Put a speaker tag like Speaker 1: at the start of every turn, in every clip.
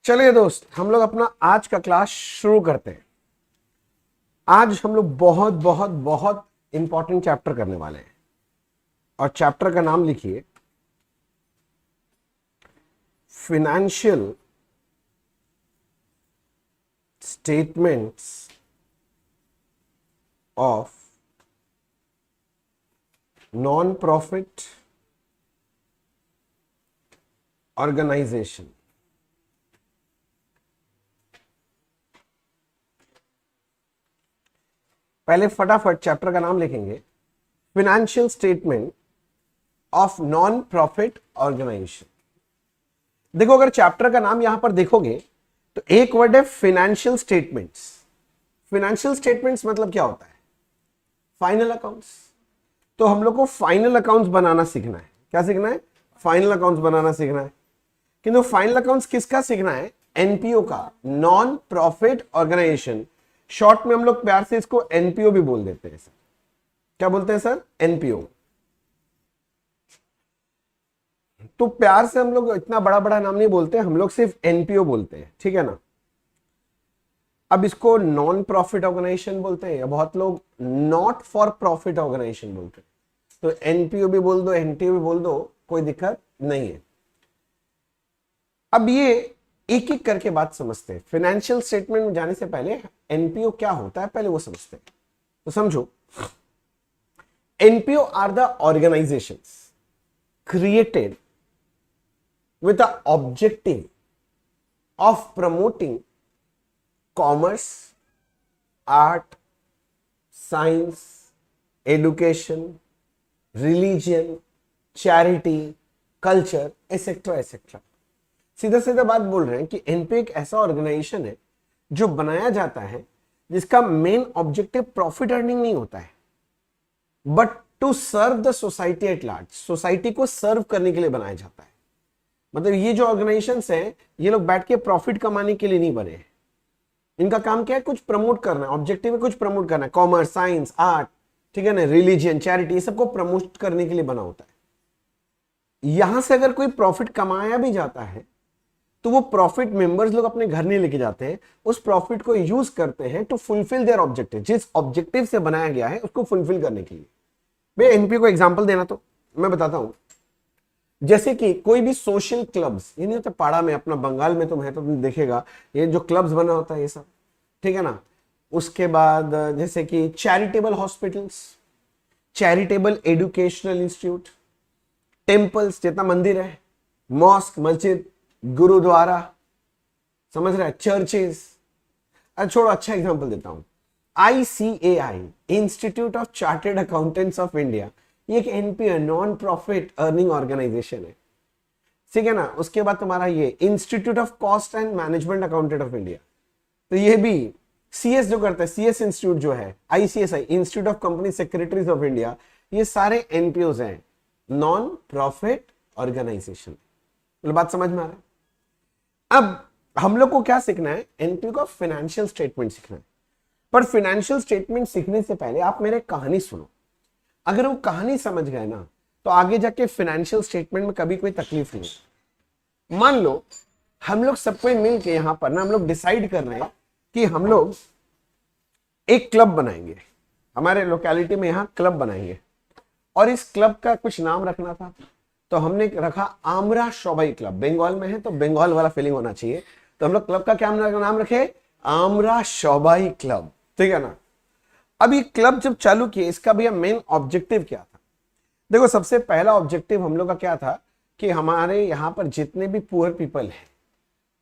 Speaker 1: चलिए दोस्त, हम लोग अपना आज का क्लास शुरू करते हैं। आज हम लोग बहुत बहुत बहुत इंपॉर्टेंट चैप्टर करने वाले हैं और चैप्टर का नाम लिखिए financial statements of non profit organisation. पहले फटाफट चैप्टर का नाम लिखेंगे financial statement of non profit organisation. देखो, अगर चैप्टर का नाम यहां पर देखोगे तो एक वर्ड है फाइनेंशियल स्टेटमेंट्स। फाइनेंशियल स्टेटमेंट्स मतलब क्या होता है? Final accounts. तो हम लोग को फाइनल अकाउंट्स बनाना सीखना है। क्या सीखना है? फाइनल अकाउंट्स बनाना सीखना है। किंतु फाइनल अकाउंट्स किसका सीखना है? एनपीओ का, नॉन प्रॉफिट ऑर्गेनाइजेशन। शॉर्ट में हम लोग प्यार से इसको एनपीओ भी बोल देते हैं सर। क्या बोलते हैं सर? एनपीओ। तो प्यार से हम लोग इतना बड़ा बड़ा नाम नहीं बोलते, हम लोग सिर्फ एनपीओ बोलते हैं, ठीक है ना। अब इसको नॉन प्रॉफिट ऑर्गेनाइजेशन बोलते हैं या बहुत लोग नॉट फॉर प्रॉफिट ऑर्गेनाइजेशन बोलते हैं। तो एनपीओ भी बोल दो, एनटीओ भी बोल दो, कोई दिक्कत नहीं है। अब ये एक एक करके बात समझते हैं। फाइनेंशियल स्टेटमेंट में जाने से पहले एनपीओ क्या होता है पहले वो समझते हैं। तो समझो, NPO are the organisations created with the objective of promoting commerce, art, science, education, religion, charity, culture, etc. etc. सीधा सीधा बात बोल रहे हैं कि एनपीओ एक ऐसा ऑर्गेनाइजेशन है जो बनाया जाता है जिसका मेन ऑब्जेक्टिव प्रॉफिट अर्निंग नहीं होता है, but to serve the society at large. Society को सर्व करने के लिए बनाया जाता है। मतलब ये जो ऑर्गेनाइजेशंस हैं, ये लोग बैठ के प्रॉफिट कमाने के लिए नहीं बने हैं। इनका काम क्या है? कुछ प्रमोट करना है। ऑब्जेक्टिव है कुछ प्रमोट करना है। कॉमर्स, साइंस, आर्ट, ठीक है ना, रिलीजियन, चैरिटी, ये सबको प्रमोट करने के लिए बना होता है। यहां से अगर कोई प्रॉफिट कमाया भी जाता है तो वो प्रॉफिट मेंबर्स लोग अपने घर नहीं लेके जाते हैं, उस प्रॉफिट को यूज करते हैं टू फुलफिल देयर ऑब्जेक्टिव। जिस ऑब्जेक्टिव से बनाया गया है उसको फुलफिल करने के लिए। मैं एनपीओ को एग्जांपल देना तो मैं बताता हूं। जैसे कि कोई भी सोशल क्लब्स, ये नहीं होता पाड़ा में, अपना बंगाल में तुम है तो तुम देखेगा ये जो क्लब्स बना होता है ये सब, ठीक है ना। उसके बाद जैसे कि charitable hospitals, charitable educational institute, temples, जितना मंदिर है, मॉस्क, मस्जिद, गुरुद्वारा, समझ रहे हैं, चर्चेस। अच्छा छोड़ो, अच्छा एग्जांपल देता हूं। ICAI, institute of chartered accountants of India, ये एक NPO, non profit earning organisation है, ठीक है ना। उसके बाद तुम्हारा ये institute of cost and management accountant of India, तो ये भी CS जो करता है, CS इंस्टीट्यूट जो है, ICSI, institute of company secretaries of India, ये सारे एनपीओज हैं, नॉन प्रॉफिट ऑर्गेनाइजेशन। बात समझ में आ रहा है? अब हम लोग को क्या सीखना है? एनपीओ का फाइनेंशियल स्टेटमेंट सीखना है। पर फाइनेंशियल स्टेटमेंट सीखने से पहले आप मेरे कहानी सुनो। अगर वो कहानी समझ गए ना तो आगे जाके फाइनेंशियल स्टेटमेंट में कभी कोई तकलीफ नहीं। मान लो हम लोग सब कोई मिल के यहां पर ना, हम लोग डिसाइड कर रहे हैं कि हम लोग एक क्लब बनाएंगे, हमारे लोकेलिटी में यहां क्लब बनाएंगे, और इस क्लब का कुछ नाम रखना था। तो हमने रखा आमरा शोभाई क्लब। बंगाल में है तो बंगाल वाला फीलिंग होना चाहिए, तो हम लोग क्लब का क्या नाम रखे? आमरा शोभाई क्लब, ठीक है ना। अब ये क्लब जब चालू किए, इसका भैया मेन ऑब्जेक्टिव क्या था? देखो, सबसे पहला ऑब्जेक्टिव हम लोग का क्या था कि हमारे यहाँ पर जितने भी पुअर पीपल हैं,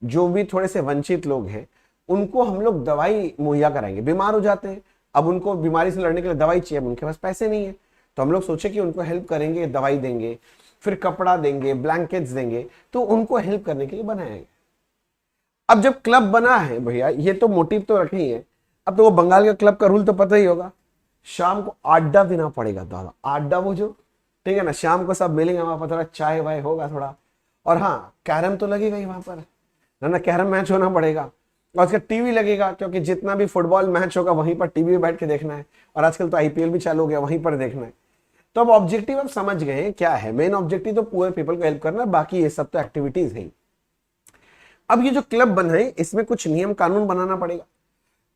Speaker 1: जो भी थोड़े से वंचित लोग हैं, उनको हम लोग दवाई मुहैया कराएंगे। बीमार हो जाते हैं, अब उनको बीमारी से लड़ने के लिए दवाई चाहिए, अब उनके पास पैसे नहीं है, तो हम लोग सोचे कि उनको हेल्प करेंगे, दवाई देंगे, फिर कपड़ा देंगे, ब्लैंकेट्स देंगे, तो उनको हेल्प करने के लिए बनाया गया। अब जब क्लब बना है भैया, ये तो मोटिव तो रखे ही है। अब तो वो बंगाल का क्लब का रूल तो पता ही होगा, शाम को अड्डा देना पड़ेगा दादा, अड्डा वो जो, ठीक है ना, शाम को सब मिलेंगे वहां पर, थोड़ा चाय वाय होगा थोड़ा, और हाँ कैरम तो लगेगा ही वहां पर ना, कैरम मैच होना पड़ेगा, और उसका टीवी लगेगा, क्योंकि जितना भी फुटबॉल मैच होगा वहीं पर टीवी में बैठ के देखना है, और आजकल तो IPL भी चालू हो गया, वहीं पर देखना है। तो अब ऑब्जेक्टिव आप समझ गए क्या है? मेन ऑब्जेक्टिव तो पुअर पीपल को हेल्प करना, बाकी ये सब तो एक्टिविटीज है। अब ये जो क्लब बना है इसमें कुछ नियम कानून बनाना पड़ेगा।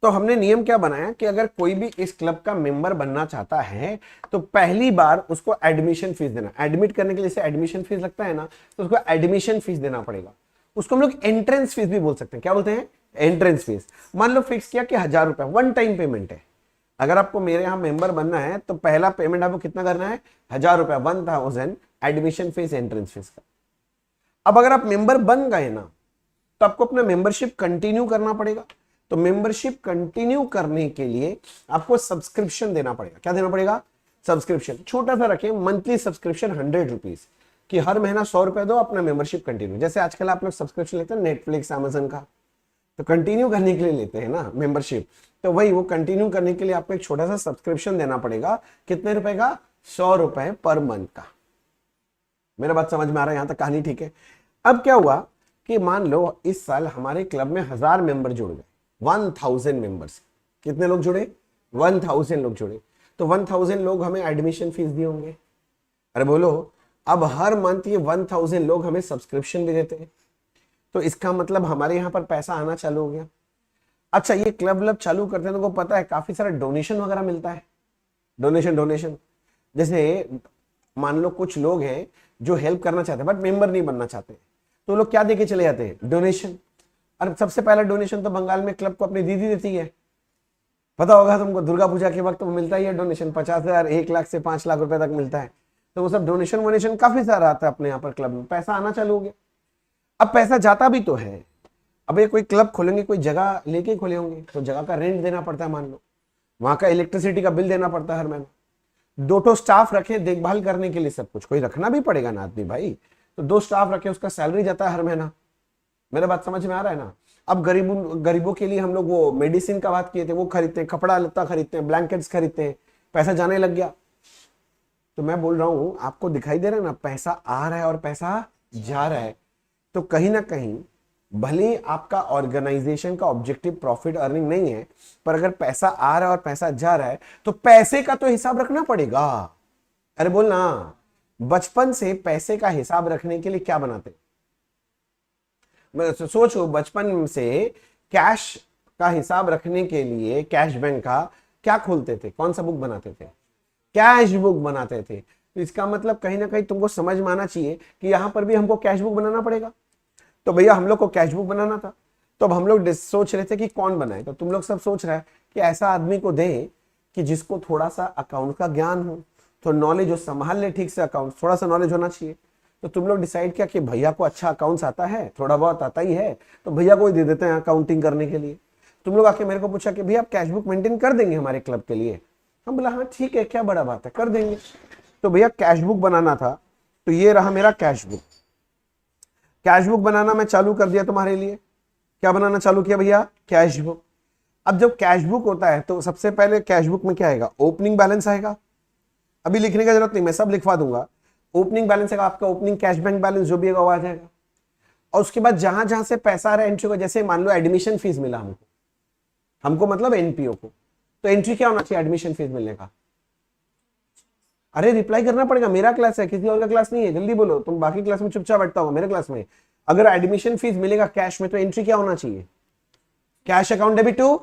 Speaker 1: तो हमने नियम क्या बनाया कि अगर कोई भी इस क्लब का मेंबर बनना चाहता है तो पहली बार उसको एडमिशन फीस देना, एडमिट करने के लिए जैसे एडमिशन फीस लगता है ना, तो उसको एडमिशन फीस देना पड़ेगा। उसको हम लोग एंट्रेंस फीस भी बोल सकते हैं। क्या बोलते हैं? Entrance fees. मान लो फिक्स किया कि 1,000 रुपए वन टाइम पेमेंट है। अगर आपको मेरे यहाँ मेंबर बनना है तो पहला पेमेंट आपको कितना करना है? 1,000 रुपए, 1,000 एडमिशन फीस, एंट्रेंस फीस का। अब अगर आप मेंबर बन गए ना तो आपको अपना मेंबरशिप कंटिन्यू करना पड़ेगा। तो मेंबरशिप कंटिन्यू करने के लिए आपको सब्सक्रिप्शन देना पड़ेगा। क्या देना पड़ेगा? सब्सक्रिप्शन। छोटा सा रखें, मंथली सब्सक्रिप्शन 100 रुपीज कि हर महीना 100 रुपए दो, अपना मेंबरशिप कंटिन्यू। जैसे आजकल आप लोग सब्सक्रिप्शन लेते हैं नेटफ्लिक्स, अमेजन का, तो कंटिन्यू करने के लिए लेते हैं ना मेंबरशिप, तो वही वो कंटिन्यू करने के लिए आपको एक छोटा सा सब्सक्रिप्शन देना पड़ेगा। कितने रुपए का? 100 रुपए पर मंथ का। मेरा बात समझ में आ रहा है? यहां तक कहानी ठीक है। अब क्या हुआ कि मान लो इस साल हमारे क्लब में 1,000 मेंबर जुड़ गए, 1,000 मेंबर्स। कितने लोग जुड़े? 1,000 लोग जुड़े। तो 1,000 लोग हमें एडमिशन फीस दिए होंगे। अरे बोलो, अब हर मंथ ये 1,000 लोग हमें सब्सक्रिप्शन भी देते हैं, तो इसका मतलब हमारे यहाँ पर पैसा आना चालू हो गया। अच्छा, ये क्लब व्लब चालू करते हैं तो को पता है काफी सारा डोनेशन वगैरह मिलता है। डोनेशन डोनेशन जैसे मान लो कुछ लोग हैं जो हेल्प करना चाहते हैं बट मेंबर नहीं बनना चाहते, तो लोग क्या देके चले जाते हैं? डोनेशन। और सबसे पहला डोनेशन तो बंगाल में क्लब को अपनी दीदी देती है। पता होगा तुमको, दुर्गा पूजा के वक्त वो मिलता ही है डोनेशन, 50,000, 1 लाख से 5 लाख रुपए तक मिलता है। तो वो सब डोनेशन वोनेशन काफी सारा आता है अपने यहाँ पर क्लब में, पैसा आना चालू हो गया। अब पैसा जाता भी तो है। अब ये कोई क्लब खोलेंगे, कोई जगह लेके खोले होंगे, तो जगह का रेंट देना पड़ता है, मान लो वहां का इलेक्ट्रिसिटी का बिल देना पड़ता है हर महीना। 2 स्टाफ रखे देखभाल करने के लिए, सब कुछ कोई रखना भी पड़ेगा ना आदमी भाई, तो 2 स्टाफ रखे, उसका सैलरी जाता है हर महीना। मेरा बात समझ में आ रहा है ना? अब गरीबों के लिए हम लोग वो मेडिसिन का बात किए थे, वो खरीदते हैं, कपड़ा लत्ता खरीदते हैं, ब्लैंकेट्स खरीदते हैं, पैसा जाने लग गया। तो मैं बोल रहा हूं, आपको दिखाई दे रहा है ना, पैसा आ रहा है और पैसा जा रहा है। तो कहीं ना कहीं भले ही आपका ऑर्गेनाइजेशन का ऑब्जेक्टिव प्रॉफिट अर्निंग नहीं है, पर अगर पैसा आ रहा है और पैसा जा रहा है तो पैसे का तो हिसाब रखना पड़ेगा। अरे बोलना, बचपन से पैसे का हिसाब रखने के लिए क्या बनाते? सोचो, बचपन से कैश का हिसाब रखने के लिए कैश बैंक का क्या खोलते थे? कौन सा बुक बनाते थे? कैश बुक बनाते थे। तो इसका मतलब कहीं ना कहीं तुमको समझ में आना चाहिए कि यहां पर भी हमको कैश बुक बनाना पड़ेगा। तो भैया हम लोग को कैश बुक बनाना था, तो अब हम लोग सोच रहे थे कि कौन बनाए। तो तुम लोग सब सोच रहे हैं कि ऐसा आदमी को दें कि जिसको थोड़ा सा अकाउंट का ज्ञान हो, तो नॉलेज हो, संभाल ले ठीक से अकाउंट, थोड़ा सा नॉलेज होना चाहिए। तो तुम लोग डिसाइड किया कि भैया को अच्छा अकाउंट्स आता है, थोड़ा बहुत आता ही है, तो भैया को ही दे देते हैं अकाउंटिंग करने के लिए। तुम लोग आके मेरे को पूछा कि भैया आप कैश बुक मेंटेन कर देंगे हमारे क्लब के लिए? हम बोला हाँ ठीक है, क्या बड़ा बात है, कर देंगे। तो भैया कैश बुक बनाना था, तो ये रहा मेरा कैश बुक। कैश बुक बनाना मैं चालू कर दिया तुम्हारे लिए। क्या बनाना चालू किया भैया? Cash book. अब जब कैश बुक होता है तो सबसे पहले कैश बुक में क्या आएगा? ओपनिंग बैलेंस आएगा। अभी लिखने की जरूरत नहीं, मैं सब लिखवा दूंगा। ओपनिंग बैलेंस आएगा आपका, ओपनिंग कैश बैंक बैलेंस जो भी होगा वो आ जाएगा। और उसके बाद जहां जहां से पैसा आ रहा है एंट्री को, जैसे मान लो एडमिशन फीस मिला हमको, हमको मतलब एनपीओ को, तो एंट्री क्या होना चाहिए एडमिशन फीस मिलने का? अरे रिप्लाई करना पड़ेगा, मेरा क्लास है, किसी और का क्लास नहीं है, जल्दी बोलो। तुम बाकी क्लास में चुपचाप बैठता हो, मेरे क्लास में अगर एडमिशन फीस मिलेगा कैश में तो एंट्री क्या होना चाहिए? Cash account debit to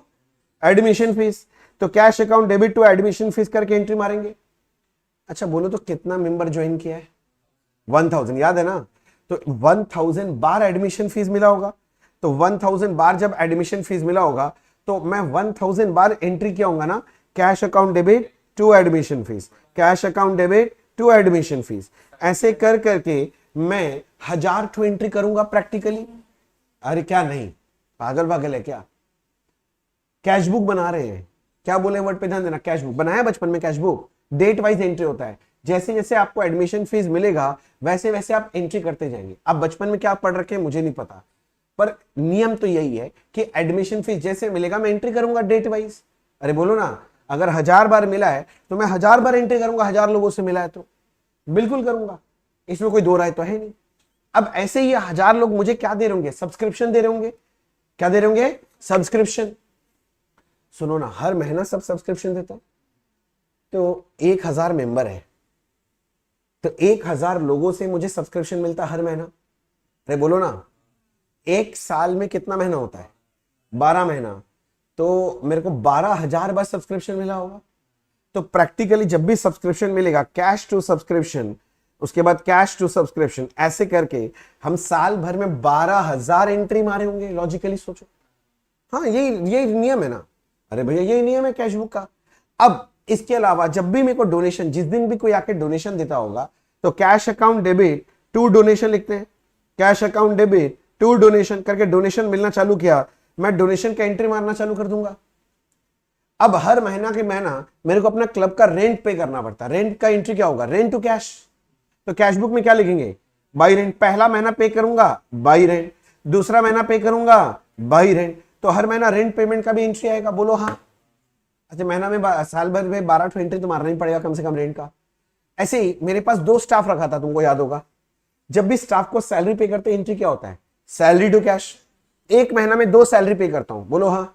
Speaker 1: admission fees. तो cash account debit to admission fees करके एंट्री मारेंगे। अच्छा बोलो तो कितना मेंबर ज्वाइन किया है? 1,000, याद है ना? तो 1,000 बार एडमिशन फीस मिला होगा। तो 1,000 बार जब एडमिशन फीस मिला होगा तो मैं 1,000 बार एंट्री किया होगा ना, cash account debit to admission fees, cash account debit to admission fees. ऐसे कर करके मैं 1,000 टू एंट्री करूंगा प्रैक्टिकली। अरे क्या नहीं, पागल पागल है क्या? कैश बुक बना रहे हैं, क्या बोले वर्ड पे ध्यान देना। कैश बुक बनाया बचपन में, cash book date wise entry होता है। जैसे जैसे आपको एडमिशन फीस मिलेगा वैसे वैसे आप एंट्री करते जाएंगे। अब बचपन में क्या पढ़ रखे हैं मुझे नहीं पता, पर नियम तो यही है कि एडमिशन फीस जैसे मिलेगा मैं एंट्री करूंगा डेट वाइज। अरे बोलो ना, अगर 1,000 बार मिला है तो मैं 1,000 बार एंट्री करूंगा। 1,000 लोगों से मिला है तो बिल्कुल करूंगा, इसमें कोई दो राय तो है नहीं। अब ऐसे ही 1,000 लोग मुझे क्या दे रहे होंगे? सब्सक्रिप्शन दे रहे होंगे। क्या दे रहे होंगे? सब्सक्रिप्शन। सुनो ना, हर महीना सब सब्सक्रिप्शन देता है, तो 1,000 मेंबर है, तो 1,000 लोगों से मुझे सब्सक्रिप्शन मिलता हर महीना। अरे बोलो ना, एक साल में कितना महीना होता है? 12 महीना। तो मेरे को 12,000 बार सब्सक्रिप्शन मिला होगा। तो प्रैक्टिकली जब भी सब्सक्रिप्शन मिलेगा, कैश टू सब्सक्रिप्शन, उसके बाद कैश टू सब्सक्रिप्शन, ऐसे करके हम साल भर में 12,000 एंट्री मारे होंगे। लॉजिकली सोचो। हाँ, यही नियम है ना। अरे भैया यही नियम है कैशबुक का। अब इसके अलावा जब भी मेरे को डोनेशन, जिस दिन भी कोई आके डोनेशन देता होगा, तो cash account debit to donation लिखते हैं। Cash account debit to donation करके डोनेशन मिलना चालू किया, मैं डोनेशन का एंट्री मारना चालू कर दूंगा। अब हर महीना के महीना मेरे को अपना क्लब का रेंट पे करना पड़ता है। रेंट का एंट्री क्या होगा? Rent to cash. तो कैशबुक में क्या लिखेंगे? By rent. पहला महीना पे करूंगा बाई रेंट, दूसरा महीना पे करूंगा बाई रेंट। तो हर महीना रेंट पेमेंट का भी एंट्री आएगा। बोलो हाँ। अच्छा, महीना में साल भर में 12 एंट्री तो मारना ही पड़ेगा कम से कम रेंट का। ऐसे ही मेरे पास 2 स्टाफ रखा था, तुमको याद होगा। जब भी स्टाफ को सैलरी पे करते एंट्री क्या होता है? Salary to cash. एक महीना में 2 सैलरी पे करता हूं। बोलो हाँ।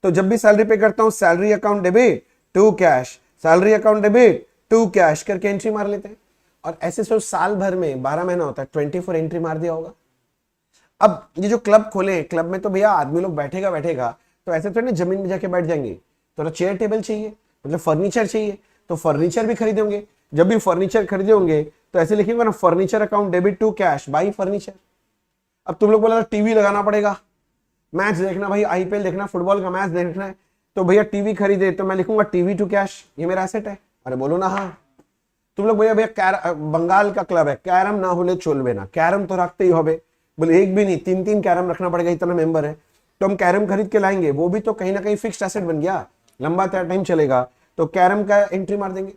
Speaker 1: तो जब भी सैलरी पे करता हूं, salary account debit to cash, salary account debit to cash करके एंट्री मार लेते हैं। और ऐसे सोच, साल भर में 12 महीना होता है, 24 एंट्री मार दिया होगा। अब ये जो क्लब खोले, क्लब में तो भैया आदमी लोग बैठेगा तो ऐसे तो नहीं जमीन में जाके बैठ जाएंगे। थोड़ा चेयर टेबल चाहिए, मतलब फर्नीचर चाहिए, तो फर्नीचर भी खरीदे होंगे। जब भी फर्नीचर खरीदे होंगे तो ऐसे लिखेंगे ना, furniture account debit to cash by furniture. अब तुम लोग बोला टीवी लगाना पड़ेगा, मैच देखना भाई, आईपीएल देखना, फुटबॉल का मैच देखना है, तो भैया टीवी खरीदे, तो मैं लिखूंगा टीवी टू कैश, ये मेरा एसेट है। अरे बोलो ना हाँ। तुम लोग भैया बंगाल का क्लब है, कैरम ना होले चोलबे ना, कैरम तो रखते ही हो। बोले एक भी नहीं, 3 कैरम रखना पड़ेगा, इतना मेंबर है। तो हम कैरम खरीद के लाएंगे, वो भी तो कहीं ना कहीं फिक्स्ड एसेट बन गया, लंबा टाइम चलेगा, तो कैरम का एंट्री मार देंगे।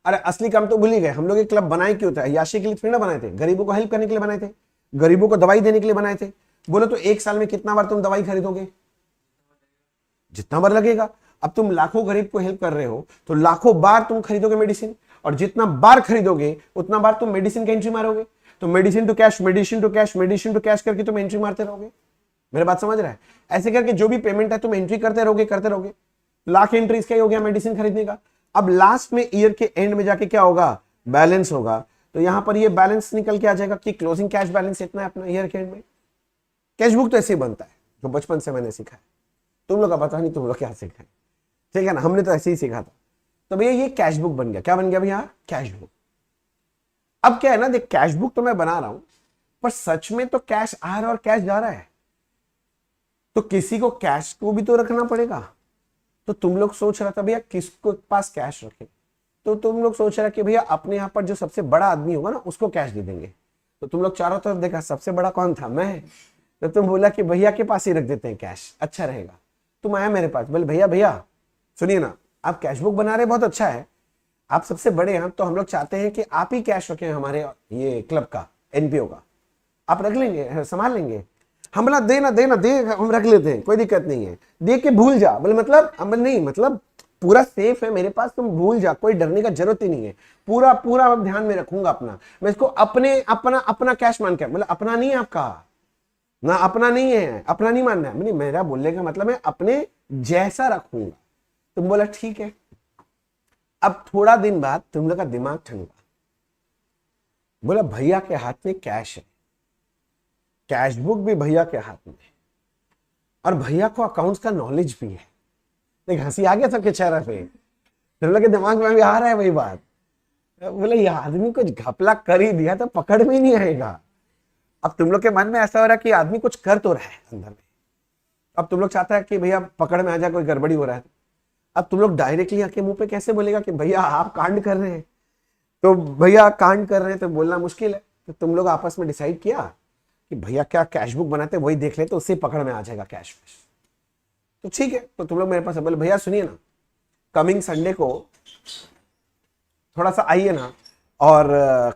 Speaker 1: अरे असली काम तो भूल ही गए, हम लोग ये क्लब बनाए क्यों थे? अय्याशी के लिए थोड़ी ना बनाए थे, गरीबों को हेल्प करने के लिए बनाए थे, गरीबों को दवाई देने के लिए बनाए थे। बोलो तो एक साल में कितना बार तुम दवाई खरीदोगे? जितना बार लगेगा। अब तुम लाखों गरीब को हेल्प कर रहे हो, तो लाखों बार तुम खरीदोगे मेडिसिन, और जितना बार खरीदोगे उतना बार तुम मेडिसिन का एंट्री मारोगे। तो medicine to cash, medicine to cash, medicine to cash करके तुम एंट्री मारते रहोगे। मेरे बात समझ रहा है? ऐसे करके जो भी पेमेंट है तुम एंट्री करते रहोगे। लाख एंट्री इसका ही हो गया मेडिसिन खरीदने का। अब लास्ट में ईयर के एंड में जाके क्या होगा? बैलेंस होगा। तो यहां पर ये बैलेंस निकल के आ जाएगा कि क्लोजिंग कैश बैलेंस इतना है अपना ईयर के एंड में। कैशबुक तो ऐसे ही बनता है, जो बचपन से मैंने सीखा है। तुम लोग का पता नहीं तुम लोग क्या सीखा है, ठीक है ना? हमने तो ऐसे ही सीखा था। तो भैया ये कैशबुक बन गया। क्या बन गया भैया? कैशबुक। अब क्या है ना, देख, कैशबुक तो मैं बना रहा हूं, पर सच में तो कैश आ रहा है और कैश जा रहा है, तो किसी को कैश को भी तो रखना पड़ेगा। तो तुम लोग सोच रहा था भैया किसको पास कैश रखे, तो तुम लोग सोच रहे कि भैया अपने यहाँ पर जो सबसे बड़ा आदमी होगा ना उसको कैश दे देंगे। तो तुम लोग चारों तरफ देखा, सबसे बड़ा कौन था? मैं। तो तुम बोला कि भैया के पास ही रख देते हैं कैश, अच्छा रहेगा। तुम आया मेरे पास, बोले भैया भैया सुनिए ना, आप कैशबुक बना रहे, बहुत अच्छा है, आप सबसे बड़े हैं, तो हम लोग चाहते हैं कि आप ही कैश रखें हमारे ये क्लब का, एनपीओ का, आप रख लेंगे, संभाल लेंगे? हम बोला देना दे, हम रख लेते हैं, कोई दिक्कत नहीं है, दे के भूल जा। बोले मतलब? हम नहीं, मतलब पूरा सेफ है मेरे पास, तुम भूल जा, कोई डरने का जरूरत ही नहीं है, पूरा पूरा ध्यान में रखूंगा अपना, मैं इसको अपना कैश मान के। मतलब अपना नहीं है आपका ना, अपना नहीं है, अपना नहीं मानना है। मेरा बोलने का मतलब है अपने जैसा रखूंगा। तुम बोला ठीक है। अब थोड़ा दिन बाद तुम लोग का दिमाग ठंडा, बोला भैया के हाथ में कैश है, कैशबुक भी भैया के हाथ में, और भैया को अकाउंट्स का नॉलेज भी है। देख हंसी आ गया सबके चेहरे पे, तुम लोग के दिमाग में भी आ रहा है वही बात। बोले ये आदमी कुछ घपला कर ही दिया तो पकड़ में ही नहीं आएगा। अब तुम लोग के मन में ऐसा हो रहा है कि आदमी कुछ कर तो रहा है अंदर में, अब तुम लोग चाहता है कि भैया पकड़ में आ जाए, कोई गड़बड़ी हो रहा है। अब तुम लोग डायरेक्टली आके मुंह पे कैसे बोलेगा कि भैया आप कांड कर रहे हैं, तो भैया कांड कर रहे हैं तो बोलना मुश्किल है। तो तुम लोग आपस में डिसाइड किया कि भैया क्या कैशबुक बनाते वही देख ले, तो उससे पकड़ में आ जाएगा कैश। तो ठीक है, तो तुम लोग मेरे पास बोले भैया सुनिए ना, कमिंग संडे को थोड़ा सा आइए ना, और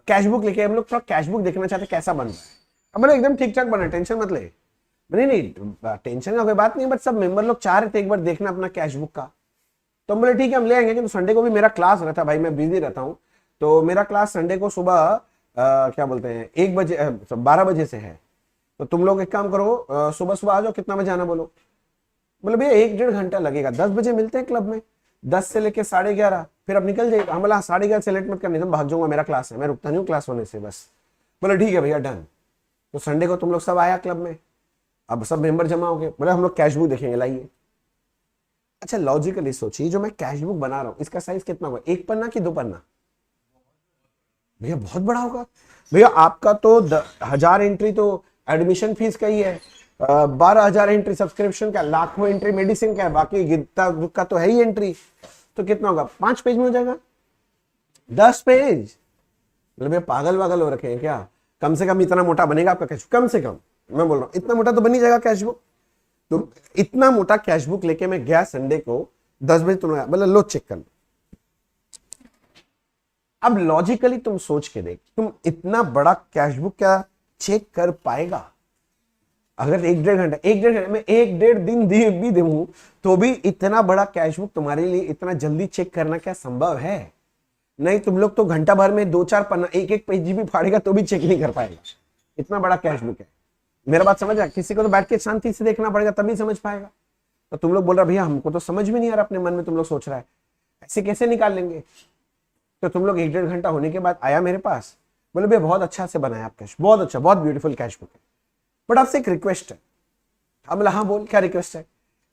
Speaker 1: कैशबुक लेके, हम लोग थोड़ा कैशबुक देखना चाहते कैसा बन रहा है। अब बोले एकदम ठीक ठाक बना, टेंशन मत ले। नहीं टेंशन का कोई बात नहीं, बट सब मेंबर लोग चाह रहे थे एक बार देखना अपना कैशबुक का। तो हम बोले ठीक है हम ले आएंगे, तो संडे को भी मेरा क्लास रहता है भाई, मैं बिजी रहता हूँ, तो मेरा क्लास संडे को सुबह क्या बोलते हैं 1 बजे 12 बजे से है। तो तुम लोग एक काम करो, सुबह सुबह आ जाओ, कितना बजे आना बोलो। बोले भैया 1-1.5 घंटा लगेगा, 10 बजे मिलते हैं क्लब में, 10 से लेके 11:30, फिर अब निकल जाएगा। हम बोला 11:30 से लेट मत करनी, तुम भाग जाऊंगा, मेरा क्लास है, मैं रुकता नहीं हूँ क्लास होने से बस। बोले ठीक है भैया डन। तो संडे को तुम लोग सब आया क्लब में, अब सब मेंबर जमा हो गए, बोले हम लोग कैश बुक देखेंगे, लाइए। अच्छा लॉजिकली सोचिए, जो मैं कैश बुक बना रहा हूं इसका साइज कितना होगा, 1 पन्ना कि 2 पन्ना? भैया बहुत बड़ा होगा। भैया आपका तो 1000 एंट्री तो एडमिशन फीस का ही है, 12,000 एंट्री सब्सक्रिप्शन का, लाखों एंट्री मेडिसिन का है, बाकी गिरता का तो है ही एंट्री। तो कितना होगा, 5 पेज में हो जाएगा, 10 पेज। मतलब भैया पागल वागल हो रखे हैं क्या? कम से कम इतना मोटा बनेगा आपका कैश बुक, कम से कम मैं बोल रहा हूं इतना मोटा तो बन ही जाएगा कैश बुक। तो इतना मोटा कैश बुक लेके मैं गया संडे को 10 बजे, तुम बोला लो चेक कर लो। अब लॉजिकली तुम सोच के देख, तुम इतना बड़ा कैश बुक क्या चेक कर पाएगा? अगर 1-1.5 घंटा, 1-1.5 घंटे में 1-1.5 दिन भी दूं तो भी इतना बड़ा कैश बुक तुम्हारे लिए इतना जल्दी चेक करना क्या संभव है? नहीं, तुम लोग तो घंटा भर में 2-4 पन्ना, एक पेज भी फाड़ेगा तो भी चेक नहीं कर पाएगा, इतना बड़ा कैश बुक है। मेरा बात समझ रहा? किसी को तो बैठ के शांति से देखना पड़ेगा तभी समझ पाएगा। तो तुम लोग बोल रहा भैया हमको तो समझ में नहीं आ रहा, अपने मन में तुम लोग सोच रहा है ऐसे कैसे निकाल लेंगे। तो तुम लोग 1-1.5 घंटा होने के बाद आया मेरे पास, बोले भैया बहुत अच्छा से बनाया आप कैश, बहुत अच्छा, बहुत ब्यूटीफुल कैश बुक है, बट आपसे एक रिक्वेस्ट है। हम बोला हाँ बोल, क्या रिक्वेस्ट है?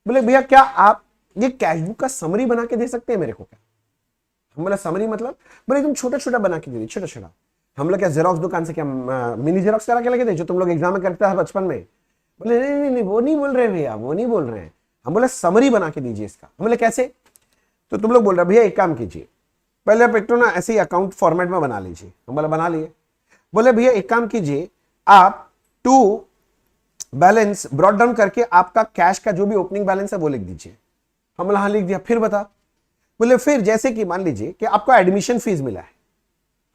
Speaker 1: बोले भैया क्या आप ये कैश बुक का समरी बना के दे सकते हैं मेरे को क्या? हम बोला समरी मतलब? बोले तुम छोटा छोटा बना के दे, छोटा छोटा। हम लोग क्या जेरोक्स दुकान से क्या मिनी जेरोक्स करा के लगे थे जो तुम लोग एग्जाम में करते हैं बचपन में? बोले नहीं नहीं नहीं वो नहीं बोल रहे भैया, वो नहीं बोल रहे हैं। हम बोले समरी बना के दीजिए इसका। हम बोले कैसे? तो तुम लोग बोल रहे भैया एक काम कीजिए, पहले आप एक तो ना ऐसे ही अकाउंट फॉर्मेट में बना लीजिए। हम बोला बना लिए। बोले भैया एक काम कीजिए, आप टू बैलेंस ब्रॉट डाउन करके आपका कैश का जो भी ओपनिंग बैलेंस है वो लिख दीजिए। हम बोला हाँ लिख दिया। फिर बता? बोले फिर जैसे कि मान लीजिए कि आपको एडमिशन फीस मिला है।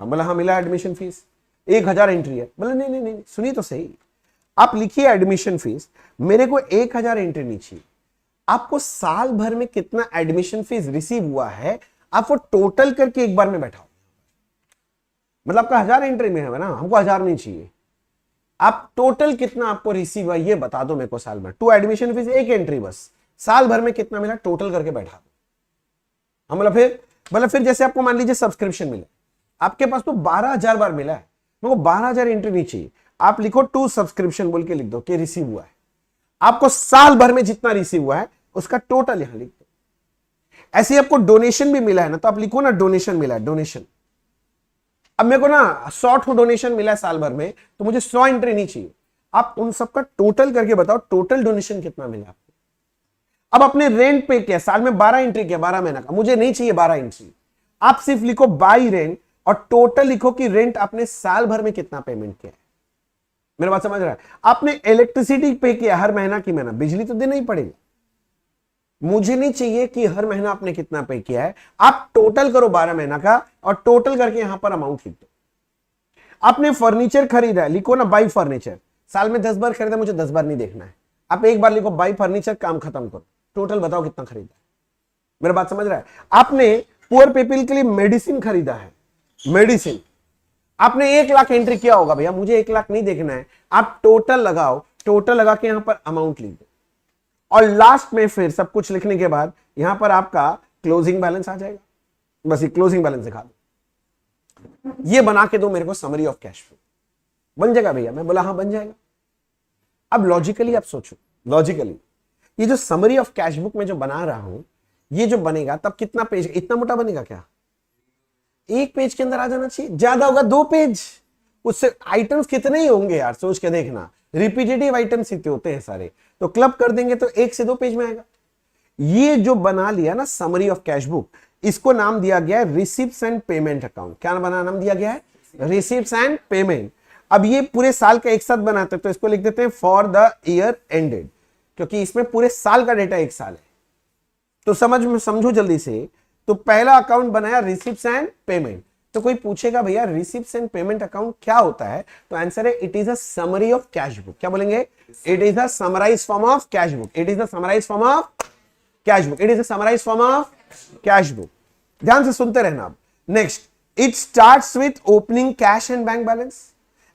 Speaker 1: हम बोला हाँ मिला एडमिशन फीस, 1000 एंट्री है। बोले नहीं नहीं नहीं सुनिए तो सही, आप लिखिए एडमिशन फीस, मेरे को 1000 एंट्री नहीं चाहिए, आपको साल भर में कितना एडमिशन फीस रिसीव हुआ है आप वो टोटल करके एक बार में बैठाओ। मतलब आपका 1000 एंट्री में है ना, हमको 1000 नहीं चाहिए, आप टोटल कितना आपको रिसीव हुआ ये बता दो मेरे को साल भर। टू एडमिशन फीस एक एंट्री बस, साल भर में कितना मिला टोटल करके बैठा दो। हम बोला फिर जैसे आपको मान लीजिए सब्सक्रिप्शन मिला, आपके पास तो 12,000 बार मिला है, मेरे को 12,000 एंट्री नहीं चाहिए, आप लिखो टू सब्सक्रिप्शन बोल के लिख दो कि रिसीव हुआ है, आपको साल भर में जितना रिसीव हुआ है उसका टोटल यहां लिख दो। ऐसे ही आपको डोनेशन भी मिला है ना, तो आप लिखो ना डोनेशन मिला है, डोनेशन। अब मेरे को ना 100 डोनेशन मिला है साल भर में, तो मुझे 100 एंट्री नहीं चाहिए, आप उन सबका टोटल करके बताओ टोटल डोनेशन कितना मिला आपको। अब आपने रेंट पे किया, साल में 12 एंट्री किया 12 महीना का, मुझे नहीं चाहिए 12 एंट्री, आप सिर्फ लिखो बाई रेंट और टोटल लिखो कि रेंट आपने साल भर में कितना पेमेंट किया है। मेरी बात समझ रहा है? आपने इलेक्ट्रिसिटी पे किया हर महीना की महीना, बिजली तो देना ही पड़ेगा, मुझे नहीं चाहिए कि हर महीना आपने कितना पे किया है, आप टोटल करो 12 महीना का और टोटल करके यहां पर अमाउंट लिख दो। आपने फर्नीचर खरीदा है, लिखो ना बाई फर्नीचर, साल में 10 बार खरीदा, मुझे 10 बार नहीं देखना है, आप एक बार लिखो बाई फर्नीचर, काम खत्म करो, टोटल बताओ कितना खरीदा है। मेरी बात समझ रहा है? आपने पुअर पीपल के लिए मेडिसिन खरीदा है, मेडिसिन आपने 1 लाख एंट्री किया होगा, भैया मुझे 1 लाख नहीं देखना है, आप टोटल लगाओ, टोटल लगा के यहां पर अमाउंट लिख दो और लास्ट में फिर सब कुछ लिखने के बाद यहां पर आपका क्लोजिंग बैलेंस आ जाएगा, बस ये क्लोजिंग बैलेंस दिखा दो, ये बना के दो मेरे को समरी ऑफ कैश फ्लो। बन जाएगा भैया? मैं बोला हाँ बन जाएगा। अब लॉजिकली आप सोचो, लॉजिकली ये जो समरी ऑफ कैश बुक में जो बना रहा हूं, ये जो बनेगा तब कितना पेज, इतना मोटा बनेगा क्या? 1 पेज के अंदर आ जाना चाहिए, ज्यादा होगा 2 पेज, उससे आइटम्स कितने ही होंगे यार, सोच के देखना, रिपीटेटिव आइटम्स इतने होते हैं सारे, तो क्लब कर देंगे तो 1 से 2 पेज में आएगा। ये जो बना लिया ना समरी ऑफ कैश बुक, इसको नाम दिया गया है रिसिप्ट्स एंड पेमेंट अकाउंट। क्या बना नाम दिया गया है? Receipts and payment. अब ये पूरे साल का एक साथ बनाते हैं, तो इसको लिख देते हैं फॉर द ईयर एंडेड, क्योंकि इसमें पूरे साल का डेटा एक साल है। तो समझो जल्दी से, तो पहला अकाउंट बनाया रिसिप्ट्स एंड पेमेंट। तो कोई पूछेगा भैया रिसिप्ट्स एंड पेमेंट अकाउंट क्या होता है, तो आंसर है it is a summary of cash book. क्या बोलेंगे? It is a summarise form of cash book, it is a summarise form of cash book, it is a summarise form of cash book. ध्यान से सुनते रहना। अब next, it starts with opening cash and bank balance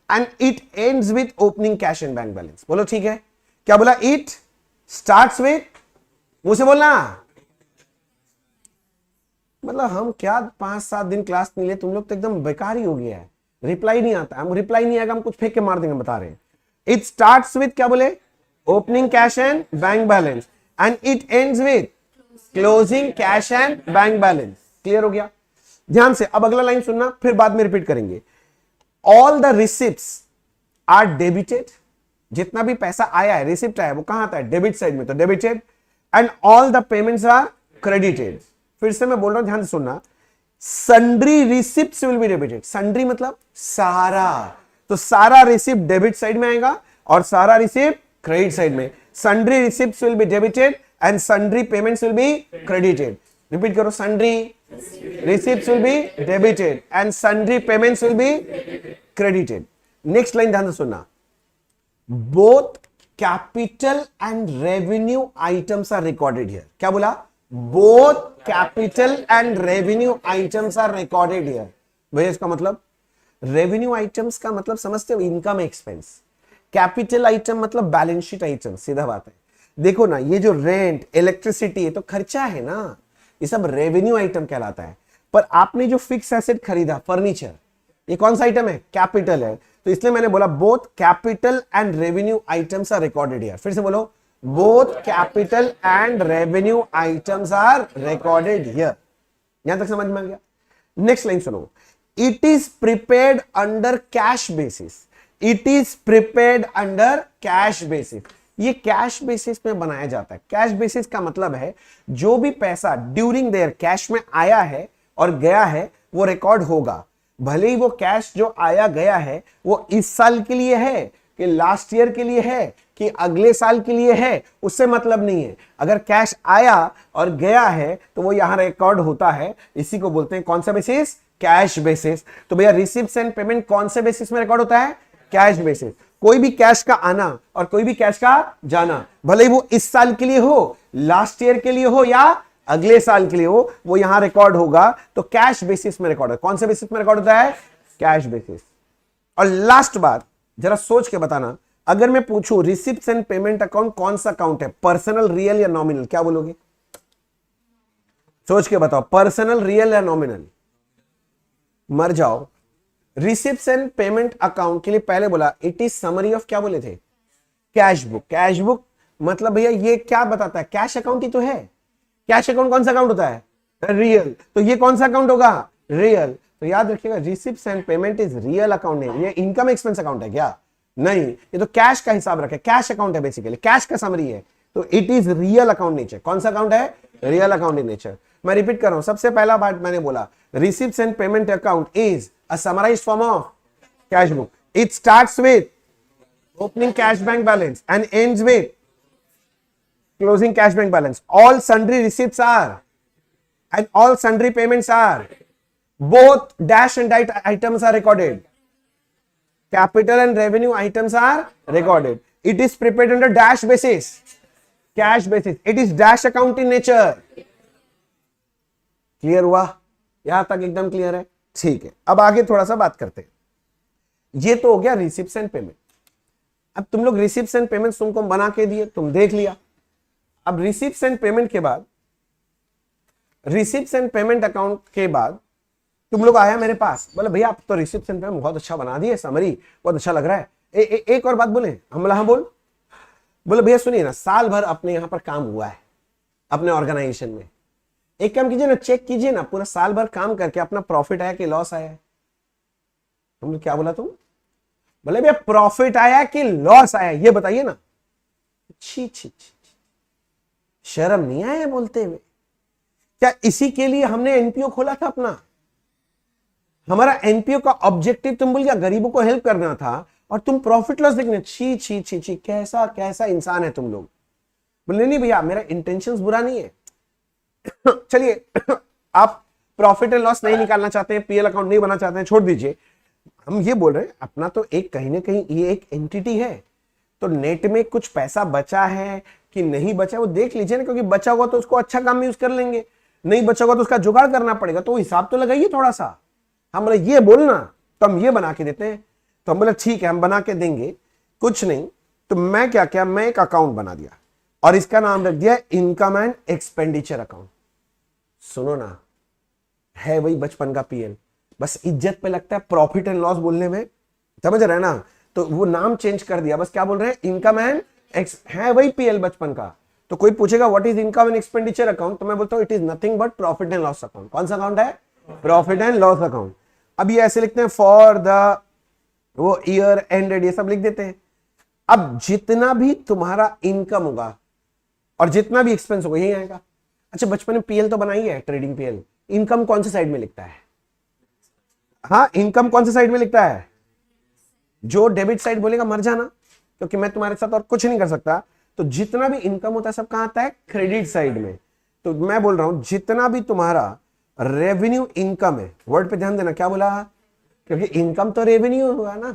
Speaker 1: and it ends with opening cash and bank balance. बोलो ठीक है? क्या बोला? इट स्टार्ट्स विथ, मुंह से बोलना, मतलब हम क्या 5-7 दिन क्लास नहीं ले, तुम लोग तो एकदम बेकार ही हो गया है, रिप्लाई नहीं आता, हम रिप्लाई नहीं आएगा हम कुछ फेंक के मार देंगे, बता रहे हैं। इट स्टार्ट्स विथ क्या बोले, opening cash and bank balance, and it ends with closing cash and bank balance. Clear हो गया? ध्यान से अब अगला लाइन सुनना, फिर बाद में रिपीट करेंगे। All the receipts are debited, जितना भी पैसा आया है, रिसिप्ट आया, वो कहां आता है, डेबिट साइड में, तो debited. And all the payments are credited. फिर से मैं बोल रहा हूं, ध्यान से सुनना। Sundry receipts will be debited. Sundry मतलब सारा, तो सारा रिसिप्ट डेबिट साइड में आएगा और सारा रिसिप्ट क्रेडिट साइड में। Sundry receipts will be debited and sundry payments will be credited. Repeat करो, sundry receipts will be debited and sundry payments will be credited. Next line ध्यान से सुनना। Both capital and revenue items are recorded here. क्या बोला? Both capital and revenue items are recorded here. भैया इसका मतलब, revenue items का मतलब समझते हो, इनकम एक्सपेंस। कैपिटल आइटम मतलब बैलेंस शीट आइटम, सीधा बात है। देखो ना, ये जो रेंट, इलेक्ट्रिसिटी, ये तो खर्चा है ना, ये सब रेवेन्यू आइटम कहलाता है। पर आपने जो फिक्स एसेट खरीदा, फर्नीचर, ये कौन सा आइटम है, कैपिटल है। तो इसलिए मैंने बोला both capital and revenue items are recorded here. फिर से बोलो, both capital and revenue items are recorded here. यहां तक समझ में आ गया? नेक्स्ट लाइन सुनो। It is prepared under cash basis. It is prepared under cash basis. ये कैश बेसिस में बनाया जाता है। कैश बेसिस का मतलब है जो भी पैसा ड्यूरिंग देयर कैश में आया है और गया है वो रिकॉर्ड होगा। भले ही वो कैश जो आया गया है वो इस साल के लिए है कि लास्ट ईयर के लिए है कि अगले साल के लिए है, उससे मतलब नहीं है। अगर कैश आया और गया है तो वो यहां रिकॉर्ड होता है। इसी को बोलते हैं कौन सा बेसिस, कैश बेसिस। तो भैया रिसिप्ट्स एंड पेमेंट कौन से बेसिस में रिकॉर्ड होता है, कैश बेसिस। कोई भी कैश का आना और कोई भी कैश का जाना, भले ही वो इस साल के लिए हो, लास्ट ईयर के लिए हो या अगले साल के लिए हो, वो यहां रिकॉर्ड होगा। तो कैश बेसिस में रिकॉर्ड है। कौन से बेसिस में रिकॉर्ड होता है, कैश बेसिस। और लास्ट बात जरा सोच के बताना, अगर मैं पूछूं रिसिप्ट्स एंड पेमेंट अकाउंट कौन सा अकाउंट है, पर्सनल, रियल या नॉमिनल, क्या बोलोगे? सोच के बताओ, पर्सनल, रियल या नॉमिनल? मर जाओ। रिसिप्ट्स एंड पेमेंट अकाउंट के लिए पहले बोला इट इज समरी ऑफ, क्या बोले थे, कैश बुक। कैश बुक मतलब भैया ये क्या बताता है, कैश अकाउंट ही तो है। कैश अकाउंट कौन सा अकाउंट होता है, रियल। तो ये कौन सा अकाउंट होगा, रियल। तो याद रखिएगा receipts and payment is real account नहीं। ये इनकम एक्सपेंस अकाउंट है क्या, नहीं, ये तो कैश का हिसाब रखे, कैश अकाउंट है, बेसिकली कैश का समरी है। तो it is real account nature. कौन सा अकाउंट है, रियल अकाउंट इन नेचर। मैं रिपीट कर रहा हूं, सबसे पहला बात मैंने बोला receipts and payment account is a summarized form of cash book. It starts with opening cash bank balance and ends with closing cash bank balance. All sundry receipts are and all sundry payments are, both dash and date items are recorded. Capital and revenue items are recorded. It is prepared under dash basis, cash basis. It is dash account in nature. Clear हुआ? यहां तक एकदम clear है? ठीक है, अब आगे थोड़ा सा बात करते हैं। ये तो हो गया रिसिप्ट्स एंड पेमेंट। अब तुम लोग रिसिप्ट्स एंड पेमेंट तुमको बना के दिए, तुम देख लिया। अब रिसिप्ट्स एंड पेमेंट के बाद, रिसिप्ट्स एंड पेमेंट अकाउंट के बाद तुम लोग आया मेरे पास, बोले भैया आप तो रिसिप्ट्स एंड पेमेंट बहुत अच्छा बना दिए, समरी बहुत अच्छा लग रहा है। एक और बात बोले हम, बोला हाँ बोल। बोले भैया सुनिए ना, साल भर अपने यहां पर काम हुआ है अपने ऑर्गेनाइजेशन में, एक काम कीजिए ना, चेक कीजिए ना पूरा साल भर काम करके अपना प्रॉफिट आया कि लॉस आया है। तुमने क्या बोला तुम? बोले भैया प्रॉफिट आया कि लॉस आया, ये बताइए ना। छी छी छी, शर्म नहीं आया बोलते हुए? क्या इसी के लिए हमने एनपीओ खोला था अपना? हमारा एनपीओ का ऑब्जेक्टिव तुम बोल गया गरीबों को हेल्प करना था और तुम प्रॉफिट लॉस देखने। छी छी छी छी, कैसा कैसा इंसान है तुम लोग। बोले नहीं भैया मेरा इंटेंशंस बुरा नहीं है। चलिए आप प्रॉफिट एंड लॉस नहीं निकालना चाहते हैं, पीएल अकाउंट नहीं बनाना चाहते हैं, छोड़ दीजिए। हम ये बोल रहे हैं अपना तो एक कहीं ना कहीं ये एक एंटिटी है, तो नेट में कुछ पैसा बचा है कि नहीं बचा वो देख लीजिए ना, क्योंकि बचा हुआ तो उसको अच्छा काम में यूज कर लेंगे, नहीं बचा हुआ तो उसका जुगाड़ करना पड़ेगा। तो हिसाब तो लगाइए थोड़ा सा। हम बोले ये बोलना तो हम ये बना के देते हैं। तो हम बोले ठीक है हम बना के देंगे, कुछ नहीं। तो मैं क्या किया, मैं एक अकाउंट बना दिया और इसका नाम रख दिया इनकम एंड एक्सपेंडिचर अकाउंट। सुनो ना, है वही बचपन का पीएल, बस इज्जत पे लगता है प्रॉफिट एंड लॉस बोलने में, समझ रहे ना। तो वो नाम चेंज कर दिया, बस क्या बोल रहे हैं, इनकम एंड है वही पीएल बचपन का। तो कोई पूछेगा what is income and expenditure account, तो मैं बोलता हूं it is nothing but profit and loss account. कौन सा अकाउंट है, प्रॉफिट एंड लॉस अकाउंट। अब ये ऐसे लिखते हैं फॉर द वो ईयर एंडेड, ये सब लिख देते हैं। अब जितना भी तुम्हारा इनकम होगा और जितना भी एक्सपेंस होगा यही आएगा। अच्छा बचपन में पीएल तो बनाई है, ट्रेडिंग पीएल, इनकम कौन से साइड में लिखता है, हाँ इनकम कौन से साइड में लिखता है, जो डेबिट साइड बोलेगा मर जाना, क्योंकि मैं तुम्हारे साथ और कुछ नहीं कर सकता। तो जितना भी इनकम होता है सब कहां आता है, क्रेडिट साइड में। तो मैं बोल रहा हूं जितना भी तुम्हारा रेवेन्यू इनकम है, वर्ड पे ध्यान देना, क्या बोला, क्योंकि इनकम तो रेवेन्यू होगा ना,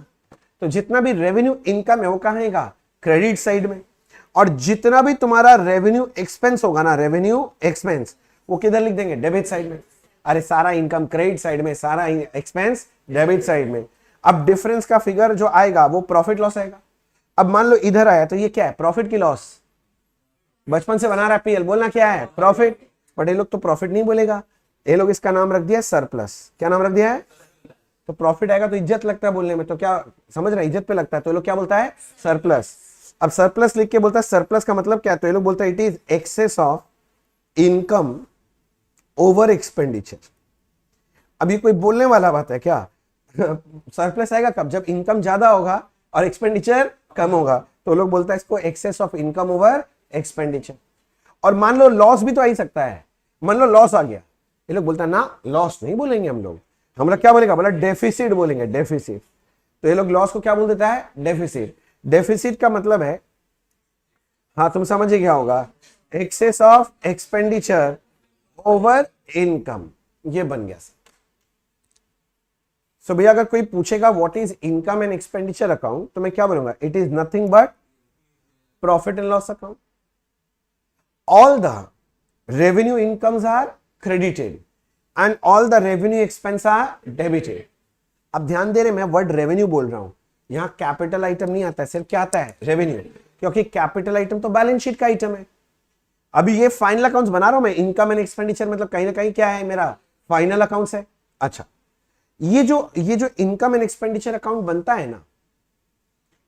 Speaker 1: तो जितना भी रेवेन्यू इनकम है वो कहां आएगा, क्रेडिट साइड में। और जितना भी तुम्हारा रेवेन्यू एक्सपेंस होगा ना, रेवेन्यू एक्सपेंस, वो किधर लिख देंगे, डेबिट साइड में। अरे सारा इनकम क्रेडिट साइड में, सारा एक्सपेंस डेबिट साइड में। अब डिफरेंस का फिगर जो आएगा वो प्रॉफिट लॉस आएगा। अब मान लो इधर आया तो ये क्या है, प्रॉफिट की लॉस, बचपन से बना रहा है पीएल, बोलना क्या है, प्रॉफिट। बट ये लोग तो प्रॉफिट नहीं बोलेगा, ये लोग इसका नाम रख दिया सरप्लस। क्या नाम रख दिया है, तो प्रॉफिट आएगा तो इज्जत लगता है बोलने में, तो क्या समझ रहे, इज्जत पे लगता है, तो ये लोग क्या बोलता है, सरप्लस। अब सरप्लस लिख के बोलता है, सरप्लस का मतलब क्या है, तो ये लोग बोलता है it is excess of income over expenditure. अब ये कोई बोलने वाला बात है क्या, सरप्लस आएगा कब, जब इनकम ज्यादा होगा और एक्सपेंडिचर कम होगा, तो लोग बोलता है इसको excess of income over expenditure. और मान लो लॉस भी तो आ ही सकता है, मान लो लॉस आ गया, ये लोग बोलता है ना लॉस नहीं बोलेंगे हम लोग, हम लोग क्या बोलेगा, बोला डेफिसिट बोलेंगे, डेफिसिट। तो ये लोग लॉस को क्या बोल देता है, डेफिसिट। डेफिसिट का मतलब है, हाँ तुम समझ ही गया होगा, excess of expenditure over income, ये बन गया। सो भैया अगर कोई पूछेगा what is income and expenditure account, तो मैं क्या बोलूंगा, it is nothing but profit and loss account. All the revenue incomes are credited and all the revenue expense are debited. अब ध्यान दे रहे, मैं वर्ड रेवेन्यू बोल रहा हूं, यहां कैपिटल आइटम नहीं आता है, सिर्फ क्या आता है, रेवेन्यू, क्योंकि कैपिटल आइटम तो बैलेंस शीट का आइटम है। अभी ये फाइनल अकाउंट्स बना रहा हूं मैं, इनकम एंड एक्सपेंडिचर मतलब कहीं ना कहीं क्या है, मेरा फाइनल अकाउंट्स है। अच्छा ये जो इनकम एंड एक्सपेंडिचर अकाउंट बनता है ना,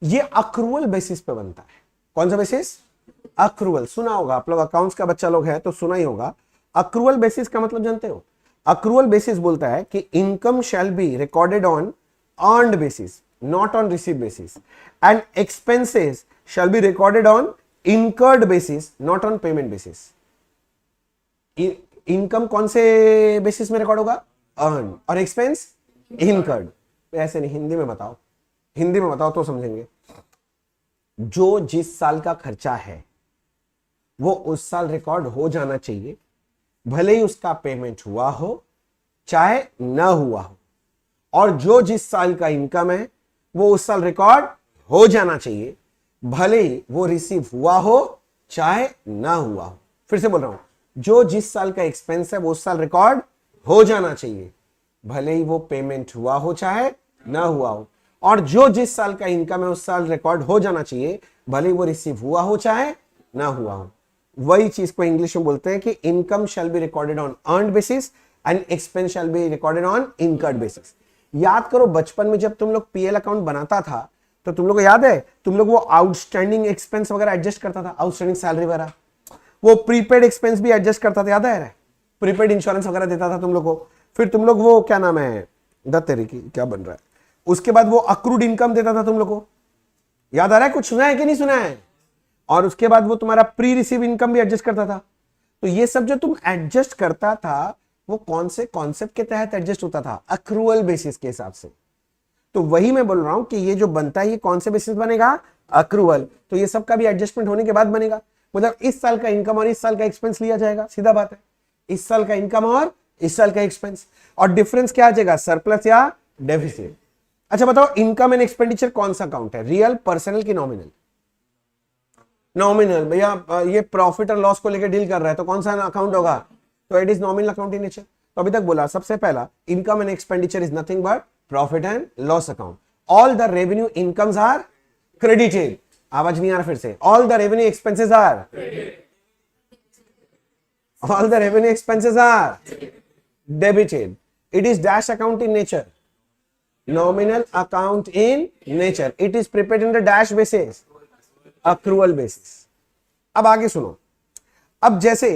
Speaker 1: ये अक्रूवल बेसिस पे बनता है। कौन सा बेसिस, अक्रूवल। सुना होगा आप लोग, अकाउंट्स का बच्चा लोग है तो सुना ही होगा। अक्रूवल बेसिस का मतलब जानते हो, अक्रूवल बेसिस बोलता है कि income shall be recorded on earned basis, not on receive basis, and expenses shall be recorded on incurred basis, not on payment basis. Income कौन से बेसिस में रिकॉर्ड होगा, अर्न, और एक्सपेंस इनकर्ड। ऐसे नहीं, हिंदी में बताओ, हिंदी में बताओ तो समझेंगे। जो जिस साल का खर्चा है वो उस साल रिकॉर्ड हो जाना चाहिए, भले ही उसका पेमेंट हुआ हो चाहे ना हुआ हो। और जो जिस साल का इनकम है वो उस साल रिकॉर्ड हो जाना चाहिए, भले ही वो रिसीव हुआ हो चाहे ना हुआ हो। फिर से बोल रहा हूं, जो जिस साल का एक्सपेंस है वो उस साल रिकॉर्ड हो जाना चाहिए, भले ही वो पेमेंट हुआ हो चाहे ना हुआ हो। और जो जिस साल का इनकम है उस साल रिकॉर्ड हो जाना चाहिए, भले ही वो रिसीव हुआ हो चाहे ना हुआ हो। वही चीज को इंग्लिश में बोलते हैं कि income shall be recorded on earned basis and expense shall be recorded on incurred basis. याद करो बचपन में जब तुम लोग पीएल अकाउंट बनाता था तो तुम लोग को याद है, तुम लोग वो आउटस्टैंडिंग एक्सपेंस वगैरह एडजस्ट करता था, आउटस्टैंडिंग सैलरी वगैरह, वो प्रीपेड एक्सपेंस भी एडजस्ट करता था, याद है, प्रीपेड इंश्योरेंस वगैरह देता था तुम लोग को। फिर तुम लोग वो क्या नाम है, दत्तेरी की क्या बन रहा है, उसके बाद वो अक्रूड इनकम देता था तुम लोग को, याद आ रहा है, कुछ सुना है कि नहीं सुना है। और उसके बाद वो तुम्हारा प्री रिसीव इनकम भी एडजस्ट करता था। तो ये सब जो तुम एडजस्ट करता था वो कौन से कॉन्सेप्ट के तहत एडजस्ट होता था, अक्रूवल बेसिस के हिसाब से। तो वही मैं बोल रहा हूं कि ये जो बनता है ये कौन से बेसिस बनेगा, अक्रूवल। तो ये सब का भी एडजस्टमेंट होने के बाद बनेगा, मतलब इस साल का इनकम और इस साल का एक्सपेंस लिया जाएगा, सीधा बात है, इस साल का इनकम और इस साल का एक्सपेंस, और डिफरेंस क्या आ जाएगा, सरप्लस या डेफिसिट। अच्छा बताओ इनकम एंड एक्सपेंडिचर कौन सा अकाउंट है, रियल, पर्सनल की नॉमिनल। नॉमिनल भैया, ये प्रॉफिट और लॉस को लेकर डील कर रहा है तो कौन सा अकाउंट होगा, तो it is nominal account in nature. तो अभी तक बोला सबसे पहला, income and expenditure is nothing but profit and loss account. All the revenue incomes are credited, आवाज नहीं आ रहा फिर से, all the revenue expenses are, all the revenue expenses are debited. It is dash account in nature, nominal account in nature. It is prepared in the dash basis, accrual basis. अब आगे सुनो. अब जैसे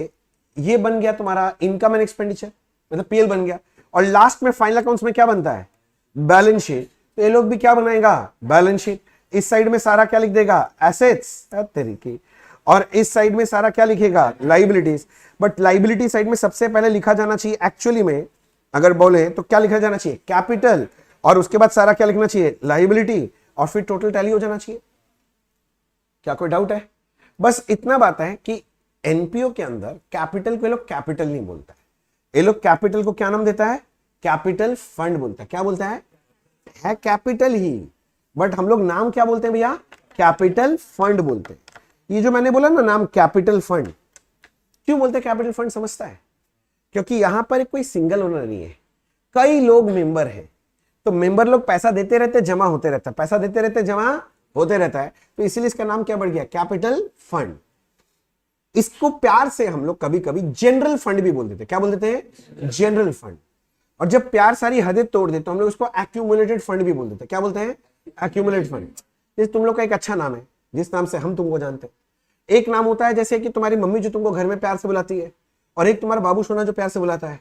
Speaker 1: ये बन गया तुम्हारा इनकम एंड एक्सपेंडिचर, मतलब पीएल बन गया, और लास्ट में फाइनल अकाउंट्स में क्या बनता है? Balance sheet. तो ये लोग भी क्या बनाएगा? Balance sheet. इस साइड में सारा क्या लिख देगा? एसेट्स तरीके. और इस साइड में सारा क्या लिखेगा? लाइबिलिटीज. बट लाइबिलिटी साइड में सबसे पहले लिखा जाना चाहिए एक्चुअली में, अगर बोले तो क्या लिखा जाना चाहिए? कैपिटल. और उसके बाद सारा क्या लिखना चाहिए? लाइबिलिटी. और फिर टोटल टैली हो जाना चाहिए. क्या कोई डाउट है? बस इतना बात है कि एनपीओ के अंदर कैपिटल को ये लोग कैपिटल नहीं बोलता है. ये लोग कैपिटल को क्या नाम देता है? कैपिटल फंड बोलता है. क्या बोलता है कैपिटल ही, बट हम लोग नाम क्या बोलते हैं भैया? कैपिटल फंड बोलते हैं. ये जो मैंने बोला ना नाम कैपिटल फंड, क्यों बोलते हैं कैपिटल फंड? समझता है? क्योंकि यहां पर कोई सिंगल ओनर नहीं है, कई लोग मेंबर हैं. तो मेंबर लोग पैसा देते रहते, जमा होते रहता है, पैसा देते रहते, जमा होते रहता है. तो इसीलिए इसका नाम क्या बढ़ गया? Capital fund. इसको प्यार से हम लोग कभी कभी जनरल फंड भी बोल देते. क्या बोल देते हैं? General fund. और जब प्यार सारी हदें तोड़ दे तो हम लोग उसको एक्यूमुलेटेड फंड भी बोल देते हैं. क्या बोलते हैं? Accumulated fund. जैसे तुम लोग का एक अच्छा नाम है जिस नाम से हम तुमको जानते हैं. एक नाम होता है जैसे कि तुम्हारी मम्मी जो तुमको घर में प्यार से बुलाती है, और एक तुम्हारा बाबू सोना जो प्यार से बुलाता है.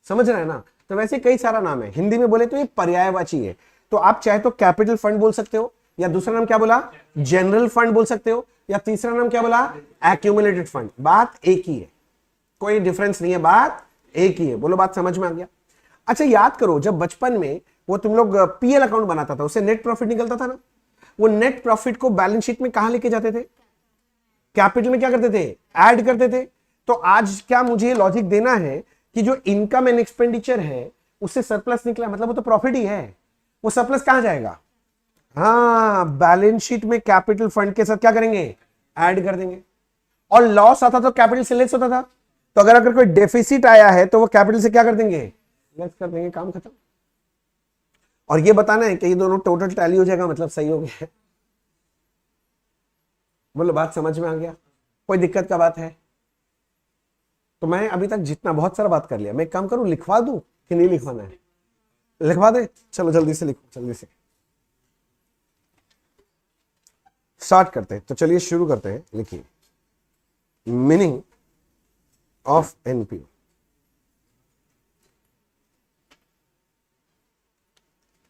Speaker 1: समझ रहे हैं ना? तो वैसे कई सारा नाम है. हिंदी में बोले तो ये पर्यायवाची है. तो आप चाहे तो कैपिटल फंड बोल सकते हो, या दूसरा नाम क्या बोला? जनरल फंड बोल सकते हो, या तीसरा नाम क्या बोला? Accumulated fund. बात एक ही है, कोई डिफरेंस नहीं है, बात एक ही है. बोलो बात समझ में आ गया? अच्छा याद करो, जब बचपन में वो तुम लोग पीएल अकाउंट बनाता था, उससे नेट प्रॉफिट निकलता था ना. वो नेट प्रॉफिट को बैलेंस शीट में कहां लेके जाते थे? कैपिटल में क्या करते थे? ऐड करते थे. तो आज क्या मुझे लॉजिक देना है कि जो इनकम एंड एक्सपेंडिचर है उससे सरप्लस निकला, मतलब वो तो प्रॉफिट ही है. वो सरप्लस कहां जाएगा? हाँ, बैलेंस शीट में कैपिटल फंड के साथ क्या करेंगे? ऐड कर देंगे. और लॉस आता तो कैपिटल से लेस होता था. तो अगर कोई डेफिसिट आया है तो वो कैपिटल से क्या कर देंगे? लेस कर देंगे. काम खत्म. और ये बताना है कि ये दोनों टोटल टैली हो जाएगा, मतलब सही हो गया. बोलो बात समझ में आ गया? कोई दिक्कत का बात है? तो मैं अभी तक जितना बहुत सारा बात कर लिया, मैं एक काम करूं, लिखवा दूं कि नहीं लिखवाना है? लिखवा दे. चलो जल्दी से लिखो, जल्दी से स्टार्ट करते हैं. तो चलिए शुरू करते हैं. लिखिए मीनिंग ऑफ एनपीओ.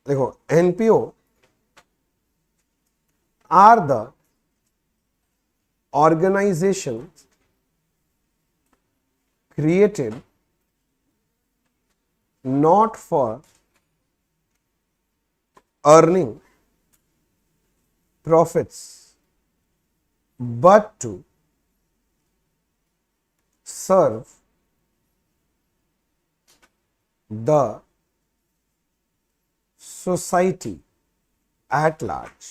Speaker 1: देखो, NPO are the organizations created not for earning profits but to serve the society at large.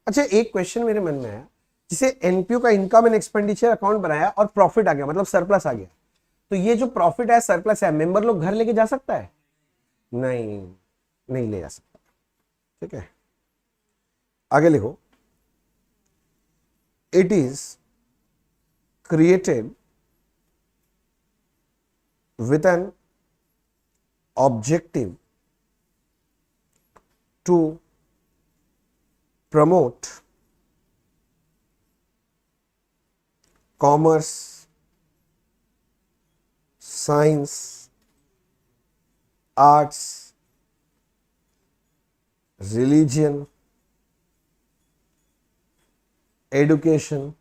Speaker 1: अच्छा, एक क्वेश्चन मेरे मन में आया. जिसे एनपीओ का इनकम एंड एक्सपेंडिचर अकाउंट बनाया और प्रॉफिट आ गया, मतलब सरप्लस आ गया, तो ये जो प्रॉफिट है, सरप्लस है, मेंबर लोग घर लेके जा सकता है? नहीं, नहीं ले जा सकता. ठीक है, आगे लिखो. It is created with an objective to promote commerce, science, arts, religion, education,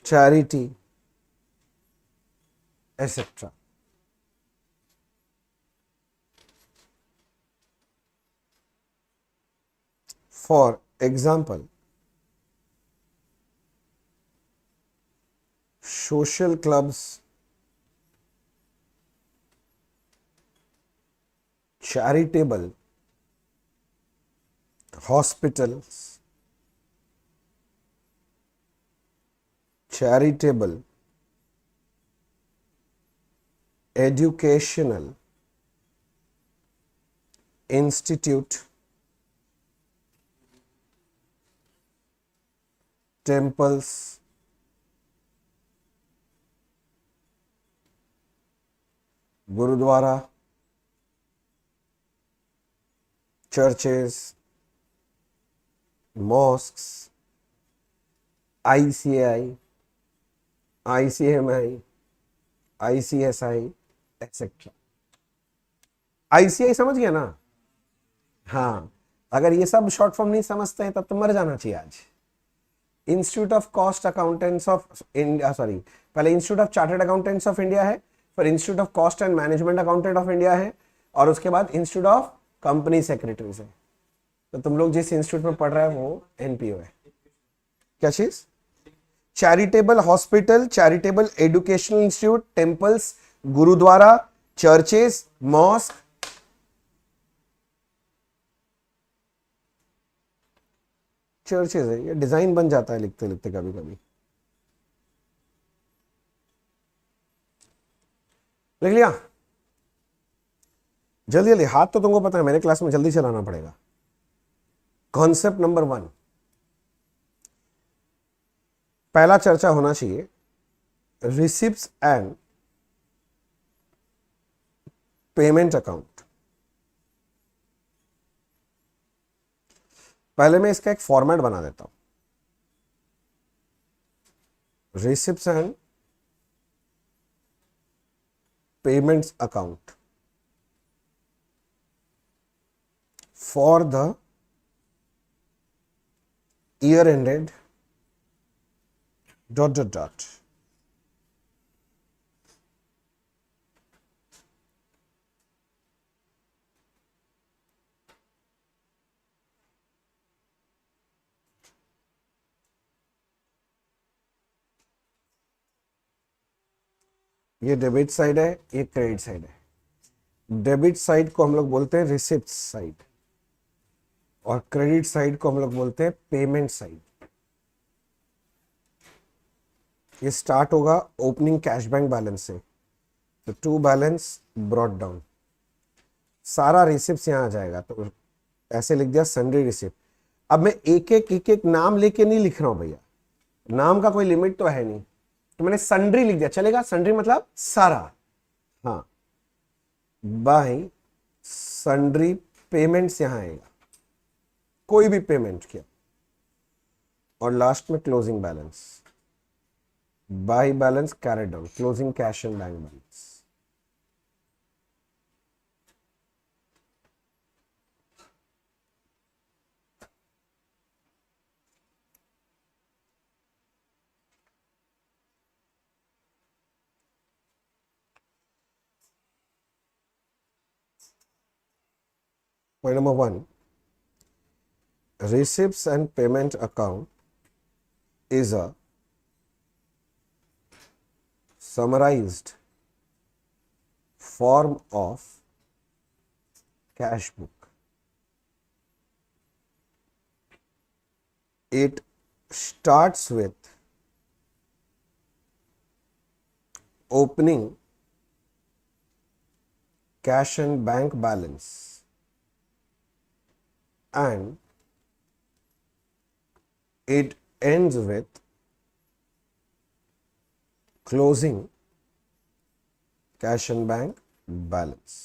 Speaker 1: charity, etc. For example, social clubs, charitable hospitals, charitable educational institute, temples, Gurudwara, churches, mosques, ICAI, ICMI, ICSI, etc. ICI समझ गया ना? हाँ, अगर ये सब short form नहीं समझते हैं तब तो मर जाना चाहिए आज। Institute of Cost Accountants of India, sorry, पहले Institute of chartered accountants of India है, फिर Institute of cost and management accountant of India है, और उसके बाद इंस्टीट्यूट ऑफ कंपनी सेक्रेटरीज है। तो तुम लोग जिस इंस्टीट्यूट में पढ़ रहे हो वो एनपीओ है। क्या चीज? Charitable hospital, charitable educational institute, temples, gurdwara, churches, mosque, churches है। ये डिजाइन बन जाता है लिखते लिखते कभी कभी। लिख लिया? जल्दी जल्दी, हाथ तो तुमको पता है मेरे क्लास में जल्दी चलाना पड़ेगा। कॉन्सेप्ट नंबर 1, पहला चर्चा होना चाहिए रिसिप्ट्स एंड पेमेंट अकाउंट। पहले मैं इसका एक फॉर्मेट बना देता हूं, receipts and payments account for the year ended ... ये डेबिट साइड है, ये क्रेडिट साइड है। डेबिट साइड को हम लोग बोलते हैं रिसिप्ट साइड, और क्रेडिट साइड को हम लोग बोलते हैं पेमेंट साइड। ये स्टार्ट होगा ओपनिंग कैश बैंक बैलेंस से, तो टू बैलेंस ब्रॉट डाउन, सारा रिसिप्ट यहां आ जाएगा। तो ऐसे लिख दिया सन्ड्री रिसिप्ट। अब मैं एक एक नाम लेके नहीं लिख रहा हूं भैया, नाम का कोई लिमिट तो है नहीं, तो मैंने सन्ड्री लिख दिया, चलेगा? सन्ड्री मतलब सारा। हाँ, बाय सन्ड्री पेमेंट्स यहां आएगा, कोई भी पेमेंट किया, और लास्ट में closing balance, by balance carried down, closing cash and bank balance. Point number 1, receipts and payment account is a summarized form of cash book. It starts with opening cash and bank balance and it ends with closing cash and bank balance.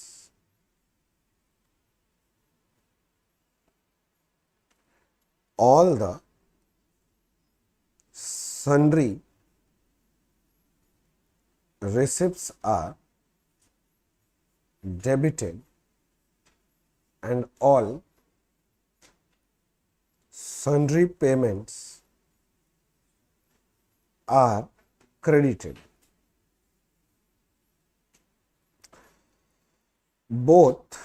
Speaker 1: All the sundry receipts are debited and all sundry payments are credited. Both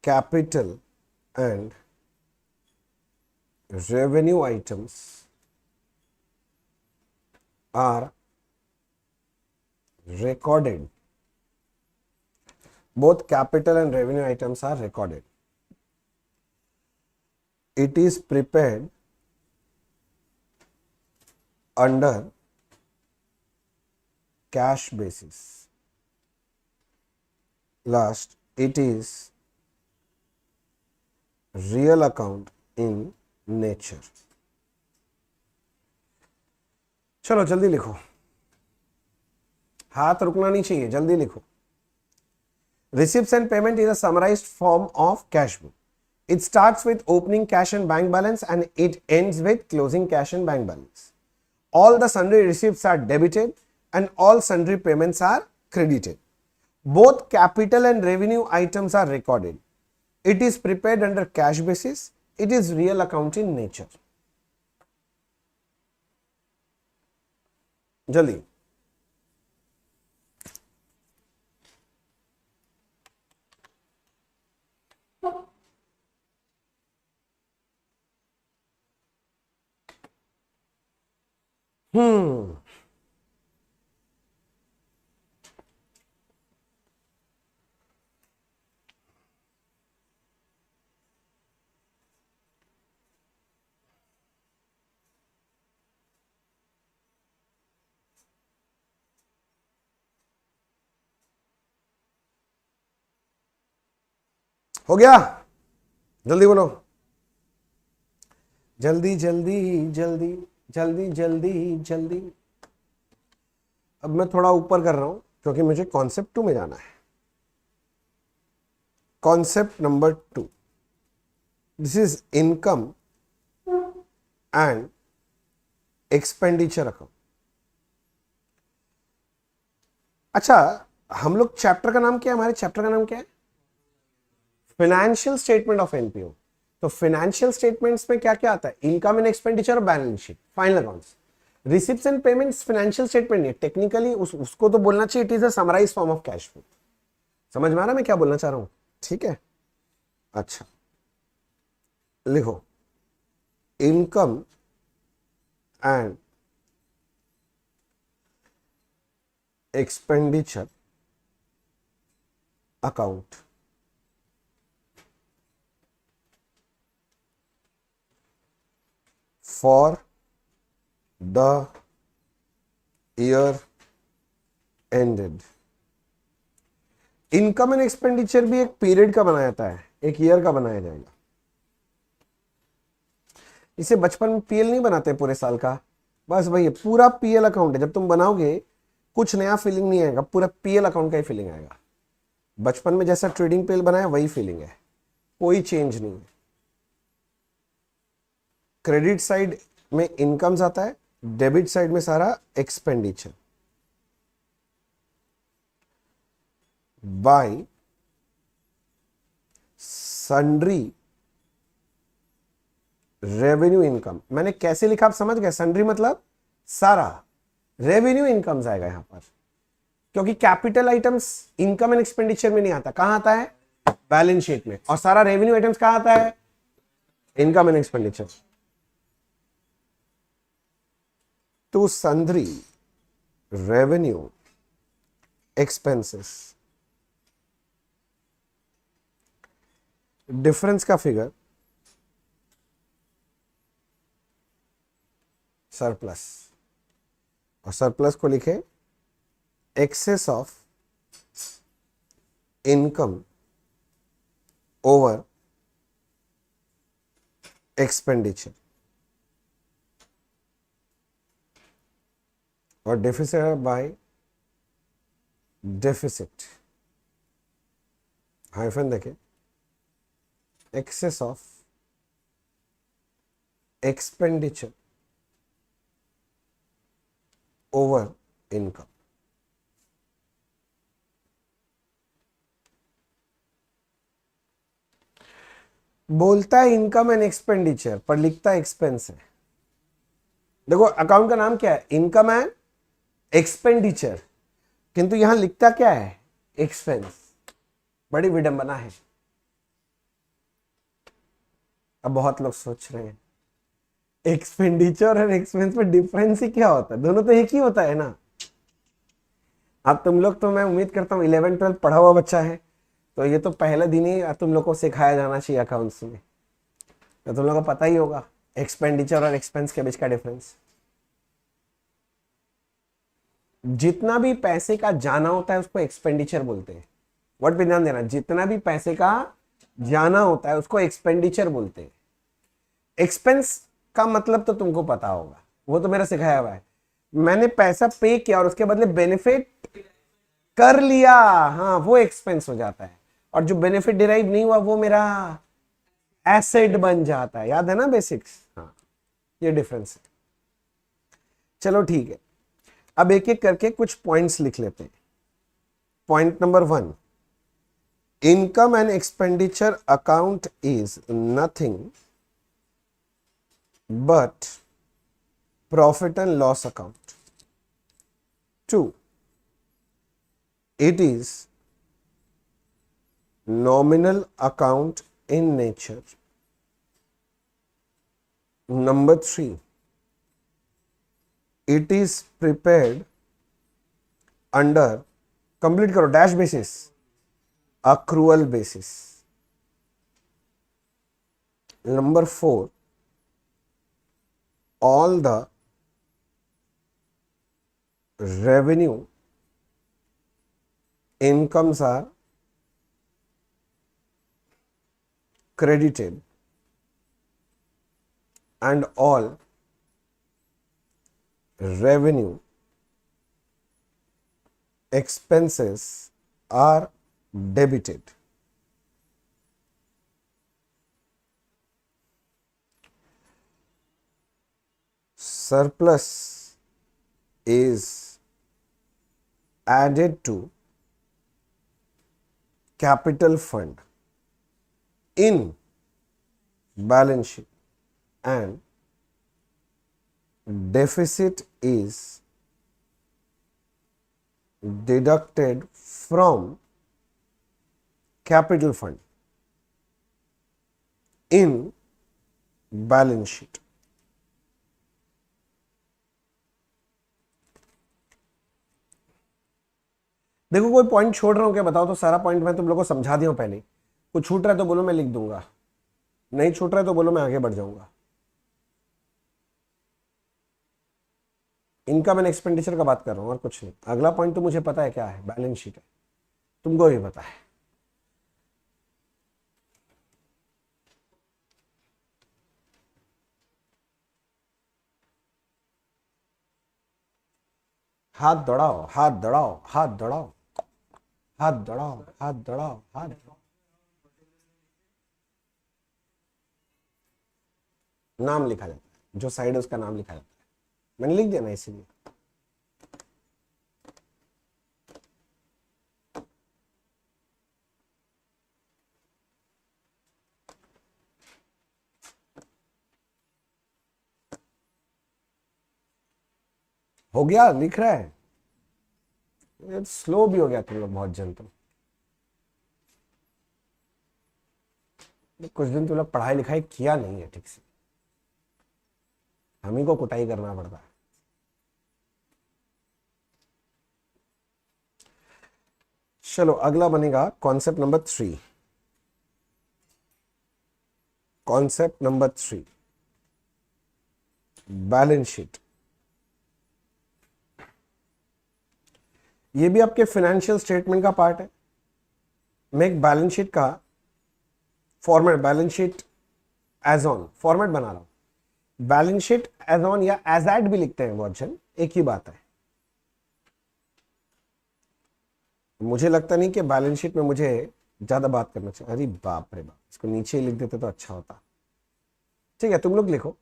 Speaker 1: capital and revenue items are recorded. Both capital and revenue items are recorded. It is prepared under cash basis. Last, it is real account in nature. चलो जल्दी लिखो, हाथ रुकना नहीं चाहिए, जल्दी लिखो। Receipts and payment is a summarized form of cash book. It starts with opening cash and bank balance and it ends with closing cash and bank balance. All the sundry receipts are debited and all sundry payments are credited. Both capital and revenue items are recorded. It is prepared under cash basis. It is real account in nature. जल्दी हो गया? जल्दी बोलो, जल्दी जल्दी जल्दी जल्दी जल्दी जल्दी। अब मैं थोड़ा ऊपर कर रहा हूं क्योंकि मुझे कॉन्सेप्ट 2 में जाना है। Concept number 2, this is income and expenditure account. अच्छा, हम लोग चैप्टर का नाम क्या है? हमारे चैप्टर का नाम क्या है? Financial statement of NPO. तो फाइनेंशियल स्टेटमेंट्स में क्या क्या आता है? इनकम एंड एक्सपेंडिचर और balance sheet, final accounts. Receipts and payments financial statement नहीं, टेक्निकली उसको तो बोलना चाहिए it is a summarise form of cash flow. समझ में आ रहा है मैं क्या बोलना चाह रहा हूं? ठीक है, अच्छा लिखो, income and expenditure account for the year ended। Income and expenditure भी एक पीरियड का बनाया जाता है, एक ईयर का बनाया जाएगा। इसे बचपन में पीएल नहीं बनाते पूरे साल का, बस भाई पूरा पीएल अकाउंट है। जब तुम बनाओगे कुछ नया फीलिंग नहीं आएगा, पूरा पीएल अकाउंट का ही फीलिंग आएगा। बचपन में जैसा ट्रेडिंग पीएल बनाया वही फीलिंग है, कोई चेंज नहीं है। क्रेडिट साइड में इनकम्स आता है, डेबिट साइड में सारा expenditure. Bye sundry revenue income. मैंने कैसे लिखा आप समझ गए? सन्ड्री मतलब सारा, रेवेन्यू इनकम्स आएगा यहां पर, क्योंकि capital items income and expenditure में नहीं आता। कहां आता है? बैलेंस शीट में। और सारा रेवेन्यू आइटम्स कहां आता है? Income and expenditure. to sundry revenue expenses। Difference का फिगर सरप्लस, और सरप्लस को लिखे excess of income over expenditure, और डेफिसिट बाय डेफिसिट, हाइफन देखे, excess of expenditure over income. बोलता है इनकम एंड एक्सपेंडिचर पर लिखता है एक्सपेंस है। देखो अकाउंट का नाम क्या है? इनकम एंड एक्सपेंडिचर, किंतु यहां लिखता क्या है? एक्सपेंस। बड़ी विडंबना है। अब बहुत लोग सोच रहे हैं एक्सपेंडिचर और एक्सपेंस में डिफरेंस ही क्या होता है? दोनों तो एक ही होता है ना। अब तुम लोग तो मैं उम्मीद करता हूँ 11-12 पढ़ा हुआ बच्चा है, तो ये तो पहले दिन ही तुम लोग को सिखाया जाना चाहिए अकाउंट्स में, तो तुम लोग को पता ही होगा एक्सपेंडिचर और एक्सपेंस के बीच का डिफरेंस। जितना भी पैसे का जाना होता है उसको एक्सपेंडिचर बोलते हैं। वर्ड पे ध्यान देना, जितना भी पैसे का जाना होता है उसको एक्सपेंडिचर बोलते हैं। एक्सपेंस का मतलब तो तुमको पता होगा, वो तो मेरा सिखाया हुआ है। मैंने पैसा पे किया और उसके बदले बेनिफिट कर लिया, हाँ वो एक्सपेंस हो जाता है, और जो बेनिफिट डिराइव नहीं हुआ वो मेरा एसेट बन जाता है। याद है ना बेसिक्स? हाँ, ये डिफरेंस है। चलो ठीक है, अब एक एक करके कुछ पॉइंट्स लिख लेते हैं। Point number 1, income and expenditure account is nothing but profit and loss account. 2, it is nominal account in nature. Number 3, it is prepared under, complete करो, dash basis, accrual basis. Number 4, all the revenue incomes are credited and all revenue expenses are debited. Surplus is added to capital fund in balance sheet and deficit is deducted from capital fund in balance sheet. देखो कोई point छोड़ रहा हूं क्या, बताओ तो। सारा point मैं तुम लोगों को समझा दिया हूं पहले। कुछ छूट रहा है तो बोलो, मैं लिख दूंगा। नहीं छूट रहा है तो बोलो, मैं आगे बढ़ जाऊंगा। इनकम एंड एक्सपेंडिचर का बात कर रहा हूं और कुछ नहीं। अगला पॉइंट तो मुझे पता है क्या है, बैलेंस शीट है, तुमको भी पता है। हाथ दौड़ाओ, हाथ दौड़ाओ, हाथ दौड़ाओ, हाथ दौड़ाओ, हाथ दौड़ाओ, हाथ दौड़ाओ। नाम लिखा जाता है, जो साइड है उसका नाम लिखा जाता है। मैंने लिख दिया ना, इसीलिए। हो गया, लिख रहा है। स्लो भी हो गया तुम लोग बहुत जन। तो कुछ दिन तुम लोग पढ़ाई लिखाई किया नहीं है ठीक से, हम ही को कुटाई करना पड़ता है। चलो अगला बनेगा concept number 3। Concept number 3, balance sheet. ये भी आपके फाइनेंशियल स्टेटमेंट का पार्ट है। मैं एक बैलेंस शीट का format, balance sheet as on format बना रहा हूं। बैलेंस शीट एज ऑन या एज एट भी लिखते हैं बहुत जन, एक ही बात है। मुझे लगता नहीं कि बैलेंस शीट में मुझे ज्यादा बात करना चाहिए। अरे बाप रे बाप, इसको नीचे ही लिख देते तो अच्छा होता। ठीक है, तुम लोग लिखो।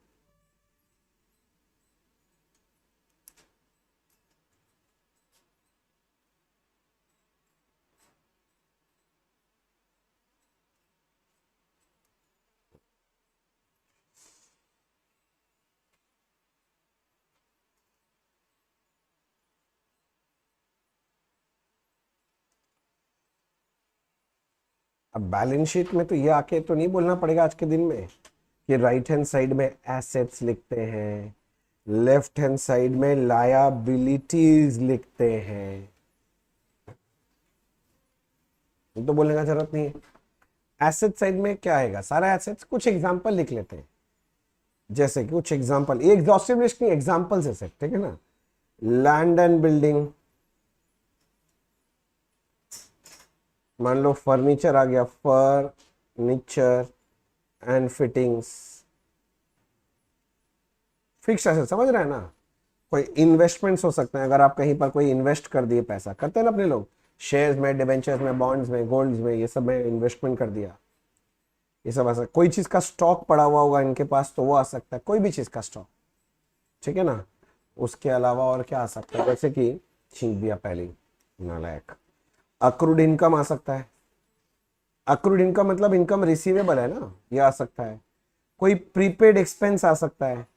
Speaker 1: अब बैलेंस शीट में तो ये आके तो नहीं बोलना पड़ेगा आज के दिन में कि राइट हैंड साइड में एसेट्स लिखते हैं, लेफ्ट हैंड साइड में लायबिलिटीज लिखते हैं। तो बोलने का जरूरत नहीं है। एसेट साइड में क्या आएगा, सारा एसेट्स। कुछ एग्जांपल लिख लेते हैं, जैसे कि कुछ एग्जांपल, ये एग्जॉस्टिव लिस्ट नहीं, एग्जांपल्स है सर, ठीक है ना। लैंड एंड बिल्डिंग, मान लो फर्नीचर आ गया, furniture and fittings. Fixed asset समझ रहे हैं ना। कोई इन्वेस्टमेंट्स हो सकते हैं, अगर आप कहीं पर कोई इन्वेस्ट कर दिए, पैसा करते हैं ना अपने लोग, शेयर्स में, डिबेंचर्स में, बॉन्ड्स में, गोल्ड्स में, ये सब में इन्वेस्टमेंट कर दिया, ये सब आ सकता। कोई चीज का स्टॉक पड़ा हुआ होगा इनके पास तो वो आ सकता है, कोई भी चीज का स्टॉक, ठीक है ना। उसके अलावा और क्या आ सकता है, जैसे कि छींक दिया पहले ही, नालायक। अक्रूड इनकम आ सकता है। अक्रूड इनकम मतलब इनकम रिसीवेबल है ना, ये आ सकता है। कोई प्रीपेड एक्सपेंस आ सकता है।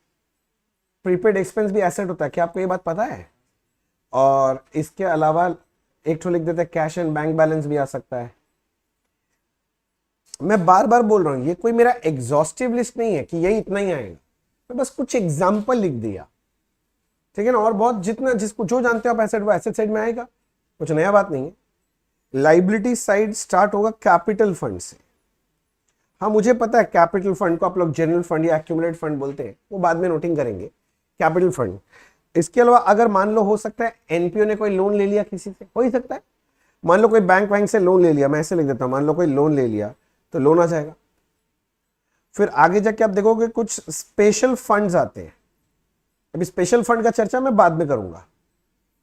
Speaker 1: प्रीपेड एक्सपेंस भी एसेट होता है, क्या आपको ये बात पता है? और इसके अलावा एक तो लिख देते हैं कैश एंड बैंक बैलेंस भी आ सकता है। मैं बार बार बोल रहा हूं, ये कोई मेरा एग्जॉस्टिव लिस्ट नहीं है कि यही इतना ही आएगा, मैं बस कुछ एग्जाम्पल लिख दिया, ठीक है ना। और बहुत जितना जिसको जो जानते हो आप एसेट, वो एसेट साइड में आएगा, कुछ नया बात नहीं है। लाइबिलिटी साइड स्टार्ट होगा कैपिटल फंड से। हाँ मुझे पता है कैपिटल फंड को आप लोग जनरल फंड या एक्यूमुलेट फंड बोलते हैं, वो बाद में नोटिंग करेंगे, कैपिटल फंड। इसके अलावा अगर मान लो हो सकता है एनपीओ ने कोई लोन ले लिया किसी से, हो ही सकता है। मान लो कोई बैंक वैंक से लोन ले लिया, मैं ऐसे लिख देता हूं, मान लो कोई लोन ले लिया तो लोन आ जाएगा। फिर आगे जाके आप देखोगे कुछ स्पेशल फंड्स आते हैं। अभी स्पेशल फंड का चर्चा मैं बाद में करूंगा,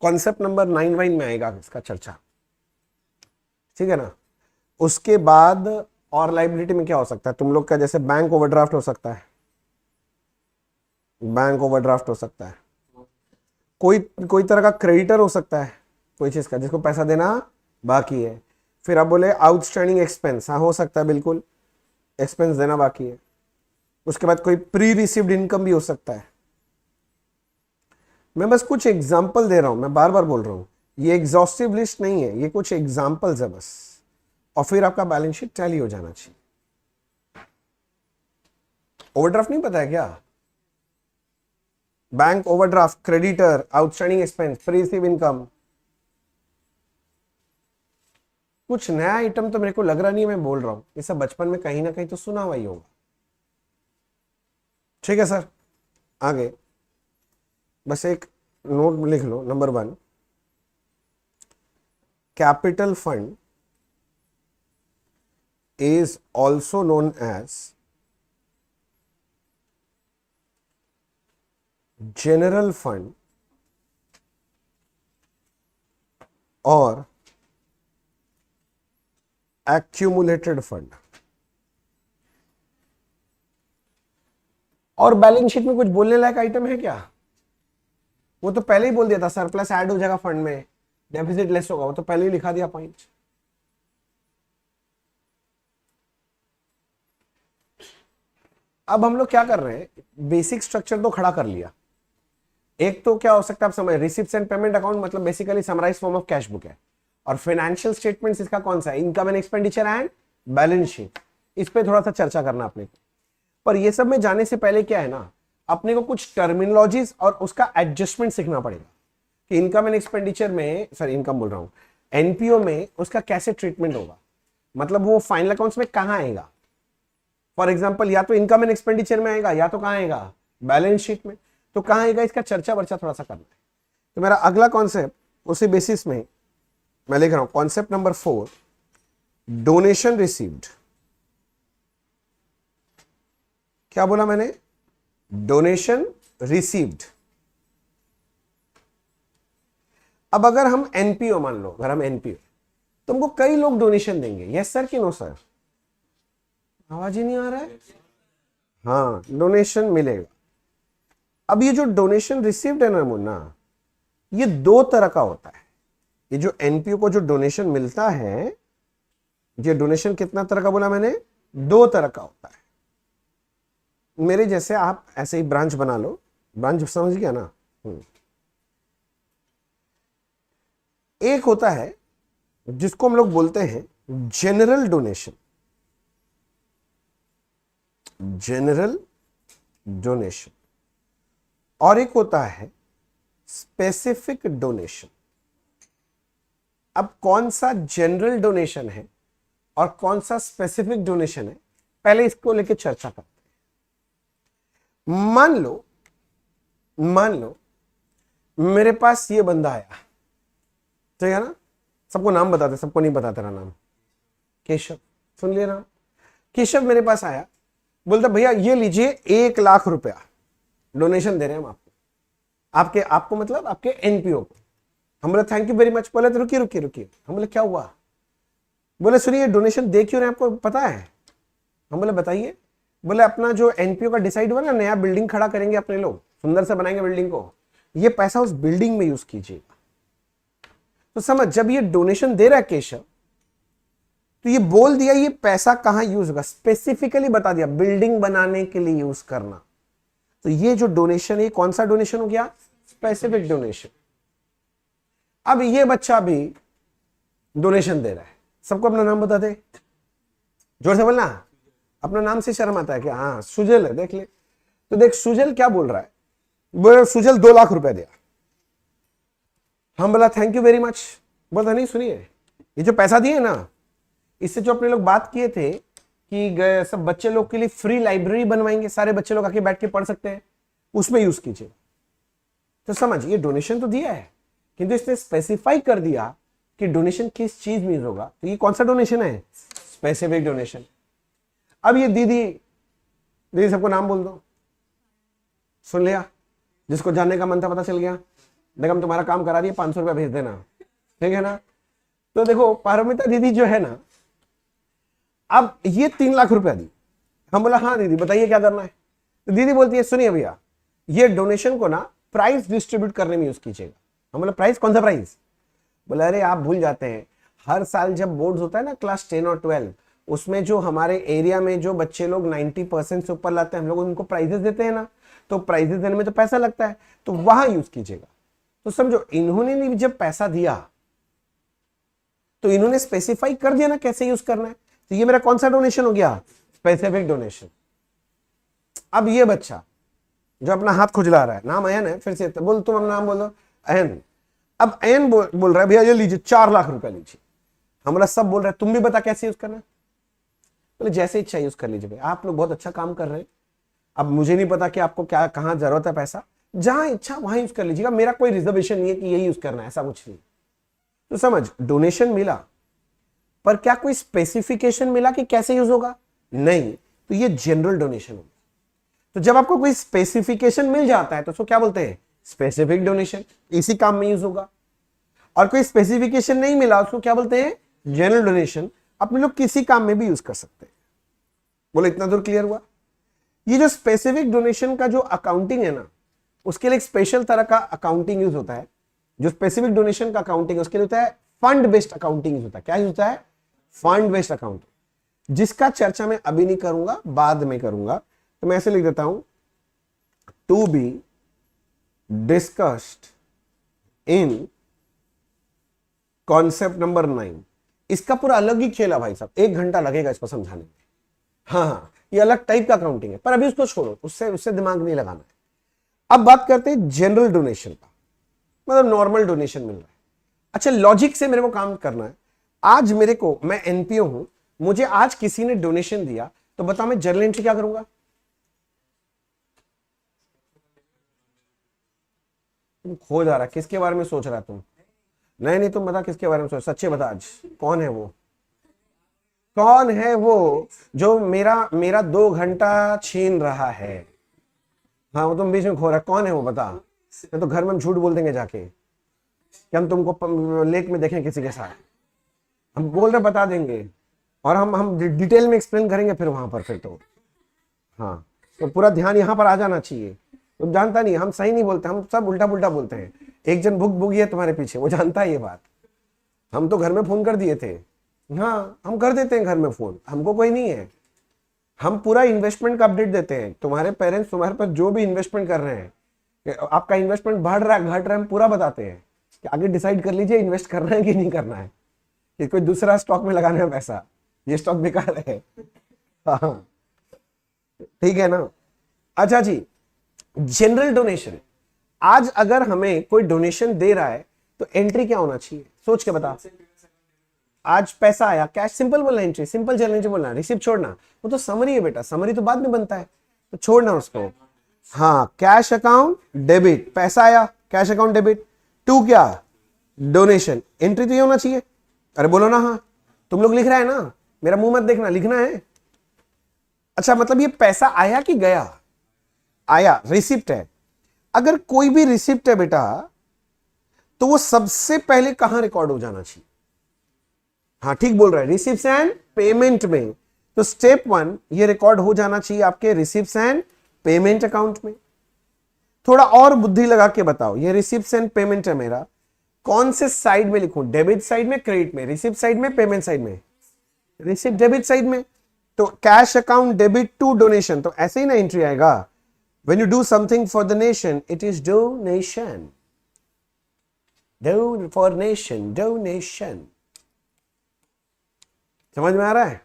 Speaker 1: कॉन्सेप्ट नंबर 9 वाइन में आएगा इसका चर्चा, ठीक है ना। उसके बाद और लाइबिलिटी में क्या हो सकता है तुम लोग का, जैसे बैंक ओवरड्राफ्ट हो सकता है, बैंक ओवरड्राफ्ट हो सकता है। कोई कोई तरह का क्रेडिटर हो सकता है कोई चीज का, जिसको पैसा देना बाकी है। फिर आप बोले आउटस्टैंडिंग एक्सपेंस, हाँ हो सकता है बिल्कुल, एक्सपेंस देना बाकी है। उसके बाद कोई प्री रिसीव्ड इनकम भी हो सकता है। मैं बस कुछ एग्जाम्पल दे रहा हूं, मैं बार बार बोल रहा हूं, ये एग्जॉस्टिव लिस्ट नहीं है, ये कुछ एग्जाम्पल्स है बस, और फिर आपका बैलेंस शीट टैली हो जाना चाहिए। ओवरड्राफ्ट नहीं पता है क्या? Bank overdraft, creditor, outstanding expense, pre receive income, कुछ नया आइटम तो मेरे को लग रहा नहीं है, मैं बोल रहा हूं ये सब बचपन में कहीं ना कहीं तो सुना हुआ ही होगा, ठीक है सर। आगे बस एक नोट लिख लो, number 1, capital fund is also known as general fund और accumulated fund। और बैलेंस शीट में कुछ बोलने लायक आइटम है क्या? वो तो पहले ही बोल दिया था, सरप्लस ऐड हो जाएगा फंड में, डेफिसिट लेस होगा, वो तो पहले ही लिखा दिया पॉइंट। अब हम लोग क्या कर रहे हैं, बेसिक स्ट्रक्चर तो खड़ा कर लिया। एक तो क्या हो सकता है आप समझ, रिसिप्ट्स एंड पेमेंट अकाउंट मतलब basically summarise form of cash book है, और फाइनेंशियल स्टेटमेंट्स इसका कौन सा है, income and expenditure and balance sheet. इस पे थोड़ा सा चर्चा करना अपने को। पर ये सब में जाने से पहले क्या है ना, अपने को कुछ टर्मिनोलॉजीज और उसका एडजस्टमेंट सीखना पड़ेगा कि इनकम एंड एक्सपेंडिचर में, सॉरी इनकम बोल रहा हूं, एनपीओ में उसका कैसे ट्रीटमेंट होगा, मतलब वो फाइनल अकाउंट्स में कहां आएगा। फॉर एग्जाम्पल या तो इनकम एंड एक्सपेंडिचर में आएगा, या तो कहां आएगा, बैलेंस शीट में। तो कहां आएगा, इसका चर्चा वर्चा थोड़ा सा करना है। तो मेरा अगला कॉन्सेप्ट उसी बेसिस में मैं लिख रहा हूं, कॉन्सेप्ट नंबर 4, डोनेशन रिसीव्ड। क्या बोला मैंने, डोनेशन रिसीव्ड। अब अगर हम एनपीओ मान लो, अगर हम एनपीओ, तुमको कई लोग डोनेशन देंगे, यस सर कि नो सर, आवाज ही नहीं आ रहा है। हाँ डोनेशन मिलेगा। अब ये जो डोनेशन रिसीव्ड है ना मुन्ना, ये 2 तरह का होता है। ये जो एनपीओ को जो डोनेशन मिलता है, ये डोनेशन कितना तरह का बोला मैंने, 2 तरह का होता है। मेरे जैसे आप ऐसे ही ब्रांच बना लो, ब्रांच समझ गया ना। एक होता है जिसको हम लोग बोलते हैं जनरल डोनेशन, जनरल डोनेशन, और एक होता है स्पेसिफिक डोनेशन। अब कौन सा जनरल डोनेशन है और कौन सा स्पेसिफिक डोनेशन है, पहले इसको लेके चर्चा करते हैं। मान लो मेरे पास ये बंदा आया, ठीक है ना, सबको नाम बताते, सबको नहीं बताते ना नाम, केशव, सुन लिया नाम। केशव मेरे पास आया, बोलता भैया ये लीजिए 1 लाख रुपया डोनेशन दे रहे हैं हम आपको, आपको मतलब आपके एनपीओ को हम बोले थैंक यू वेरी मच। बोले तो रुकिए रुकिए रुकिए। हम बोले क्या हुआ? बोले सुनिए डोनेशन दे क्यों रहे हैं, आपको पता है? हम बोले बताइए। बोले अपना जो एनपीओ का डिसाइड हुआ ना, नया बिल्डिंग खड़ा करेंगे अपने लोग, सुंदर से बनाएंगे बिल्डिंग को, ये पैसा उस बिल्डिंग में यूज कीजिएगा। तो समझ, जब ये डोनेशन दे रहा है केशव, तो ये बोल दिया ये पैसा कहां यूज होगा, स्पेसिफिकली बता दिया बिल्डिंग बनाने के लिए यूज करना। तो ये जो डोनेशन है, कौन सा डोनेशन हो गया? Specific donation. अब ये बच्चा भी डोनेशन दे रहा है। सबको अपना नाम बता दे, जोर से बोलना। अपना नाम से शर्म आता है क्या? हाँ सुजल है, देख ले। तो देख सुजल क्या बोल रहा है, बोले सुजल 2 लाख रुपए दिया। हम बोला थैंक यू वेरी मच। बोलता नहीं सुनिए, ये जो पैसा दिए ना, इससे जो अपने लोग बात किए थे कि सब बच्चे लोग के लिए फ्री लाइब्रेरी बनवाएंगे, सारे बच्चे लोग आके बैठ के पढ़ सकते हैं, उसमें यूज कीजिए। तो समझ, ये डोनेशन तो दिया है, किंतु इसने स्पेसिफाई कर दिया कि डोनेशन किस चीज में यूज होगा। तो ये कौन सा डोनेशन है? Specific donation. अब ये दीदी सबको नाम बोल दो। सुन लिया? जिसको जानने का मन था पता चल गया। बेगम तुम्हारा काम करा दिए, 500 रुपया भेज देना, ठीक है ना? तो देखो पारमिता दीदी जो है ना, अब ये 3 लाख रुपया दी। हम बोला हाँ दीदी बताइए क्या करना है। तो दीदी बोलती है सुनिए भैया, ये डोनेशन को ना प्राइस डिस्ट्रीब्यूट करने में यूज कीजिएगा। हम बोला प्राइस? कौन सा प्राइस? बोला अरे आप भूल जाते हैं, हर साल जब बोर्ड्स होता है ना क्लास 10 और 12, उसमें जो हमारे एरिया में जो बच्चे लोग 90% से ऊपर लाते हैं, हम लोग उनको प्राइजेस देते हैं ना, तो प्राइजेस देने में तो पैसा लगता है, तो वहां यूज कीजिएगा। तो समझो, इन्होंने जब पैसा दिया तो इन्होंने स्पेसिफाई कर दिया ना कैसे यूज करना है। तो ये मेरा कौन सा डोनेशन हो गया? Specific donation. अब ये बच्चा जो अपना हाथ खुजला रहा है, नाम अयन है, फिर से बोल, तुम अपना नाम बोलो। अयन। अब अयन बोल रहा है भैया ये लीजिए 4 लाख रुपया लीजिए। हमारा सब बोल रहा है तुम भी बता कैसे यूज करना है। बोले जैसे इच्छा यूज कर लीजिए, आप लोग बहुत अच्छा काम कर रहे हैं। अब मुझे नहीं पता कि आपको क्या कहां जरूरत है पैसा, जहां इच्छा वहां यूज कर लीजिएगा, मेरा कोई रिजर्वेशन नहीं है कि यही यूज करना है, ऐसा कुछ नहीं। तो समझ, डोनेशन मिला पर क्या कोई स्पेसिफिकेशन मिला कि कैसे यूज होगा? नहीं। तो ये जनरल डोनेशन होगा। तो जब आपको कोई स्पेसिफिकेशन मिल जाता है तो उसको क्या बोलते हैं? स्पेसिफिक डोनेशन, इसी काम में यूज होगा। और कोई स्पेसिफिकेशन नहीं मिला उसको क्या बोलते हैं? General donation. अपने लोग किसी काम में भी यूज कर सकते हैं। बोलो इतना दूर क्लियर हुआ? ये जो स्पेसिफिक डोनेशन का जो अकाउंटिंग है ना, उसके लिए एक स्पेशल तरह का अकाउंटिंग यूज होता है। जो स्पेसिफिक डोनेशन का अकाउंटिंग उसके लिए होता है फंड बेस्ड अकाउंटिंग होता है। क्या होता है? फंड बेस्ड अकाउंटिंग, जिसका चर्चा मैं अभी नहीं करूंगा, बाद में करूंगा। तो मैं ऐसे लिख देता हूं, to be discussed in concept number 9। इसका पूरा अलग ही खेल है भाई साहब, 1 घंटा लगेगा इसको समझाने में। हाँ, ये अलग टाइप का अकाउंटिंग है, पर अभी उसको छोड़ो, उससे दिमाग नहीं लगाना है। अब बात करते हैं जनरल डोनेशन का, मतलब नॉर्मल डोनेशन मिल रहा है। अच्छा, लॉजिक से मेरे को काम करना है। आज मेरे को, मैं एनपीओ हूं, मुझे आज किसी ने डोनेशन दिया, तो बताओ मैं जर्नल एंट्री क्या करूंगा? तुम खो जा रहा, किसके बारे में सोच रहा है तुम? नहीं तुम बता किसके बारे में सोच, सच्चे बता आज कौन है वो? कौन है वो जो मेरा 2 घंटा छीन रहा है? हाँ, वो तुम बीच में खो रहा है, कौन है वो बता। नहीं तो घर में हम झूठ बोल देंगे जाके कि हम तुमको लेक में देखें किसी के साथ। हम बोल रहे बता देंगे, और हम डिटेल में एक्सप्लेन करेंगे फिर वहां पर। फिर तो हाँ, तो पूरा ध्यान यहाँ पर आ जाना चाहिए। तुम जानता नहीं, हम सही नहीं बोलते, हम सब उल्टा पुल्टा बोलते हैं। एक जन भुगी है तुम्हारे पीछे, वो जानता है ये बात। हम तो घर में फोन कर दिए थे। हाँ, हम कर देते हैं घर में फोन, हमको कोई नहीं है। हम पूरा इन्वेस्टमेंट का अपडेट देते हैं। तुम्हारे पेरेंट्स तुम्हारे पास जो भी इन्वेस्टमेंट कर रहे हैं, आपका इन्वेस्टमेंट बढ़ रहा है घट रहा है, हम पूरा बताते हैं कि आगे डिसाइड कर लीजिए इन्वेस्ट करना है कि नहीं करना है, कि कोई दूसरा स्टॉक में लगाना है पैसा, ये स्टॉक बेकार है। हाँ, ठीक है ना? अच्छा जी, जनरल डोनेशन। आज अगर हमें कोई डोनेशन दे रहा है तो एंट्री क्या होना चाहिए? सोच के बता। आज पैसा आया, कैश, सिंपल बोलना एंट्री, सिंपल जनरल एंट्री बोलना, रिसिप्ट छोड़ना। वो तो समरी है बेटा, समरी तो बाद में बनता है, तो छोड़ना उसको। हाँ, कैश अकाउंट डेबिट, पैसा आया, कैश अकाउंट डेबिट। 2 क्या? डोनेशन। एंट्री तो ये होना चाहिए। अरे बोलो ना। हाँ, तुम लोग लिख रहा है ना, मेरा मुंह मत देखना, लिखना है। अच्छा, मतलब ये पैसा आया कि गया? आया, रिसिप्ट है। अगर कोई भी रिसिप्ट है बेटा, तो वो सबसे पहले कहां रिकॉर्ड हो जाना चाहिए? हाँ ठीक बोल रहा है, रिसीप्ट्स एंड पेमेंट में। तो स्टेप 1 ये रिकॉर्ड हो जाना चाहिए आपके रिसीप्ट्स एंड पेमेंट अकाउंट में। थोड़ा और बुद्धि लगा के बताओ, ये रिसीप्ट्स एंड पेमेंट है मेरा, कौन से साइड में लिखूं? डेबिट साइड में, क्रेडिट में, रिसिप्ट साइड में, पेमेंट साइड में? रिसिप्ट डेबिट साइड में। तो cash account debit to donation, तो ऐसे ही ना एंट्री आएगा। When you do something for the nation, it is donation, do for nation, donation. समझ में आ रहा है?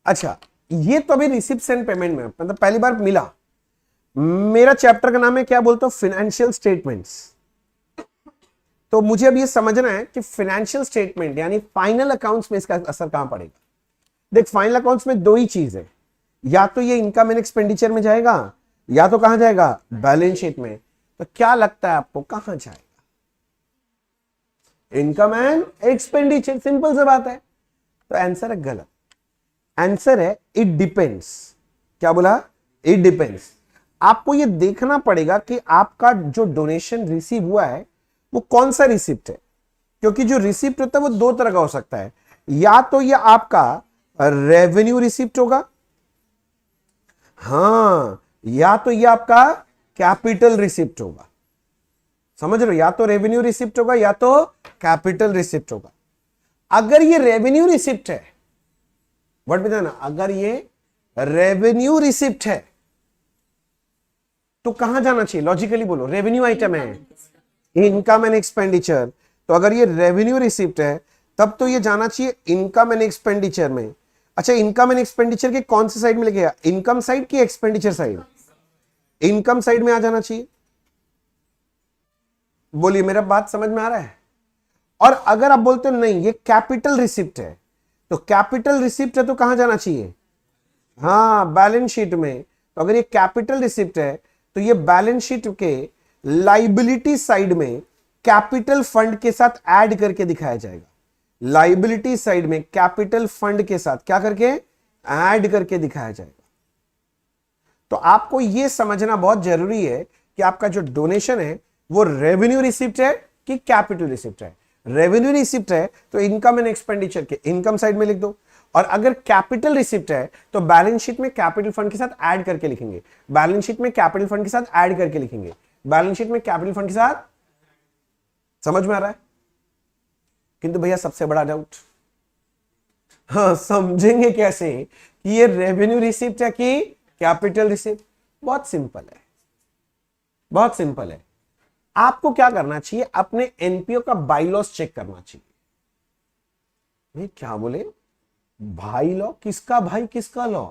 Speaker 1: अच्छा, ये तो अभी रिसिप्ट एंड पेमेंट में मतलब पहली बार मिला। मेरा चैप्टर का नाम है क्या बोलते हो? Financial statements. तो मुझे अब ये समझना है कि फाइनेंशियल स्टेटमेंट यानी फाइनल अकाउंट्स में इसका असर कहां पड़ेगा। देख, फाइनल अकाउंट्स में दो ही चीज है, या तो ये इनकम एंड एक्सपेंडिचर में जाएगा, या तो कहां जाएगा? बैलेंस शीट में। तो क्या लगता है आपको कहां जाएगा? इनकम एंड एक्सपेंडिचर, सिंपल सी बात है। तो आंसर है गलत। आंसर है इट डिपेंड्स। क्या बोला? It depends. आपको ये देखना पड़ेगा कि आपका जो डोनेशन रिसीव हुआ है वो कौन सा रिसिप्ट है, क्योंकि जो रिसिप्ट होता है वो दो तरह का हो सकता है। या तो ये आपका रेवेन्यू रिसिप्ट होगा, हाँ, या तो ये आपका कैपिटल रिसिप्ट होगा। समझ रहे हो? या तो रेवेन्यू रिसिप्ट होगा या तो कैपिटल रिसिप्ट होगा। अगर ये रेवेन्यू रिसिप्ट है, वर्ड बताना, अगर ये रेवेन्यू रिसिप्ट है तो कहां जाना चाहिए? लॉजिकली बोलो, रेवेन्यू आइटम है, इनकम एंड एक्सपेंडिचर। तो अगर ये रेवेन्यू रिसिप्ट है तब तो ये जाना चाहिए इनकम एंड एक्सपेंडिचर में। अच्छा, इनकम एंड एक्सपेंडिचर के कौन से साइड में लिखेगा? इनकम साइड की एक्सपेंडिचर साइड? इनकम साइड में आ जाना चाहिए। बोलिए, मेरा बात समझ में आ रहा है? और अगर आप बोलते हो नहीं ये कैपिटल रिसिप्ट है, तो कैपिटल रिसिप्ट है तो कहां जाना चाहिए? हाँ, बैलेंस शीट में। तो अगर ये कैपिटल रिसिप्ट है तो ये बैलेंस शीट के लाइबिलिटी साइड में कैपिटल फंड के साथ ऐड करके दिखाया जाएगा। लाइबिलिटी साइड में कैपिटल फंड के साथ क्या करके? ऐड करके दिखाया जाएगा। तो आपको यह समझना बहुत जरूरी है कि आपका जो डोनेशन है वो रेवेन्यू रिसिप्ट है कि कैपिटल रिसिप्ट है। रेवेन्यू रिसिप्ट है तो इनकम एंड एक्सपेंडिचर के इनकम साइड में लिख दो, और अगर कैपिटल रिसिप्ट है तो बैलेंस शीट में कैपिटल फंड के साथ ऐड करके लिखेंगे। बैलेंस शीट में कैपिटल फंड के साथ ऐड करके लिखेंगे। बैलेंस शीट में कैपिटल फंड के साथ। समझ में आ रहा है? किंतु भैया सबसे बड़ा डाउट, हाँ, समझेंगे कैसे कि ये रेवेन्यू रिसिप्ट है कि कैपिटल रिसिप्ट? बहुत सिंपल है, बहुत सिंपल है। आपको क्या करना चाहिए? अपने एनपीओ का बाईलॉस चेक करना चाहिए। ये क्या बोले? भाई लॉ? किसका भाई किसका लॉ?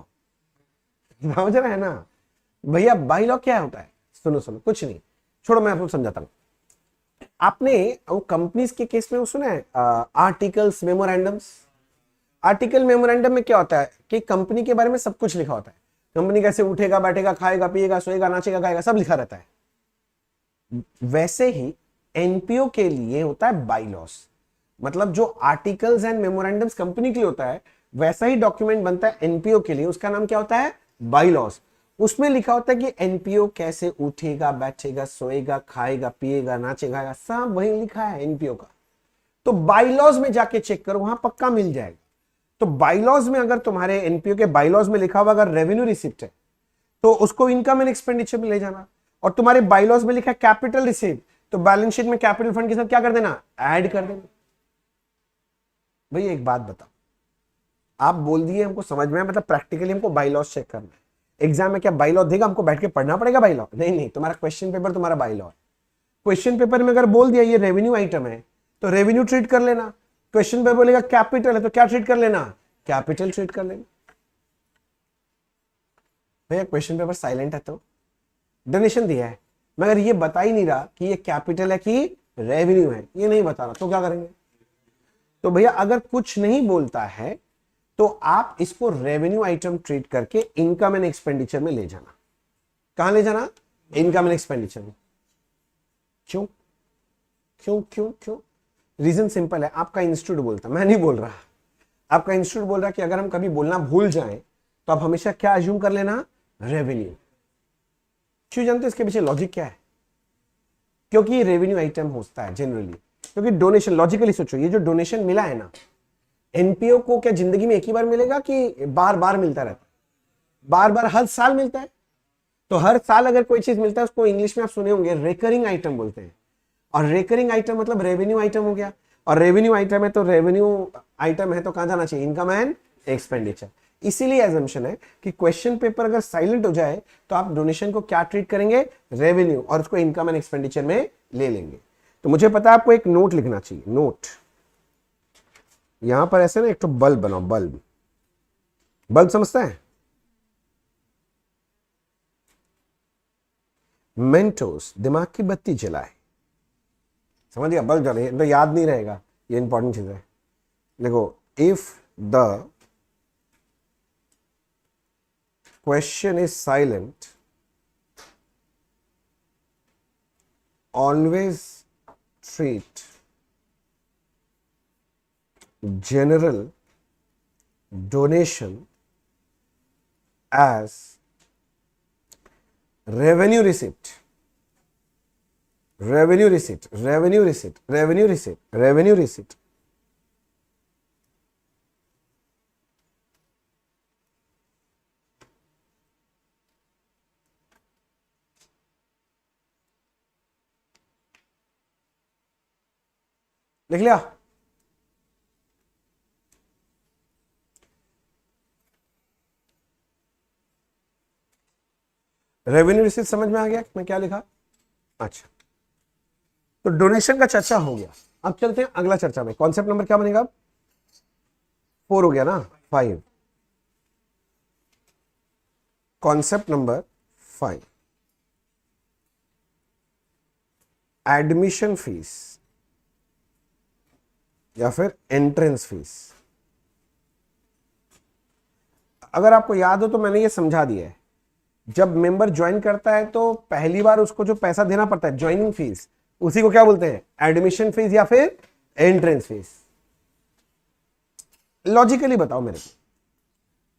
Speaker 1: समझ रहे हैं ना भैया? बाई लॉ क्या होता है? सुनो सुनो, कुछ नहीं, छोड़ो, मैं आपको समझाता हूं। आपने वो कंपनीज के केस में वो सुना है आर्टिकल्स मेमोरेंडम्स? आर्टिकल मेमोरेंडम में क्या होता है कि कंपनी के बारे में सब कुछ लिखा होता है। कंपनी कैसे उठेगा, बैठेगा, खाएगा, पिएगा, सोएगा, नाचेगा, गाएगा, सब लिखा रहता है। वैसे ही एनपीओ के लिए होता है बाईलॉस। मतलब जो आर्टिकल्स एंड मेमोरेंडम्स कंपनी के लिए होता है, वैसा ही डॉक्यूमेंट बनता है एनपीओ के लिए। उसका नाम क्या होता है? बाईलॉस। उसमें लिखा होता है कि एनपीओ कैसे उठेगा, बैठेगा, सोएगा, खाएगा, पिएगा, नाचेगा, सब वही लिखा है एनपीओ का। तो बाईलॉज में जाके चेक करो, वहां पक्का मिल जाएगा। तो बाईलॉज में अगर तुम्हारे एनपीओ के बाईलॉज में लिखा हुआ अगर रेवेन्यू रिसिप्ट है तो उसको इनकम एंड एक्सपेंडिचर में ले जाना। और तुम्हारे बाईलॉज में लिखा है कैपिटल रिसिप्ट, तो बैलेंस शीट में कैपिटल फंड के साथ क्या कर देना? ऐड कर देना। भैया एक बात बताओ, आप बोल दिए हमको समझ में, मतलब प्रैक्टिकली हमको बाईलॉज चेक करना है। एग्जाम में क्या बाईलॉ देगा? हमको बैठ के पढ़ना पड़ेगा बाईलॉ? नहीं नहीं, तुम्हारा क्वेश्चन पेपर तुम्हारा बाईलॉ है। क्वेश्चन पेपर में अगर बोल दिया ये रेवेन्यू आइटम है तो रेवेन्यू ट्रीट कर लेना। क्वेश्चन पेपर बोलेगा कैपिटल है तो क्या ट्रीट कर लेना? कैपिटल ट्रीट कर लेना। भैया क्वेश्चन पेपर साइलेंट है तो डोनेशन दिया है, मगर ये बता ही नहीं रहा कि ये कैपिटल है कि रेवेन्यू है, ये नहीं बता रहा, तो क्या करेंगे? तो भैया अगर कुछ नहीं बोलता है तो आप इसको रेवेन्यू आइटम ट्रीट करके इनकम एंड एक्सपेंडिचर में ले जाना। कहां ले जाना? इनकम एंड एक्सपेंडिचर में। क्यों क्यों क्यों क्यों? रीजन सिंपल है, आपका इंस्टीट्यूट बोलता, मैं नहीं बोल रहा, आपका इंस्टीट्यूट बोल रहा कि अगर हम कभी बोलना भूल जाएं तो आप हमेशा क्या अज्यूम कर लेना? रेवेन्यू। क्यों जानते हो इसके पीछे लॉजिक क्या है? क्योंकि रेवेन्यू आइटम होता है जनरली, क्योंकि डोनेशन, लॉजिकली सोचो, ये जो डोनेशन मिला है ना, एनपीओ को क्या जिंदगी में एक ही बार मिलेगा कि बार बार मिलता रहता है? बार बार हर साल मिलता है। तो हर साल अगर कोई चीज मिलता है उसको इंग्लिश में आप सुने होंगे रिकरिंग आइटम बोलते हैं। और रिकरिंग आइटम मतलब रेवेन्यू आइटम हो गया, और रेवेन्यू आइटम है तो रेवेन्यू आइटम है तो कहां जाना चाहिए? Income and expenditure. इसीलिए एजम्पशन है कि क्वेश्चन पेपर अगर साइलेंट हो जाए तो आप डोनेशन को क्या ट्रीट करेंगे? रेवेन्यू, और उसको इनकम एंड एक्सपेंडिचर में ले लेंगे। तो मुझे पता है आपको एक नोट लिखना चाहिए, नोट। यहां पर ऐसे ना एक तो बल्ब बनाओ, बल्ब, बल्ब समझता है? मेंटोस, दिमाग की बत्ती जलाए, समझ गया? बल्ब जले तो याद नहीं रहेगा, ये इंपॉर्टेंट चीज है। देखो, if the question is silent, always treat general donation as revenue receipt, revenue receipt, revenue receipt, revenue receipt, revenue receipt। लिख लिया? रेवेन्यू रिसीट समझ में आ गया मैं क्या लिखा? अच्छा, तो डोनेशन का चर्चा हो गया। अब चलते हैं अगला चर्चा में। कॉन्सेप्ट नंबर क्या बनेगा? 4 हो गया ना? 5। कॉन्सेप्ट नंबर 5, एडमिशन फीस या फिर एंट्रेंस फीस। अगर आपको याद हो तो मैंने ये समझा दिया है, जब मेंबर ज्वाइन करता है तो पहली बार उसको जो पैसा देना पड़ता है, ज्वाइनिंग फीस, उसी को क्या बोलते हैं? एडमिशन फीस या फिर एंट्रेंस फीस। लॉजिकली बताओ मेरे को,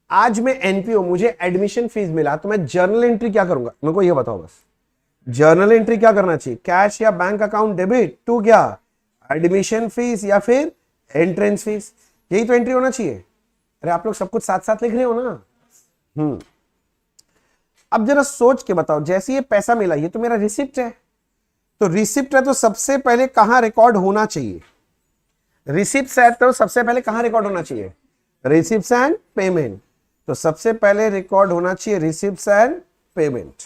Speaker 1: आज मैं एनपीओ, मुझे एडमिशन फीस मिला तो मैं जर्नल एंट्री क्या करूंगा? मेरे को ये बताओ बस, जर्नल एंट्री क्या करना चाहिए? कैश या बैंक अकाउंट डेबिट टू क्या? एडमिशन फीस या फिर एंट्रेंस फीस। यही तो एंट्री होना चाहिए। अरे आप लोग सब कुछ साथ साथ लिख रहे हो ना? अब जरा सोच के बताओ, जैसे ये पैसा मिला, ये तो मेरा रिसिप्ट है, तो रिसिप्ट है तो सबसे पहले कहां रिकॉर्ड होना चाहिए? रिसिप्ट है तो सबसे पहले कहां रिकॉर्ड होना चाहिए? Receipts and payment. तो सबसे पहले रिकॉर्ड होना चाहिए रिसिप्ट्स एंड पेमेंट।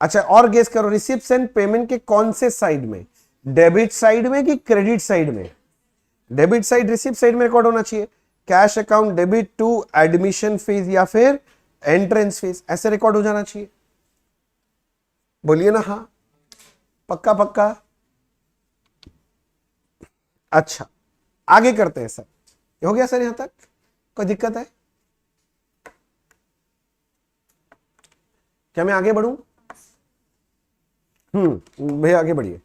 Speaker 1: अच्छा, और गेस करो, रिसिप्ट्स एंड पेमेंट के कौन से साइड में? डेबिट साइड में कि क्रेडिट साइड में? डेबिट साइड, रिसिप्ट साइड में रिकॉर्ड होना चाहिए। Cash account debit to admission fees या फिर एंट्रेंस फीस, ऐसे रिकॉर्ड हो जाना चाहिए। बोलिए ना हाँ, पक्का पक्का? अच्छा, आगे करते हैं सर। ये हो गया सर यहां तक? कोई दिक्कत है क्या? मैं आगे बढ़ूं? भैया आगे बढ़िए।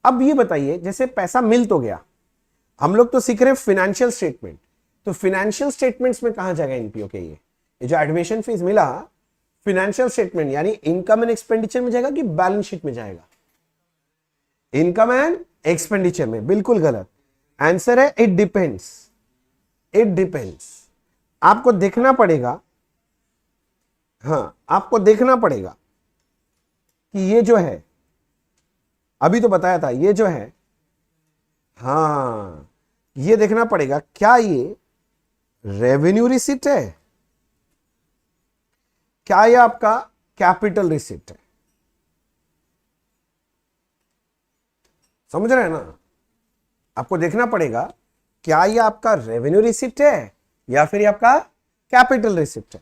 Speaker 1: अब ये बताइए, जैसे पैसा मिल तो गया, हम लोग तो सीख रहे हैं फाइनेंशियल स्टेटमेंट, तो फाइनेंशियल स्टेटमेंट्स में कहां जाएगा एनपीओ के? ये जो एडमिशन फीस मिला, फाइनेंशियल स्टेटमेंट यानी इनकम एंड एक्सपेंडिचर में जाएगा कि बैलेंस शीट में जाएगा? इनकम एंड एक्सपेंडिचर में। बिल्कुल गलत आंसर है, इट डिपेंड्स। इट डिपेंड्स, आपको देखना पड़ेगा। हाँ, आपको देखना पड़ेगा कि ये जो है, अभी तो बताया था, ये जो है, हाँ, ये देखना पड़ेगा क्या ये रेवेन्यू रिसिप्ट है, क्या ये आपका कैपिटल रिसिप्ट है? समझ रहे हैं ना? आपको देखना पड़ेगा क्या ये आपका रेवेन्यू रिसिप्ट है या फिर ये आपका कैपिटल रिसिप्ट है।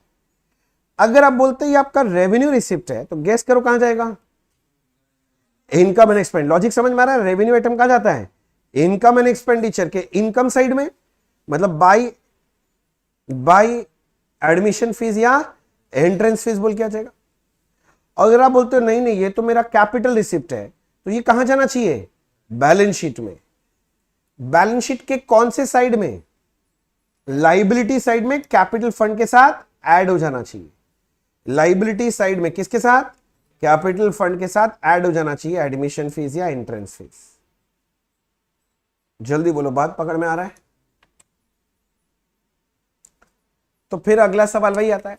Speaker 1: अगर आप बोलते हैं आपका रेवेन्यू रिसिप्ट है तो गेस करो कहां जाएगा? Income and expand. लॉजिक समझ में आ रहा है? रेवेन्यू आइटम कहां जाता है? इनकम एंड एक्सपेंडिचर के इनकम साइड में, मतलब बाय एडमिशन फीस या एंट्रेंस फीस बोल के आ जाएगा। अगर आप बोलते हो नहीं नहीं ये तो मेरा कैपिटल रिसिप्ट है, तो ये कहां जाना चाहिए? बैलेंस शीट में। बैलेंस शीट के कौन से साइड में? लाइबिलिटी साइड में कैपिटल फंड के साथ ऐड हो जाना चाहिए। लाइबिलिटी साइड में किसके साथ? कैपिटल फंड के साथ ऐड हो जाना चाहिए एडमिशन फीस या एंट्रेंस फीस। जल्दी बोलो, बात पकड़ में आ रहा है? तो फिर अगला सवाल वही आता है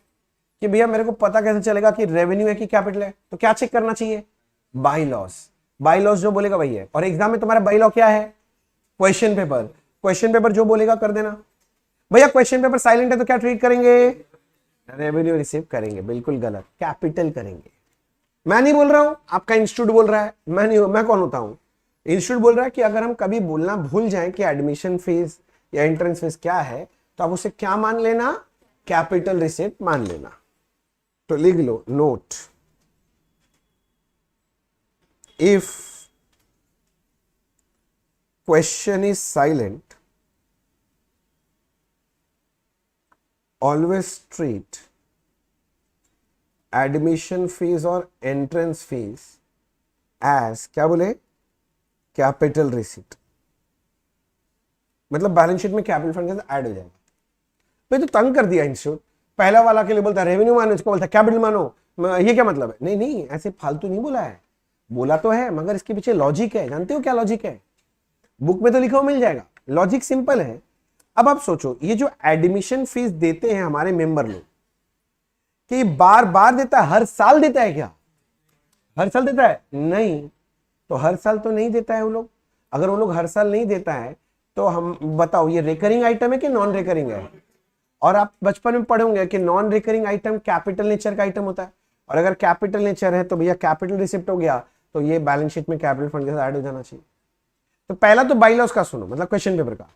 Speaker 1: कि भैया मेरे को पता कैसे चलेगा कि रेवेन्यू है कि कैपिटल है? तो क्या चेक करना चाहिए? By loss. बाई लॉस जो बोलेगा वही है। और एग्जाम में तुम्हारा बाई लॉ क्या है? Question paper. क्वेश्चन पेपर जो बोलेगा कर देना। भैया क्वेश्चन पेपर साइलेंट है तो क्या ट्रीट करेंगे? रेवेन्यू रिसीव करेंगे। बिल्कुल गलत, कैपिटल करेंगे। मैं नहीं बोल रहा हूं, आपका इंस्टीट्यूट बोल रहा है, मैं नहीं, मैं कौन होता हूं? इंस्टीट्यूट बोल रहा है कि अगर हम कभी बोलना भूल जाएं कि एडमिशन फीस या एंट्रेंस फीस क्या है, तो आप उसे क्या मान लेना? कैपिटल रिसीप्ट मान लेना। तो लिख लो note, if question is silent always treat admission fees और एंट्रेंस फीस एज, क्या बोले? Capital receipt. मतलब बैलेंस शीट में कैपिटल फंड के साथ ऐड हो जाएगा। भाई तो तंग कर दिया इंस्टीट्यूट। पहला वाला के लिए बोलता है रेवेन्यू मानो, इसको बोलता है कैपिटल मानो। ये क्या मतलब है? नहीं नहीं, ऐसे फालतू नहीं बोला है। बोला तो है मगर इसके पीछे लॉजिक है। जानते हो क्या लॉजिक है? बुक में तो लिखा हुआ मिल जाएगा। लॉजिक सिंपल है। अब आप सोचो, ये जो एडमिशन फीस देते हैं हमारे मेंबर लोग, कि बार बार देता है, हर साल देता है क्या? हर साल देता है? नहीं। तो हर साल तो नहीं देता है वो लोग। अगर वो लोग हर साल नहीं देता है तो हम बताओ ये रिकरिंग आइटम है कि नॉन रिकरिंग है? और आप बचपन में पढ़े होंगे कि non recurring item capital nature का आइटम होता है। और अगर कैपिटल नेचर है तो भैया कैपिटल रिसिप्ट हो गया, तो ये बैलेंस शीट में कैपिटल फंड के साथ ऐड हो जाना चाहिए। तो पहला तो बाईलॉज का सुनो, मतलब क्वेश्चन पेपर का।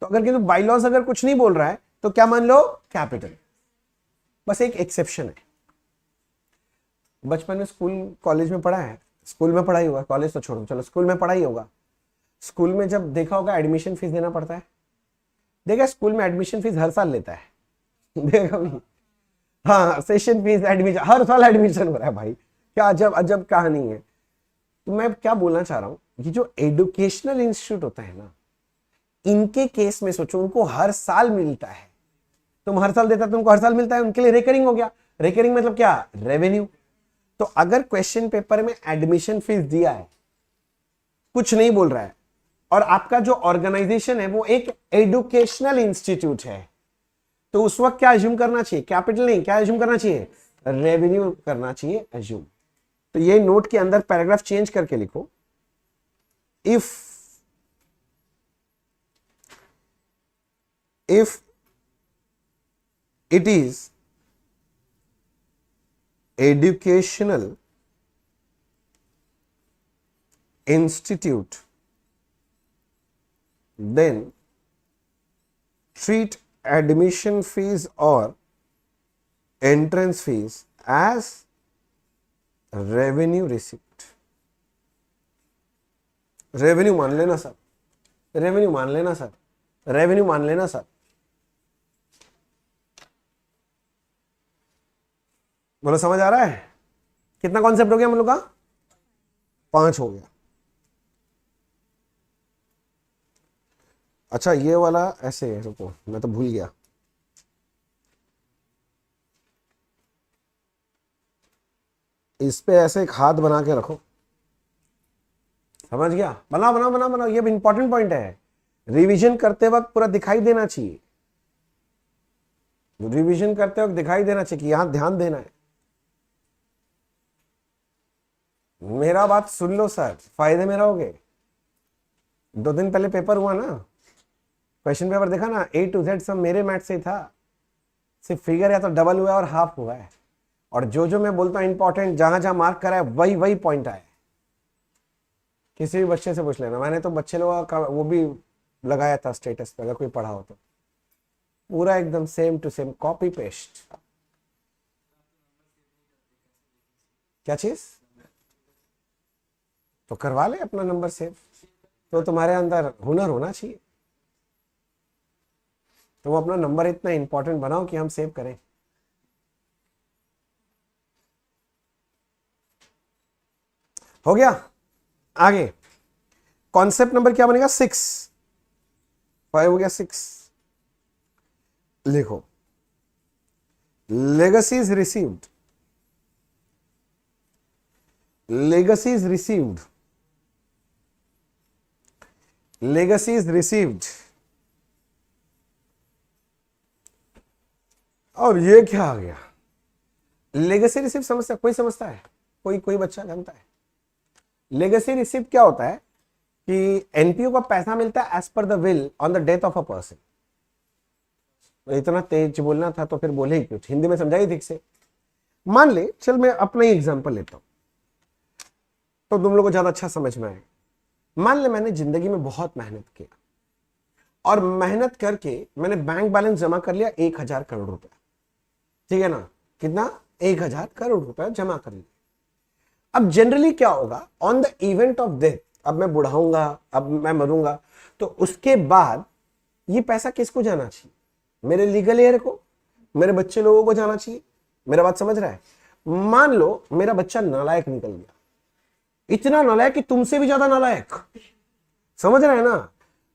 Speaker 1: तो अगर किंतु बाईलॉज अगर कुछ नहीं बोल रहा है तो क्या मान लो? कैपिटल। बस एक एक्सेप्शन है। बचपन में स्कूल कॉलेज में पढ़ा है, स्कूल में पढ़ाई होगा, कॉलेज तो छोड़ो, चलो स्कूल में पढ़ाई होगा। स्कूल में जब देखा होगा एडमिशन फीस देना पड़ता है, देखा स्कूल में एडमिशन फीस हर साल लेता है। देखा भी? हाँ, सेशन फीस, एडमिशन, हर साल एडमिशन हो रहा है भाई। क्या अजब अजब कहानी है। तो मैं क्या बोलना चाह रहा हूं, ये जो एजुकेशनल इंस्टीट्यूट होता है ना, इनके केस में सोचो, उनको हर साल मिलता है। तुम हर साल देता, तुमको हर साल मिलता है, उनके लिए रिकरिंग हो गया। रिकरिंग मतलब क्या? रेवेन्यू। तो अगर क्वेश्चन पेपर में एडमिशन फीस दिया है, कुछ नहीं बोल रहा है, और आपका जो ऑर्गेनाइजेशन है वो एक एजुकेशनल इंस्टीट्यूट है, तो उस वक्त क्या एज्यूम करना चाहिए? कैपिटल नहीं, क्या एज्यूम करना चाहिए? रेवेन्यू करना चाहिए एज्यूम। तो ये नोट के अंदर पैराग्राफ चेंज करके लिखो, if it is educational institute, then treat admission fees or entrance fees as revenue receipt. Revenue मान लेना सर, रेवेन्यू मान लेना सर, रेवेन्यू मान लेना सर। बोलो समझ आ रहा है? कितना कॉन्सेप्ट हो गया हम लोग का? 5 हो गया। अच्छा ये वाला ऐसे है, रुको मैं तो भूल गया। इस पे ऐसे एक हाथ बना के रखो, समझ गया? बनाओ बनाओ बनाओ बनाओ, ये भी इंपॉर्टेंट पॉइंट है। रिवीजन करते वक्त पूरा दिखाई देना चाहिए, रिवीजन करते वक्त दिखाई देना चाहिए कि यहां ध्यान देना है। मेरा बात सुन लो सर, फायदे में रहोगे। 2 दिन पहले पेपर हुआ ना, क्वेश्चन पेपर देखा ना, A to Z सब मेरे मैथ से था। सिर्फ फिगर या तो डबल हुआ है और हाफ हुआ है, और जो जो मैं बोलता हूं इंपॉर्टेंट, जहां जहां मार्क करा है वही वही पॉइंट आया है। किसी भी बच्चे से पूछ लेना, मैंने तो बच्चे लोगों का वो भी लगाया था स्टेटस पे, अगर कोई पढ़ा हो तो। पूरा एकदम same to same, copy paste. क्या चीज? तो करवा ले अपना नंबर सेव, तो तुम्हारे अंदर हुनर होना चाहिए। तो अपना नंबर इतना इंपॉर्टेंट बनाओ कि हम सेव करें। हो गया? आगे कॉन्सेप्ट नंबर क्या बनेगा? 6। 5 हो गया, 6 लिखो। Legacies received legacies received, legacies received, और ये क्या आ गया? लेगेसी रिसिप्ट समझता, कोई समझता है? कोई बच्चा जानता है? लेगेसी रिसिप्ट क्या होता है कि एनपीओ का पैसा मिलता है as per the will on the death of a person. इतना तेज बोलना था तो फिर बोले ही कुछ, हिंदी में समझाइए ठीक से। मान ले, चल मैं अपना ही एग्जांपल लेता हूं तो तुम लोग को ज्यादा अच्छा समझ में आएगा। मान ले मैंने जिंदगी में बहुत मेहनत किया और मेहनत करके मैंने बैंक बैलेंस जमा कर लिया 1,000 करोड़ रुपया, ठीक है ना? कितना? 1,000 करोड़ रुपया जमा कर लिया। अब जनरली क्या होगा, on the event of death, अब मैं बुढ़ाऊंगा, अब मैं मरूंगा, तो उसके बाद ये पैसा किसको जाना चाहिए? मेरे लीगल एयर को, मेरे बच्चे लोगों को जाना चाहिए। मेरा बात समझ रहा है? मान लो मेरा बच्चा नालायक निकल गया, इतना नालायक कि तुमसे भी ज्यादा नालायक, समझ रहे हैं ना?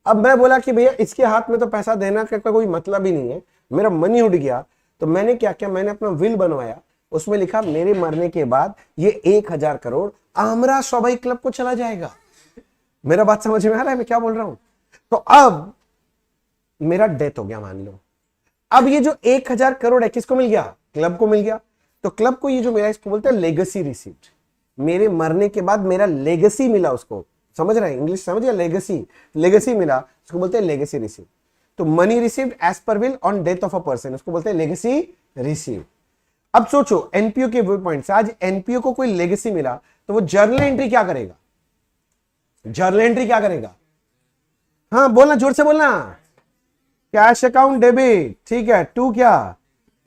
Speaker 1: अब मैं बोला कि भैया इसके हाथ में तो पैसा देना का कोई मतलब ही नहीं है, मेरा मन ही उड़ गया। तो मैंने क्या किया, मैंने अपना विल बनवाया, उसमें लिखा मेरे मरने के बाद ये 1,000 करोड़ आमरा सौभाई क्लब को चला जाएगा। मेरा बात समझ में आ रहा है मैं क्या बोल रहा हूं? तो अब मेरा डेथ हो गया मान लो, अब ये जो 1,000 करोड़ है किसको मिल गया? क्लब को मिल गया। तो क्लब को ये जो मेरा, इसको बोलते हैं लेगेसी रिसीप्ट। मेरे मरने के बाद मेरा लेगेसी मिला उसको, समझ रहे हैं? इंग्लिश समझ गया? लेगेसी, लेगेसी मिला, उसको बोलते हैं लेगेसी रिसीप्ट। तो money received as per will on death of a person, उसको बोलते हैं लेगेसी रिसीव्ड। अब सोचो एनपीओ के व्यू पॉइंट से, आज एनपीओ को कोई लेगेसी मिला तो वो जर्नल एंट्री क्या करेगा? जर्नल एंट्री क्या करेगा? हाँ बोलना, जोर से बोलना। कैश अकाउंट डेबिट, ठीक है, टू क्या?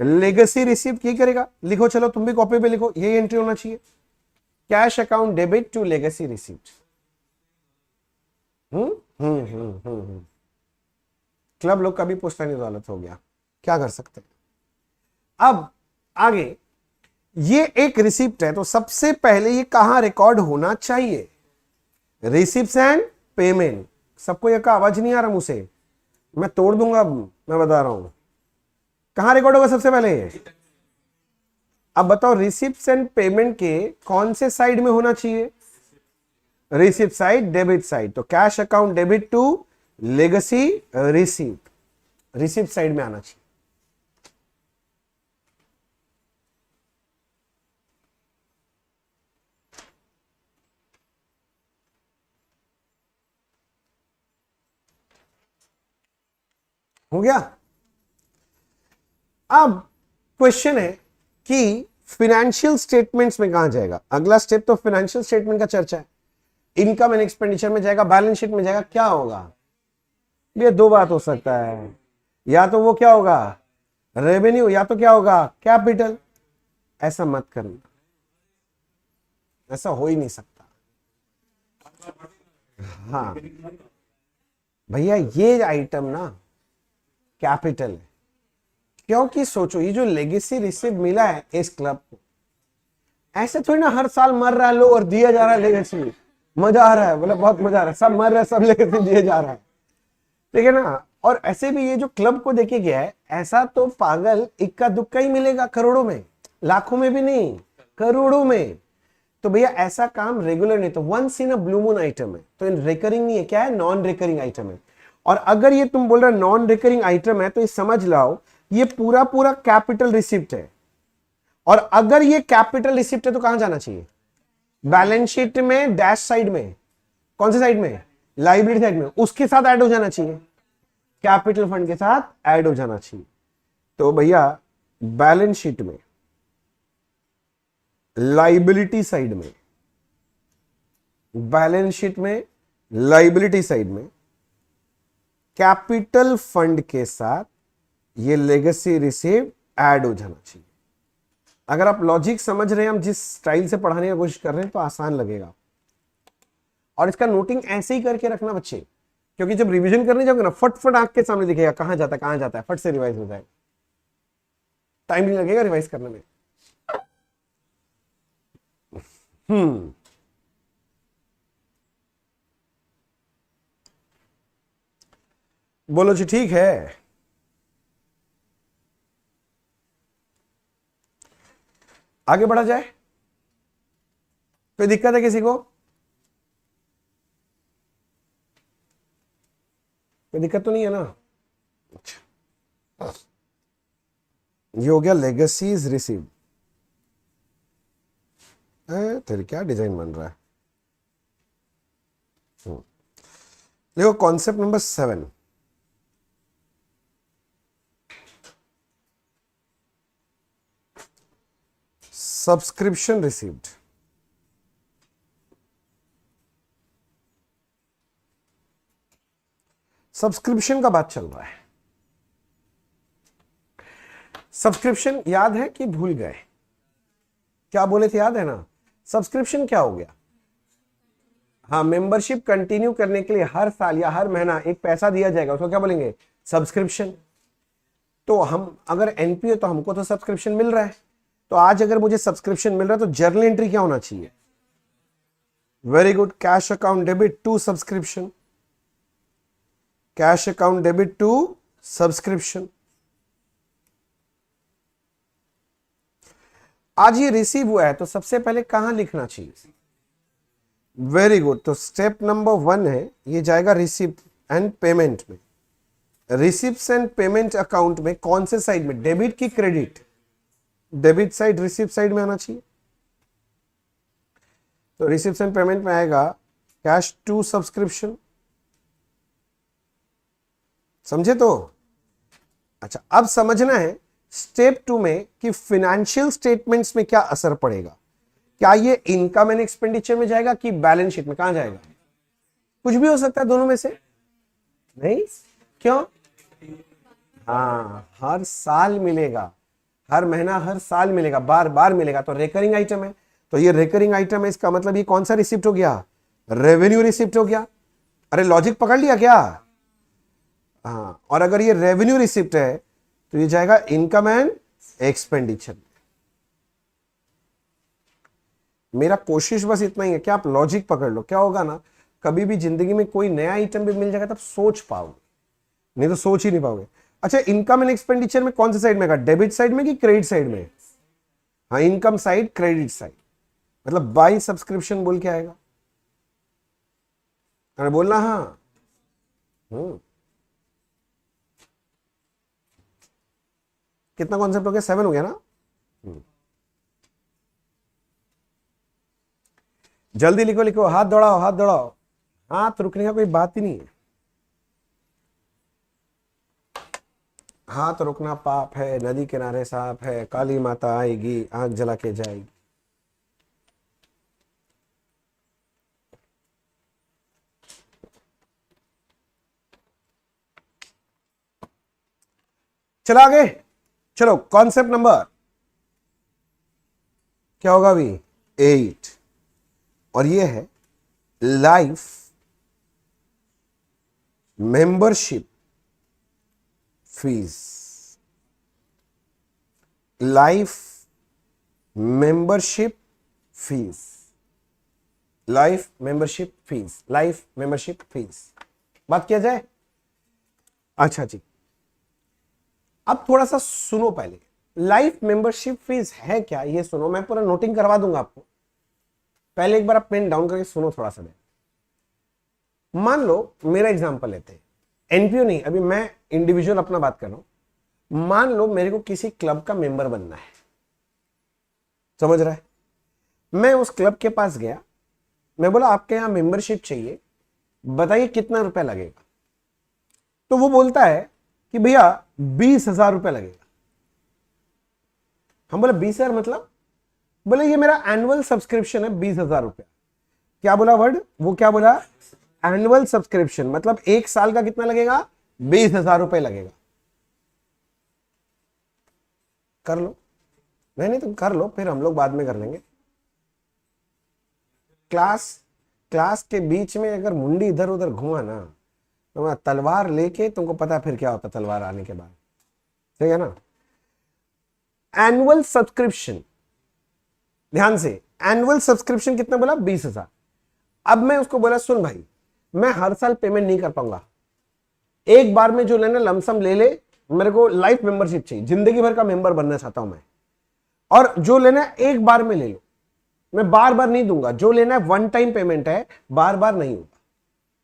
Speaker 1: लेगेसी रिसीप्ट की करेगा। लिखो, चलो तुम भी कॉपी पे लिखो, यही एंट्री होना चाहिए, cash account debit to legacy receipt. Club लोग का भी पुश्तैनी दौलत हो गया, क्या कर सकते हैं? अब आगे, ये एक रिसिप्ट है तो सबसे पहले ये कहां रिकॉर्ड होना चाहिए? Receipts and payment. सबको ये का आवाज नहीं आ रहा मुंह से, मैं तोड़ दूंगा, मैं बता रहा हूं कहां रिकॉर्ड होगा सबसे पहले। अब बताओ रिसिप्ट्स एंड पेमेंट के कौन से साइड में होना चाहिए? Receipt side, debit side. तो cash account debit to legacy receipt, receipt side में आना चाहिए। हो गया? अब क्वेश्चन है कि फाइनेंशियल स्टेटमेंट्स में कहां जाएगा? अगला स्टेप तो फाइनेंशियल स्टेटमेंट का चर्चा है। इनकम एंड एक्सपेंडिचर में जाएगा, बैलेंस शीट में जाएगा, क्या होगा? ये दो बात हो सकता है, या तो वो क्या होगा रेवेन्यू, या तो क्या होगा कैपिटल। ऐसा मत करना, ऐसा हो ही नहीं सकता। हाँ भैया ये आइटम ना कैपिटल है, क्योंकि सोचो ये जो लेगेसी रिसीव मिला है इस क्लब को, ऐसे थोड़ी ना हर साल मर रहा है लोग और दिया जा रहा है लेगेसी, मजा आ रहा है, मतलब बहुत मजा आ रहा है, सब मर रहे हैं, सब लेगेसी दिए जा रहा है, ठीक है ना? और ऐसे भी ये जो क्लब को देखे गया है, ऐसा तो पागल इक्का दुक्का ही मिलेगा, करोड़ों में, लाखों में भी नहीं, करोड़ों में। तो भैया ऐसा काम रेगुलर नहीं, तो once in a blue moon item है, तो इन रिकरिंग नहीं है, क्या है? नॉन रिकरिंग आइटम है। और अगर ये तुम बोल रहे नॉन रिकरिंग आइटम है तो ये समझ लाओ ये पूरा पूरा कैपिटल रिसिप्ट है। और अगर ये कैपिटल रिसिप्ट है तो कहां जाना चाहिए? बैलेंस शीट में, डैश साइड में। कौन से साइड में? लाइबिलिटी साइड में, उसके साथ ऐड हो जाना चाहिए, कैपिटल फंड के साथ ऐड हो जाना चाहिए। तो भैया बैलेंस शीट में, लाइबिलिटी साइड में, बैलेंस शीट में, लाइबिलिटी साइड में कैपिटल फंड के साथ ये लेगेसी रिसीव ऐड हो जाना चाहिए। अगर आप लॉजिक समझ रहे हैं, हम जिस स्टाइल से पढ़ाने की कोशिश कर रहे हैं, तो आसान लगेगा। और इसका नोटिंग ऐसे ही करके रखना बच्चे, क्योंकि जब रिवीजन करने जाओगे ना, फट आंख के सामने दिखेगा कहां जाता है, कहां जाता है, फट से रिवाइज हो जाएगा, टाइम नहीं लगेगा रिवाइज करने में। बोलो जी ठीक है। आगे बढ़ा जाए कोई दिक्कत है किसी को? कोई दिक्कत तो नहीं है ना? अच्छा, ये हो गया लेगेसीज रिसीव। तेरे क्या डिजाइन बन रहा है? देखो concept number 7, subscription received. Subscription का बात चल रहा है। सब्सक्रिप्शन याद है कि भूल गए? क्या बोले थे, याद है ना? सब्सक्रिप्शन क्या हो गया? हाँ, मेंबरशिप कंटिन्यू करने के लिए हर साल या हर महीना एक पैसा दिया जाएगा, उसको क्या बोलेंगे? सब्सक्रिप्शन। तो हम अगर एनपीओ, तो हमको तो सब्सक्रिप्शन मिल रहा है, तो आज अगर मुझे सब्सक्रिप्शन मिल रहा है तो जर्नल एंट्री क्या होना चाहिए? Very good, cash account debit to subscription. Cash account debit to subscription. आज ये रिसीव हुआ है तो सबसे पहले कहां लिखना चाहिए? वेरी गुड, तो स्टेप नंबर 1 है, ये जाएगा रिसिप्ट एंड पेमेंट में। रिसिप्ट एंड पेमेंट अकाउंट में कौन से साइड में, डेबिट की credit? Debit side, receipt side में आना चाहिए। तो रिसिप्ट एंड पेमेंट में आएगा कैश टू सब्सक्रिप्शन। समझे? तो अच्छा, अब समझना है स्टेप 2 में कि फाइनेंशियल स्टेटमेंट्स में क्या असर पड़ेगा। क्या ये इनकम एंड एक्सपेंडिचर में जाएगा कि बैलेंस शीट में? कहां जाएगा? कुछ भी हो सकता है दोनों में से। नहीं, क्यों? हाँ, हर साल मिलेगा, हर महीना, हर साल मिलेगा, बार बार मिलेगा, तो रिकरिंग आइटम है। तो ये रिकरिंग आइटम है, इसका मतलब ये कौन सा रिसिप्ट हो गया? रेवेन्यू रिसिप्ट हो गया। अरे लॉजिक पकड़ लिया क्या? हाँ, और अगर ये रेवेन्यू रिसिप्ट है तो ये जाएगा इनकम एंड एक्सपेंडिचर। मेरा कोशिश बस इतना ही है कि आप लॉजिक पकड़ लो। क्या होगा ना, कभी भी जिंदगी में कोई नया आइटम भी मिल जाएगा तब सोच पाओगे, नहीं तो सोच ही नहीं पाओगे। अच्छा, इनकम एंड एक्सपेंडिचर में कौन से साइड में का? डेबिट साइड में कि क्रेडिट साइड में? हाँ, इनकम साइड, क्रेडिट साइड, मतलब बाई सब्सक्रिप्शन बोल के आएगा। अरे बोलना हाँ। कितना कॉन्सेप्ट हो गया? 7 हो गया ना? जल्दी लिखो, लिखो, हाथ दौड़ाओ, हाथ दौड़ाओ। हाथ रुकने का कोई बात ही नहीं है। हाथ रुकना पाप है, नदी किनारे सांप है, काली माता आएगी आंख जला के जाएगी। चलो आगे, चलो कॉन्सेप्ट नंबर क्या होगा अभी? 8, और ये है life membership fees. Life membership fees, life membership fees, life membership fees. बात किया जाए? अच्छा जी, अब थोड़ा सा सुनो पहले। लाइफ मेंबरशिप फीस है क्या, ये सुनो, मैं पूरा नोटिंग करवा दूंगा आपको। पहले एक बार आप पेन डाउन करके सुनो थोड़ा सा। मान लो मेरा एग्जांपल लेते हैं, एनपीओ नहीं, अभी मैं इंडिविजुअल अपना बात कर रहा हूं। मान लो मेरे को किसी क्लब का मेंबर बनना है, समझ रहा है? मैं उस क्लब के पास गया, मैं बोला आपके यहां मेंबरशिप चाहिए, बताइए कितना रुपया लगेगा। तो वो बोलता है कि भैया 20,000 रुपया लगेगा। हम बोले 20,000 मतलब? बोले ये मेरा एनुअल सब्सक्रिप्शन है 20,000 रुपया। क्या बोला वर्ड? वो क्या बोला? एनुअल सब्सक्रिप्शन, मतलब एक साल का कितना लगेगा? 20,000 रुपए लगेगा। कर लो। नहीं नहीं, तुम कर लो, फिर हम लोग बाद में कर लेंगे। क्लास के बीच में अगर मुंडी इधर उधर घुमा ना, तो मैं तलवार लेके, तुमको पता है फिर क्या होता तलवार आने के बाद, ठीक है ना? एनुअल सब्सक्रिप्शन, ध्यान से, एनुअल सब्सक्रिप्शन कितना बोला? 20,000। अब मैं उसको बोला सुन भाई, मैं हर साल पेमेंट नहीं कर पाऊंगा, एक बार में जो लेना लमसम ले ले, मेरे को लाइफ मेंबरशिप चाहिए, जिंदगी भर का मेंबर बनना चाहता हूं मैं, और जो लेना एक बार में ले लो। मैं बार बार नहीं दूंगा, जो लेना है वन टाइम पेमेंट है, बार बार नहीं होगा।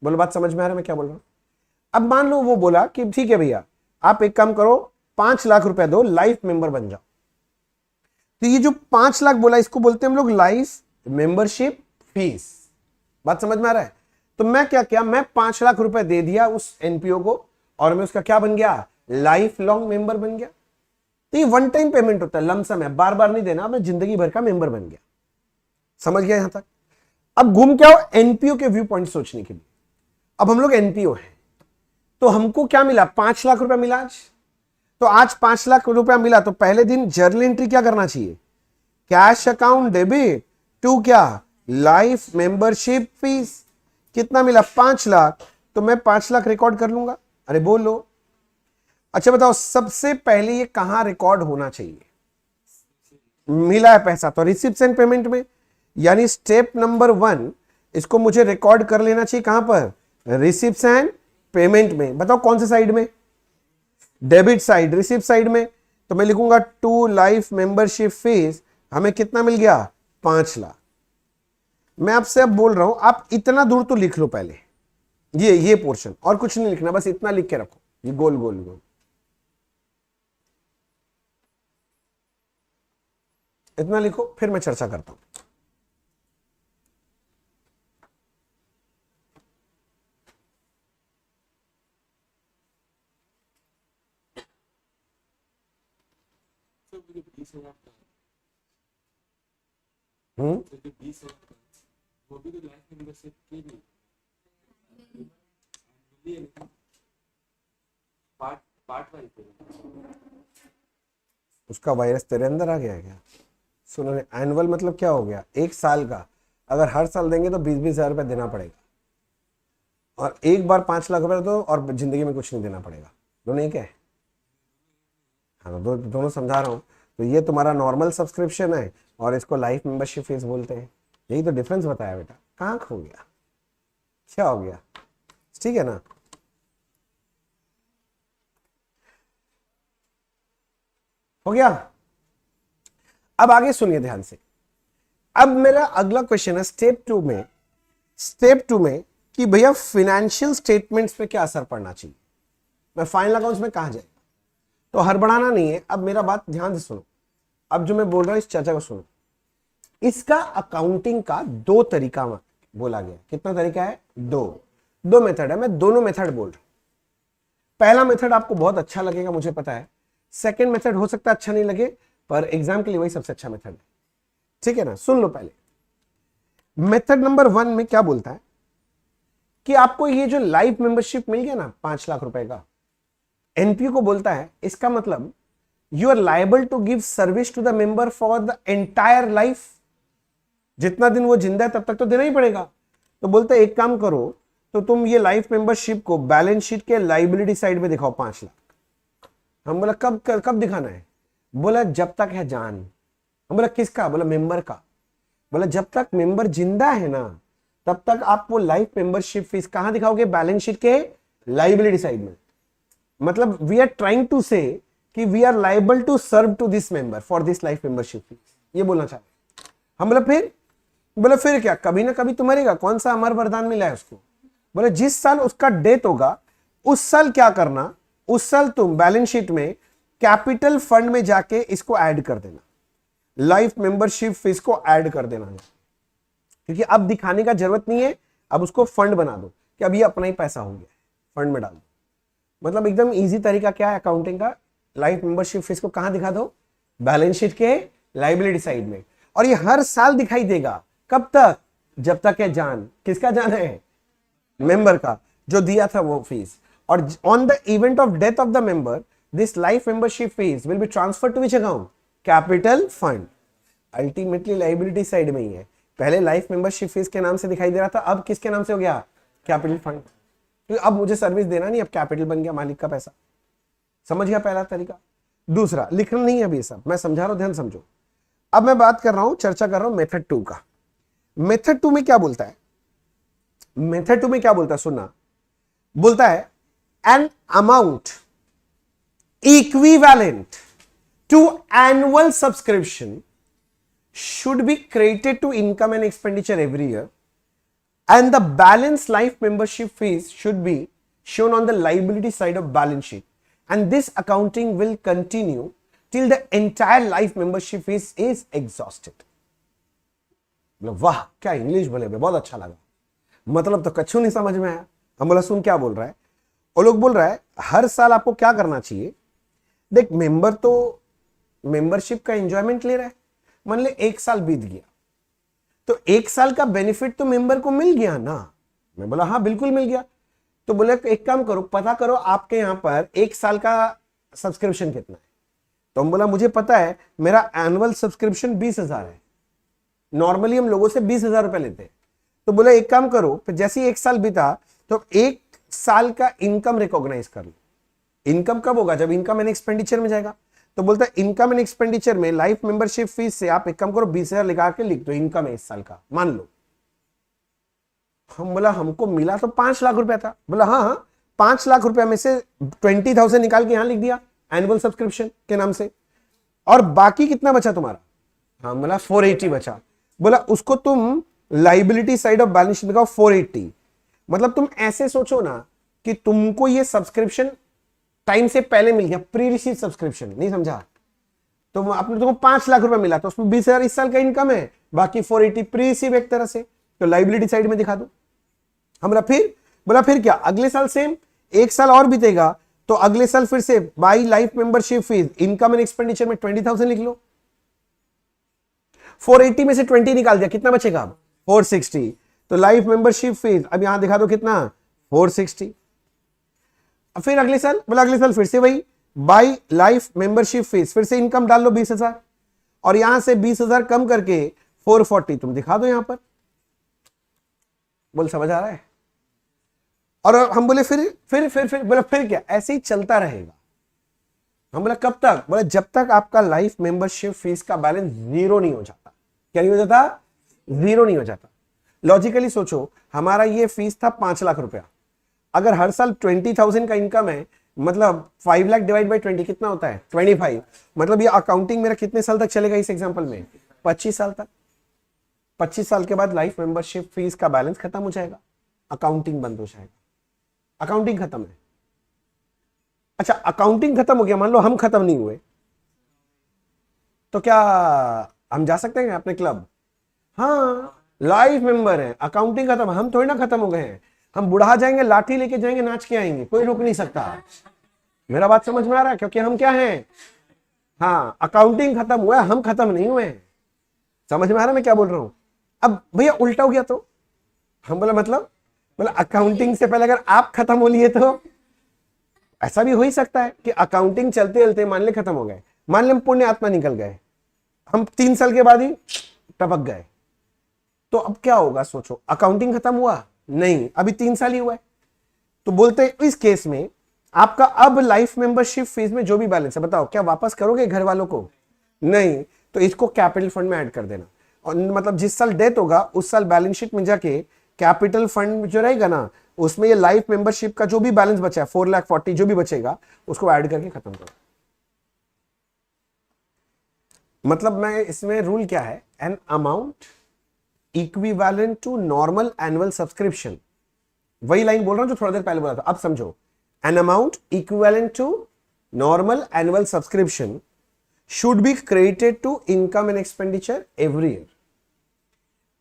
Speaker 1: बोलो बात समझ में आ रहा है मैं क्या बोल रहा हूं? अब मान लो वो बोला कि ठीक है भैया आप एक काम करो 5 लाख रुपए दो, लाइफ मेंबर बन जाओ। तो ये जो 5 लाख बोला इसको बोलते हैं हम लोग लाइफ मेंबरशिप फीस। बात समझ में आ रहा है? तो मैं क्या किया, मैं 5 लाख रुपए दे दिया उस एनपीओ को और मैं उसका क्या बन गया, लाइफ लॉन्ग मेंबर बन गया। तो ये वन टाइम पेमेंट होता है, लमसम है, बार बार नहीं देना, मैं जिंदगी भर का मेंबर बन गया। समझ गया यहां तक? अब घूम क्या हो एनपीओ के व्यू पॉइंट सोचने के लिए। अब हम लोग एनपीओ हैं तो हमको क्या मिला, 5 लाख रुपया मिला आज। तो आज 5 लाख रुपया मिला तो पहले दिन जर्नल एंट्री क्या करना चाहिए, कैश अकाउंट डेबिट टू क्या, लाइफ मेंबरशिप फीस। कितना मिला, 5 लाख। तो मैं 5 लाख रिकॉर्ड कर लूंगा। अरे बोल लो। अच्छा बताओ सबसे पहले ये कहां रिकॉर्ड होना चाहिए, मिला है पैसा तो रिसिप्ट एंड पेमेंट में, यानी स्टेप नंबर 1 इसको मुझे रिकॉर्ड कर लेना चाहिए कहां पर, रिसिप्ट एंड पेमेंट में। बताओ कौन से साइड में, डेबिट साइड, रिसिप्ट साइड में। तो मैं लिखूंगा टू लाइफ मेंबरशिप फीस, हमें कितना मिल गया, 5 लाख। मैं आपसे अब बोल रहा हूं आप इतना दूर तो लिख लो पहले, ये पोर्शन, और कुछ नहीं लिखना, बस इतना लिख के रखो, ये गोल गोल गोल इतना लिखो, फिर मैं चर्चा करता हूं।
Speaker 2: वो भी तो लाइफ मेंबरशिप के लिए पार्ट पार्ट वाइज
Speaker 1: उसका वायरस तेरे अंदर आ गया है क्या? सुनो, एनुअल मतलब क्या हो गया, एक साल का। अगर हर साल देंगे तो 20-20 हजार रुपये देना पड़ेगा, और एक बार 5 लाख रुपए दो और जिंदगी में कुछ नहीं देना पड़ेगा। दोनों एक है? हाँ दोनों समझा रहा हूँ। तो ये तुम्हारा नॉर्मल सब्सक्रिप्शन है और इसको लाइफ मेंबरशिप फीस बोलते हैं। यही तो डिफरेंस बताया बेटा। कहाँ खो गया, क्या हो गया? ठीक है ना? हो गया? अब आगे सुनिए ध्यान से। अब मेरा अगला क्वेश्चन है स्टेप टू में कि भैया फाइनेंशियल स्टेटमेंट्स पे क्या असर पड़ना चाहिए, मैं फाइनल अकाउंट्स में कहां जाएगा। तो हड़बड़ाना नहीं है। अब मेरा बात ध्यान से सुनो, अब जो मैं बोल रहा हूं इस चर्चा को सुनो। इसका अकाउंटिंग का 2 तरीका बोला गया। कितना तरीका है, 2 मेथड है। मैं दोनों मेथड बोल रहा हूं। पहला मेथड आपको बहुत अच्छा लगेगा मुझे पता है, सेकंड मेथड हो सकता है अच्छा नहीं लगे, पर एग्जाम के लिए वही सबसे अच्छा मेथड है। ठीक है ना? सुन लो पहले। मेथड नंबर 1 में क्या बोलता है कि आपको ये जो लाइफ मेंबरशिप मिल गया ना 5 लाख रुपए का, एनपीओ को बोलता है इसका मतलब you are liable to give service to the member for the entire life. जितना दिन वो जिंदा है तब तक तो देना ही पड़ेगा। तो बोलते हैं एक काम करो, तो तुम ये लाइफ मेंबरशिप को बैलेंस शीट के लाइबिलिटी साइड में दिखाओ 5 लाख। हम बोला कब दिखाना है? बोला जब तक है जान। हम बोला किसका? बोला मेंबर का। बोला जब तक मेंबर जिंदा है ना तब तक आप वो लाइफ मेंबरशिप फीस कहां दिखाओगे? बैलेंस शीट के लाइबिलिटी साइड में। मतलब we are trying to say कि we are liable to serve to this member for this life membership fees, ये बोलना चाहते। हम बोले फिर क्या, कभी ना कभी तो मरेगा, कौन सा अमर वरदान मिला है उसको? बोले जिस साल उसका डेथ होगा उस साल क्या करना, उस साल तुम बैलेंस शीट में कैपिटल फंड में जाके इसको ऐड कर देना, लाइफ मेंबरशिप फीस को ऐड कर देना है। क्योंकि अब दिखाने का जरूरत नहीं है, अब उसको फंड बना दो कि अब ये अपना ही पैसा हो गया, फंड में डाल दो। मतलब एकदम इजी तरीका क्या है अकाउंटिंग का, लाइफ मेंबरशिप फीस को कहां दिखा दो? बैलेंस शीट के लाइबिलिटी साइड में। और ये हर साल दिखाई देगा। कब तक? जब तक है जान। किसका जान है? मेंबर का, जो दिया था वो फीस। और on the event of death of the member this life membership fees will be transfer to which account? Capital fund. Ultimately liability side में ही है। पहले लाइफ मेंबरशिप फीस के नाम से दिखाई दे रहा था, अब किसके नाम से हो गया? Capital fund. तो अब मुझे सर्विस देना नहीं, अब कैपिटल बन गया, मालिक का पैसा। समझ गया पहला तरीका? दूसरा, लिखना नहीं है अभी सब, मैं समझा रहा हूं, ध्यान समझो। अब मैं बात कर रहा हूं, चर्चा कर रहा हूं मेथड 2 का। मेथड 2 में क्या बोलता है? मेथड 2 में क्या बोलता है सुनना। बोलता है an amount equivalent to annual subscription should be credited to income and expenditure every year, and the balance life membership fees should be shown on the liability side of balance sheet, and this accounting will continue till the entire life membership fees is exhausted. बोला वाह क्या English बोले बे, बहुत अच्छा लगा, मतलब तो कछु नहीं समझ में आया। हम बोला सुन क्या बोल रहा है। वो लोग बोल रहा है हर साल आपको क्या करना चाहिए, देख मेंबर तो मेंबरशिप का एंजॉयमेंट ले रहा है, मान ले एक साल बीत गया तो एक साल का बेनिफिट तो मेंबर को मिल गया ना। मैं बोला हाँ बिल्कुल मिल गया। तो बोले एक काम करो, पता करो आपके यहां पर एक साल का सब्सक्रिप्शन कितना है। तो हम बोला मुझे पता है, मेरा एनुअल सब्सक्रिप्शन 20,000 है, नॉर्मली हम लोगों से 20,000 रुपए लेते हैं। तो बोला एक काम करो, फिर जैसे ही एक साल बीता तो एक साल का इनकम रिकॉग्नाइज कर लो। इनकम कब होगा, जब इनकम एंड एक्सपेंडिचर में जाएगा। तो बोलता है इनकम एंड एक्सपेंडिचर में लाइफ मेंबरशिप फीस से आप एक काम करो 20,000 लगा के लिख दो, इनकम है इस साल का मान लो। हम बोला हमको मिला तो 5 लाख रुपया था। बोला हाँ हाँ 5 लाख रुपया में से 20,000 निकाल के यहां लिख दिया एनुअल सब्सक्रिप्शन के नाम से, और बाकी कितना बचा तुम्हारा। हाँ बोला 480 बचा। बोला उसको तुम liability side of balance sheet में 480, मतलब तुम ऐसे सोचो ना कि तुमको ये सब्सक्रिप्शन टाइम से पहले मिल गया, प्री रिसीव सब्सक्रिप्शन, नहीं समझा। तो आपने तुमको 5 लाख रुपया मिला तो उसमें 20,000 इस साल का इनकम है, बाकी 480 प्री रिसीव एक तरह से, तो लाइबिलिटी साइड में दिखा दो। हमरा फिर बोला फिर क्या, अगले साल सेम, एक साल और बीतेगा तो अगले साल फिर से by life membership fees income and expenditure में 20,000 लिख लो। 480 में से 20 निकाल दिया, कितना बचेगा अब 460। तो लाइफ मेंबरशिप फीस अब यहां दिखा दो कितना 460। फिर अगले साल, बोला अगले साल फिर से वही बाई लाइफ मेंबरशिप फीस, फिर से इनकम डाल लो 20,000 और यहां से 20,000 कम करके 440 तुम दिखा दो यहां पर। बोल समझ आ रहा है। और हम बोले फिर बोला फिर क्या, ऐसे ही चलता रहेगा। हम बोला कब तक, बोला जब तक आपका लाइफ मेंबरशिप फीस का बैलेंस जीरो नहीं हो जाता। क्या नहीं हो जाता, जीरो नहीं हो जाता। लॉजिकली सोचो, हमारा ये फीस था 5 लाख रुपया, अगर हर साल 20,000 का इनकम है, मतलब 5 लाख डिवाइड बाई 20 कितना होता है 25, मतलब ये अकाउंटिंग मेरा कितने साल तक चलेगा इस एग्जांपल में 25 साल तक। 25 साल के बाद लाइफ मेंबरशिप फीस का बैलेंस खत्म हो जाएगा, अकाउंटिंग बंद हो जाएगा, अकाउंटिंग खत्म है। अच्छा अकाउंटिंग खत्म हो गया, मान लो हम खत्म नहीं हुए, तो क्या हम जा सकते हैं अपने क्लब। हाँ लाइफ मेंबर है, अकाउंटिंग खत्म, हम थोड़ी ना खत्म हो गए हैं, हम बुढ़ा जाएंगे लाठी लेके जाएंगे नाच के आएंगे, कोई रोक नहीं सकता। मेरा बात समझ में आ रहा है, क्योंकि हम क्या हैं, हाँ अकाउंटिंग खत्म हुआ है, हम खत्म नहीं हुए हैं। समझ में आ रहा है मैं क्या बोल रहा हूं। अब भैया उल्टा हो गया तो हम बोला मतलब अकाउंटिंग से पहले अगर आप खत्म हो लिए तो ऐसा भी हो ही सकता है कि अकाउंटिंग चलते चलते मान ले खत्म हो गए, मान ले हम पुण्य आत्मा निकल गए, हम 3 साल के बाद ही टपक गए, तो अब क्या होगा सोचो। अकाउंटिंग खत्म हुआ नहीं, अभी 3 साल ही हुआ है। तो बोलते हैं इस केस में आपका अब लाइफ मेंबरशिप फीस में जो भी बैलेंस है, बताओ क्या वापस करोगे घर वालों को, नहीं, तो इसको कैपिटल फंड में ऐड कर देना। और मतलब जिस साल डेथ होगा उस साल बैलेंस शीट में जाके कैपिटल फंड जो रहेगा ना, उसमें ये लाइफ मेंबरशिप का जो भी बैलेंस बचा है 4,40,000 जो भी बचेगा उसको ऐड करके खत्म करो। मतलब मैं इसमें रूल क्या है, an amount equivalent to normal annual subscription, वही लाइन बोल रहा हूं जो थोड़ा देर पहले बोला था। अब समझो, an amount equivalent to normal annual subscription should be credited to income and expenditure every year,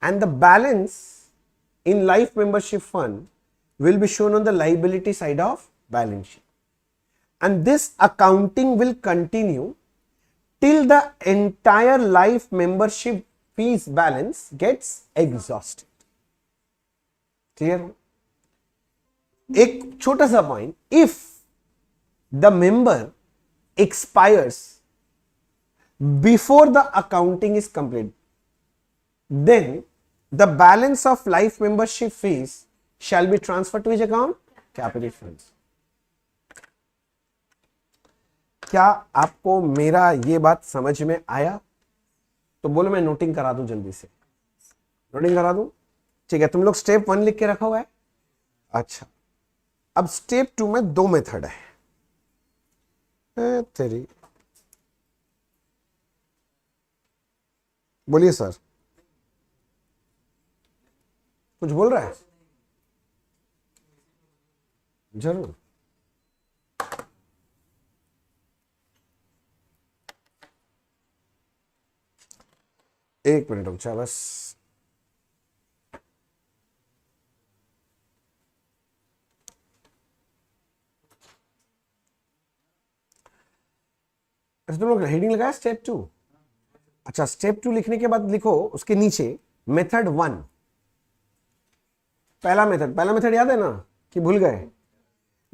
Speaker 1: and the balance in life membership fund will be shown on the liability side of balance sheet, and this accounting will continue till the entire life membership fees balance gets exhausted. Clear? एक छोटा सा point, if the member expires before the accounting is complete, then the balance of life membership fees shall be transferred to which account, capital funds. क्या आपको मेरा ये बात समझ में आया? तो बोलो मैं नोटिंग करा दूं, जल्दी से नोटिंग करा दूं, ठीक है। तुम लोग स्टेप 1 लिख के रखा हुआ है। अच्छा अब स्टेप 2 में 2 मेथड है तेरी। बोलिए सर, कुछ बोल रहा है? जरूर। एक मिनट रुक जा बस। तुम लोग हेडिंग लगाया स्टेप 2? अच्छा, स्टेप 2 लिखने के बाद लिखो उसके नीचे मेथड 1। पहला मेथड याद है ना कि भूल गए?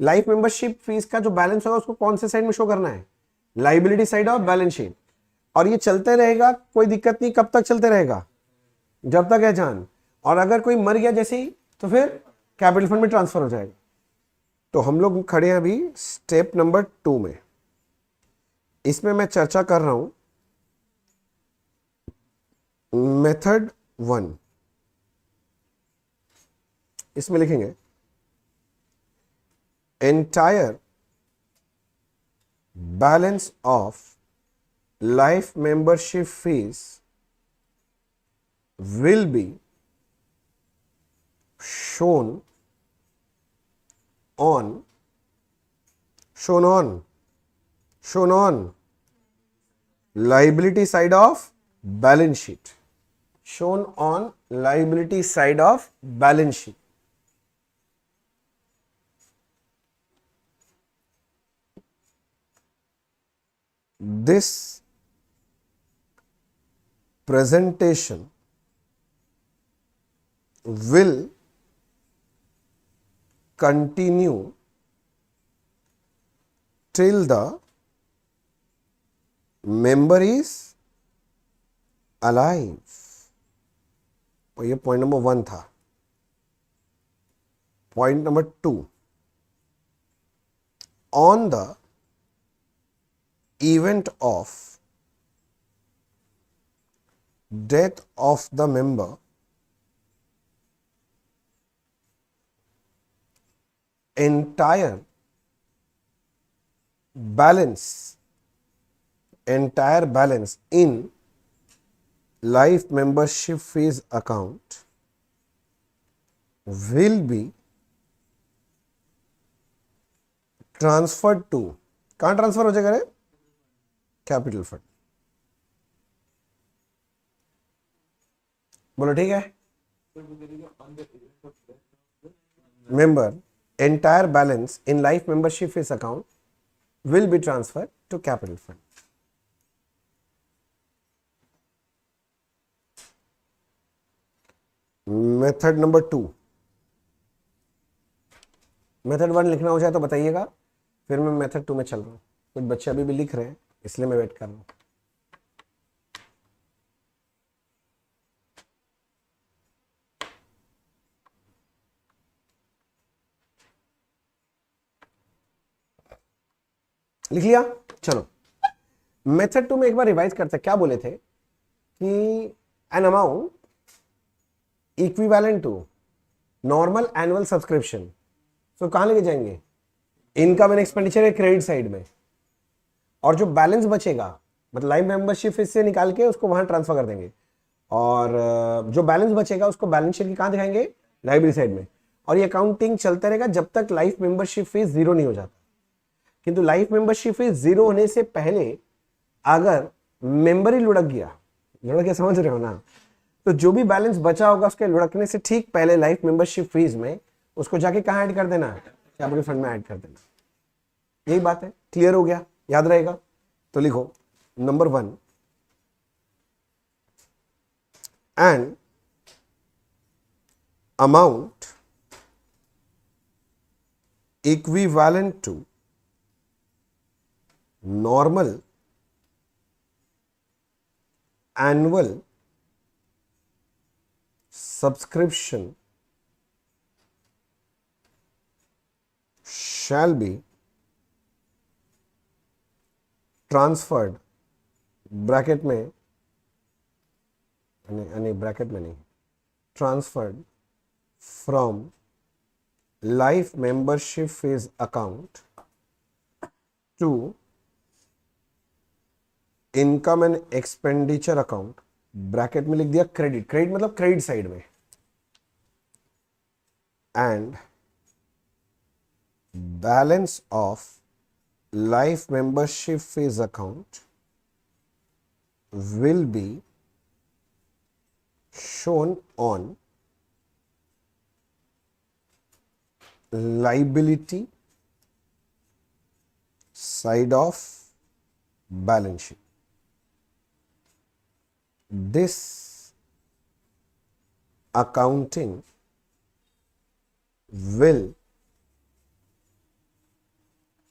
Speaker 1: लाइफ मेंबरशिप फीस का जो बैलेंस होगा उसको कौन से साइड में शो करना है? Liability side of balance sheet. और ये चलते रहेगा, कोई दिक्कत नहीं। कब तक चलते रहेगा? जब तक है जान। और अगर कोई मर गया जैसे ही तो फिर कैपिटल फंड में ट्रांसफर हो जाएगा। तो हम लोग खड़े हैं अभी स्टेप नंबर 2 में। इसमें मैं चर्चा कर रहा हूं मेथड 1। इसमें लिखेंगे entire balance of life membership fees will be shown on liability side of balance sheet. Shown on liability side of balance sheet. This presentation will continue till the member is alive. और ये point number 1 था। Point number 2, on the event of death of the member, entire balance in life membership fees account will be transferred to, कहाँ transfer हो जाएगा रे? Capital fund. बोलो ठीक है? Member entire balance in life membership fees account will be transferred to capital fund. Method number 2. Method 1 लिखना हो जाए तो बताइएगा, फिर मैं मेथड 2 में चल रहा हूँ। कुछ बच्चे अभी भी लिख रहे हैं इसलिए मैं वेट कर रहा हूँ। लिख लिया? चलो मेथड 2 में एक बार रिवाइज करते हैं। क्या बोले थे कि an amount equivalent to normal annual subscription. तो कहां लेके जाएंगे? इनकम एंड एक्सपेंडिचर है क्रेडिट साइड में, और जो बैलेंस बचेगा मतलब लाइफ मेंबरशिप फीस से निकाल के उसको वहां ट्रांसफर कर देंगे, और जो बैलेंस बचेगा उसको बैलेंस शीट की कहां दिखाएंगे? लाइबिलिटी साइड में। और ये अकाउंटिंग चलता रहेगा जब तक लाइफ मेंबरशिप फीस जीरो नहीं हो जाता। किंतु लाइफ मेंबरशिप फीस जीरो होने से पहले अगर मेंबर ही लुढ़क गया समझ रहे हो ना, तो जो भी बैलेंस बचा होगा उसके लुढ़कने से ठीक पहले लाइफ मेंबरशिप फीस में उसको जाके कहां ऐड कर देना? कैपिटल फंड में ऐड कर देना। यही बात है। क्लियर हो गया? याद रहेगा? तो लिखो number 1, and amount equivalent to normal annual subscription shall be transferred, bracket में नहीं, ब्रैकेट में नहीं, transferred from life membership fees account to income and expenditure account bracket में लिख दिया क्रेडिट, क्रेडिट मतलब क्रेडिट साइड में, and balance of life membership fees account will be shown on liability side of balance sheet. This accounting will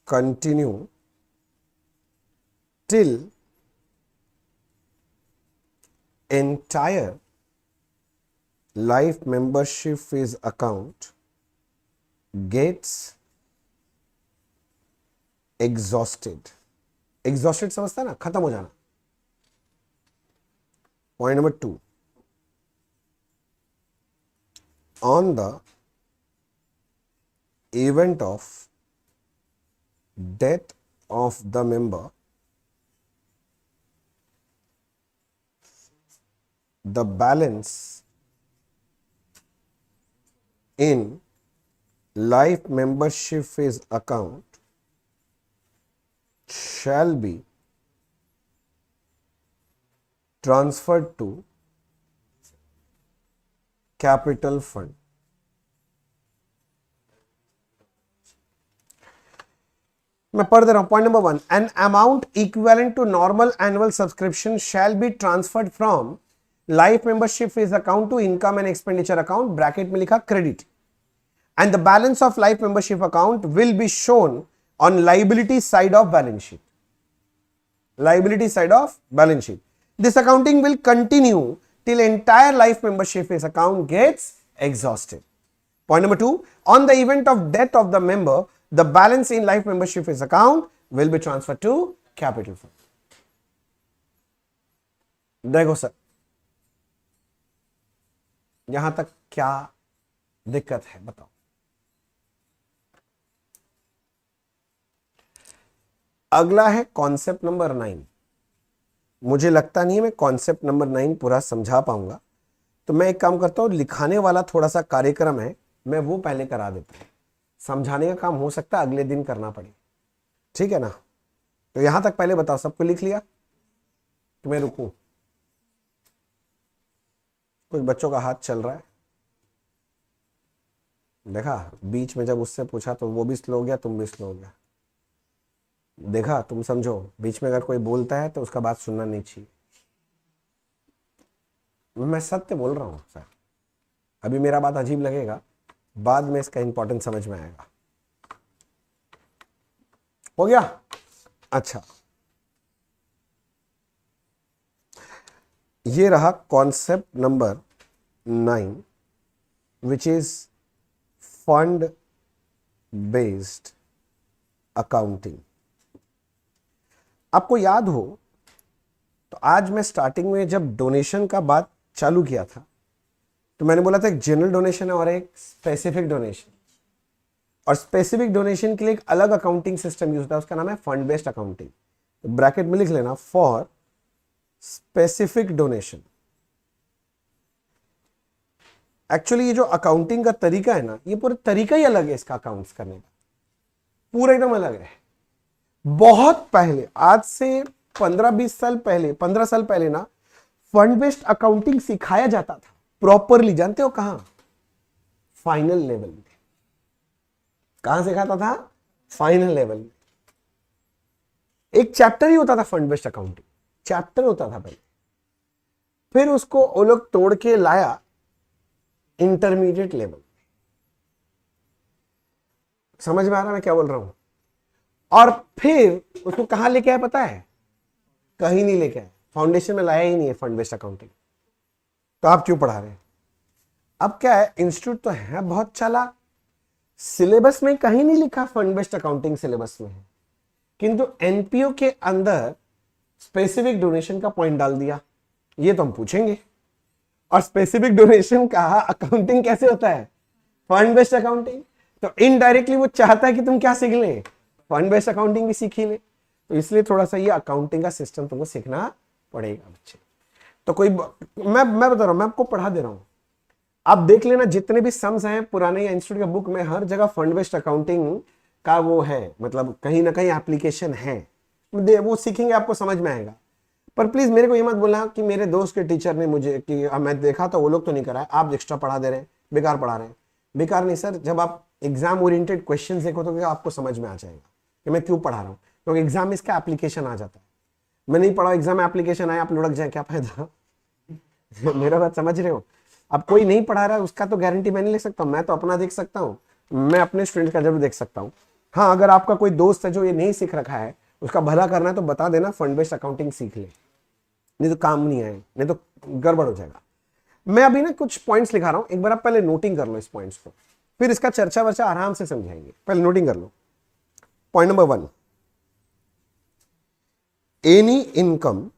Speaker 1: continue till entire life membership fees account gets exhausted. Exhausted समझता है ना, खत्म हो जाना. Point number 2. On the event of death of the member, the balance in life membership fees account shall be transferred to capital fund. मैं पढ़ दे रहा हूं. Point number 1, an amount equivalent to normal annual subscription shall be transferred from life membership fees account to income and expenditure account, bracket में लिखा credit, and the balance of life membership account will be shown on liability side of balance sheet. Liability side of balance sheet. This accounting will continue till entire life membership fees account gets exhausted. Point number 2, on the event of death of the member, the balance in life membership fees account will be transferred to capital fund. देखो sir, यहां तक क्या दिक्कत है बताओ. अगला है concept number 9. मुझे लगता नहीं है मैं कॉन्सेप्ट नंबर 9 पूरा समझा पाऊंगा, तो मैं एक काम करता हूं, लिखाने वाला थोड़ा सा कार्यक्रम है, मैं वो पहले करा देता हूं. समझाने का काम हो सकता है अगले दिन करना पड़े, ठीक है ना. तो यहां तक पहले बताओ, सबको लिख लिया तो मैं रुकूं? कुछ बच्चों का हाथ चल रहा है, देखा. बीच में जब उससे पूछा तो वो भी स्लो हो गया, तुम भी स्लो हो गया. देखा, तुम समझो, बीच में अगर कोई बोलता है तो उसका बात सुनना नहीं चाहिए. मैं सत्य बोल रहा हूं सर. अभी मेरा बात अजीब लगेगा, बाद में इसका इंपॉर्टेंस समझ में आएगा. हो गया? अच्छा, ये रहा concept number 9, which is fund based accounting. आपको याद हो तो आज मैं स्टार्टिंग में जब डोनेशन का बात चालू किया था तो मैंने बोला था एक जनरल डोनेशन है और एक स्पेसिफिक डोनेशन, और स्पेसिफिक डोनेशन के लिए एक अलग अकाउंटिंग सिस्टम यूज होता है, उसका नाम है फंड बेस्ड अकाउंटिंग. तो ब्रैकेट में लिख लेना, फॉर स्पेसिफिक डोनेशन. एक्चुअली ये जो अकाउंटिंग का तरीका है ना, ये पूरा तरीका ही अलग है इसका अकाउंट्स करने का, पूरा एकदम अलग है. बहुत पहले, आज से 15-20 साल पहले, 15 साल पहले ना, फंड बेस्ड अकाउंटिंग सिखाया जाता था प्रॉपरली. जानते हो कहां? फाइनल लेवल में. कहां सिखाता था? फाइनल लेवल में. एक चैप्टर ही होता था फंड बेस्ड अकाउंटिंग, चैप्टर होता था पहले. फिर उसको वो लोग तोड़ के लाया इंटरमीडिएट लेवल. समझ में आ रहा मैं क्या बोल रहा हूं? और फिर उसको कहां लेके आया पता है? कहीं नहीं लेके आया, फाउंडेशन में लाया ही नहीं है फंड बेस्ड अकाउंटिंग. तो आप क्यों पढ़ा रहे हैं? अब क्या है, इंस्टीट्यूट तो है बहुत चालाक, सिलेबस में कहीं नहीं लिखा फंड बेस्ड अकाउंटिंग सिलेबस में है, किंतु एनपीओ के अंदर स्पेसिफिक डोनेशन का पॉइंट डाल दिया. ये तो हम पूछेंगे. और स्पेसिफिक डोनेशन का अकाउंटिंग कैसे होता है? Fund based accounting. तो इनडायरेक्टली वो चाहता है कि तुम क्या सीख ले, फंड बेस्ड अकाउंटिंग भी सीख ही ले. तो इसलिए थोड़ा सा ये अकाउंटिंग का सिस्टम तुमको सीखना पड़ेगा बच्चे. तो कोई मैं बता रहा हूं, मैं आपको पढ़ा दे रहा हूं, आप देख लेना जितने भी सम्स हैं पुराने इंस्टीट्यूट के बुक में, हर जगह फंड बेस्ड अकाउंटिंग का वो है, मतलब कहीं ना कहीं एप्लीकेशन है, वो सीखेंगे आपको समझ में आएगा। पर प्लीज मेरे को ये मत बोलना कि मेरे दोस्त के टीचर ने मुझे कि मैं देखा तो वो लोग तो नहीं कराए, आप एक्स्ट्रा पढ़ा दे रहे हैं, बेकार पढ़ा रहे हैं। बेकार नहीं सर, जब आप एग्जाम ओरिएंटेड क्वेश्चन देखो तो आपको समझ में आ जाएगा कि मैं क्यों पढ़ा रहा हूँ, क्योंकि एग्जाम में इसका एप्लीकेशन आ जाता है। मैं नहीं पढ़ा, एग्जाम में एप्लीकेशन आया, आप लुढ़क जाए, क्या फायदा? मेरा बात समझ रहे हो? अब कोई नहीं पढ़ा रहा है उसका तो गारंटी मैं नहीं ले सकता, मैं तो अपना देख सकता हूँ, मैं अपने स्टूडेंट का जरूर देख सकता हूँ। हाँ, अगर आपका कोई दोस्त है जो ये नहीं सीख रखा है, उसका भला करना है तो बता देना फंड बेस्ड अकाउंटिंग सीख ले, नहीं तो काम नहीं आए, नहीं तो गड़बड़ हो जाएगा। मैं अभी ना कुछ पॉइंट्स लिखा रहा हूं, एक बार आप पहले नोटिंग कर लो इस पॉइंट्स को, फिर इसका चर्चा वर्चा आराम से समझाएंगे। पहले नोटिंग कर लो। Point number 1, any income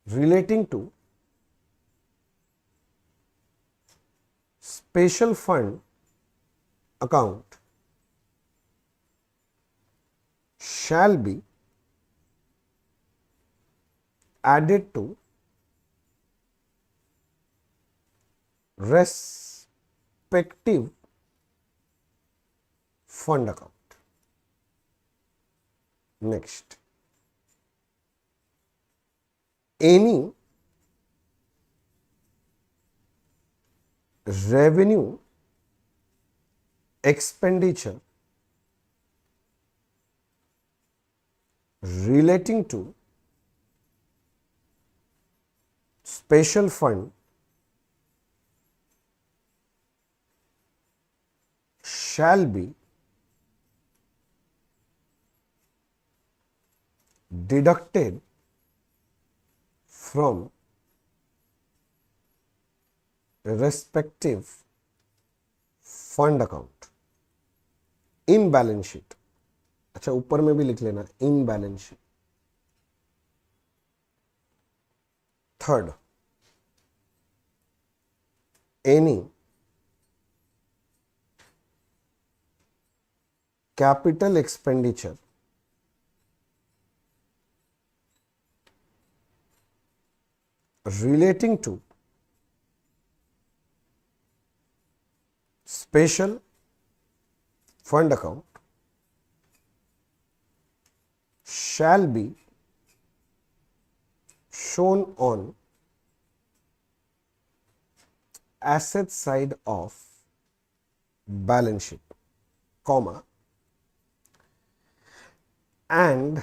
Speaker 1: relating to special fund account shall be added to respective fund account. Next, any revenue expenditure relating to special fund shall be deducted from respective fund account in balance sheet. अच्छा, ऊपर में भी लिख लेना in balance sheet. Third, any capital expenditure relating to special fund account shall be shown on asset side of balance sheet, comma, and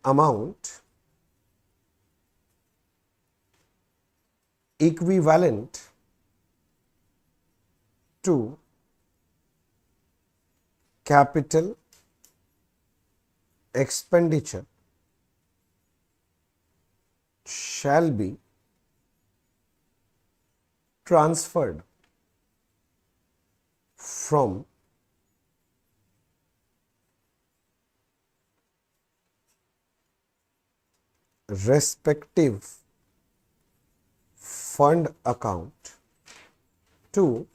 Speaker 1: amount equivalent to capital expenditure shall be transferred from respective fund account to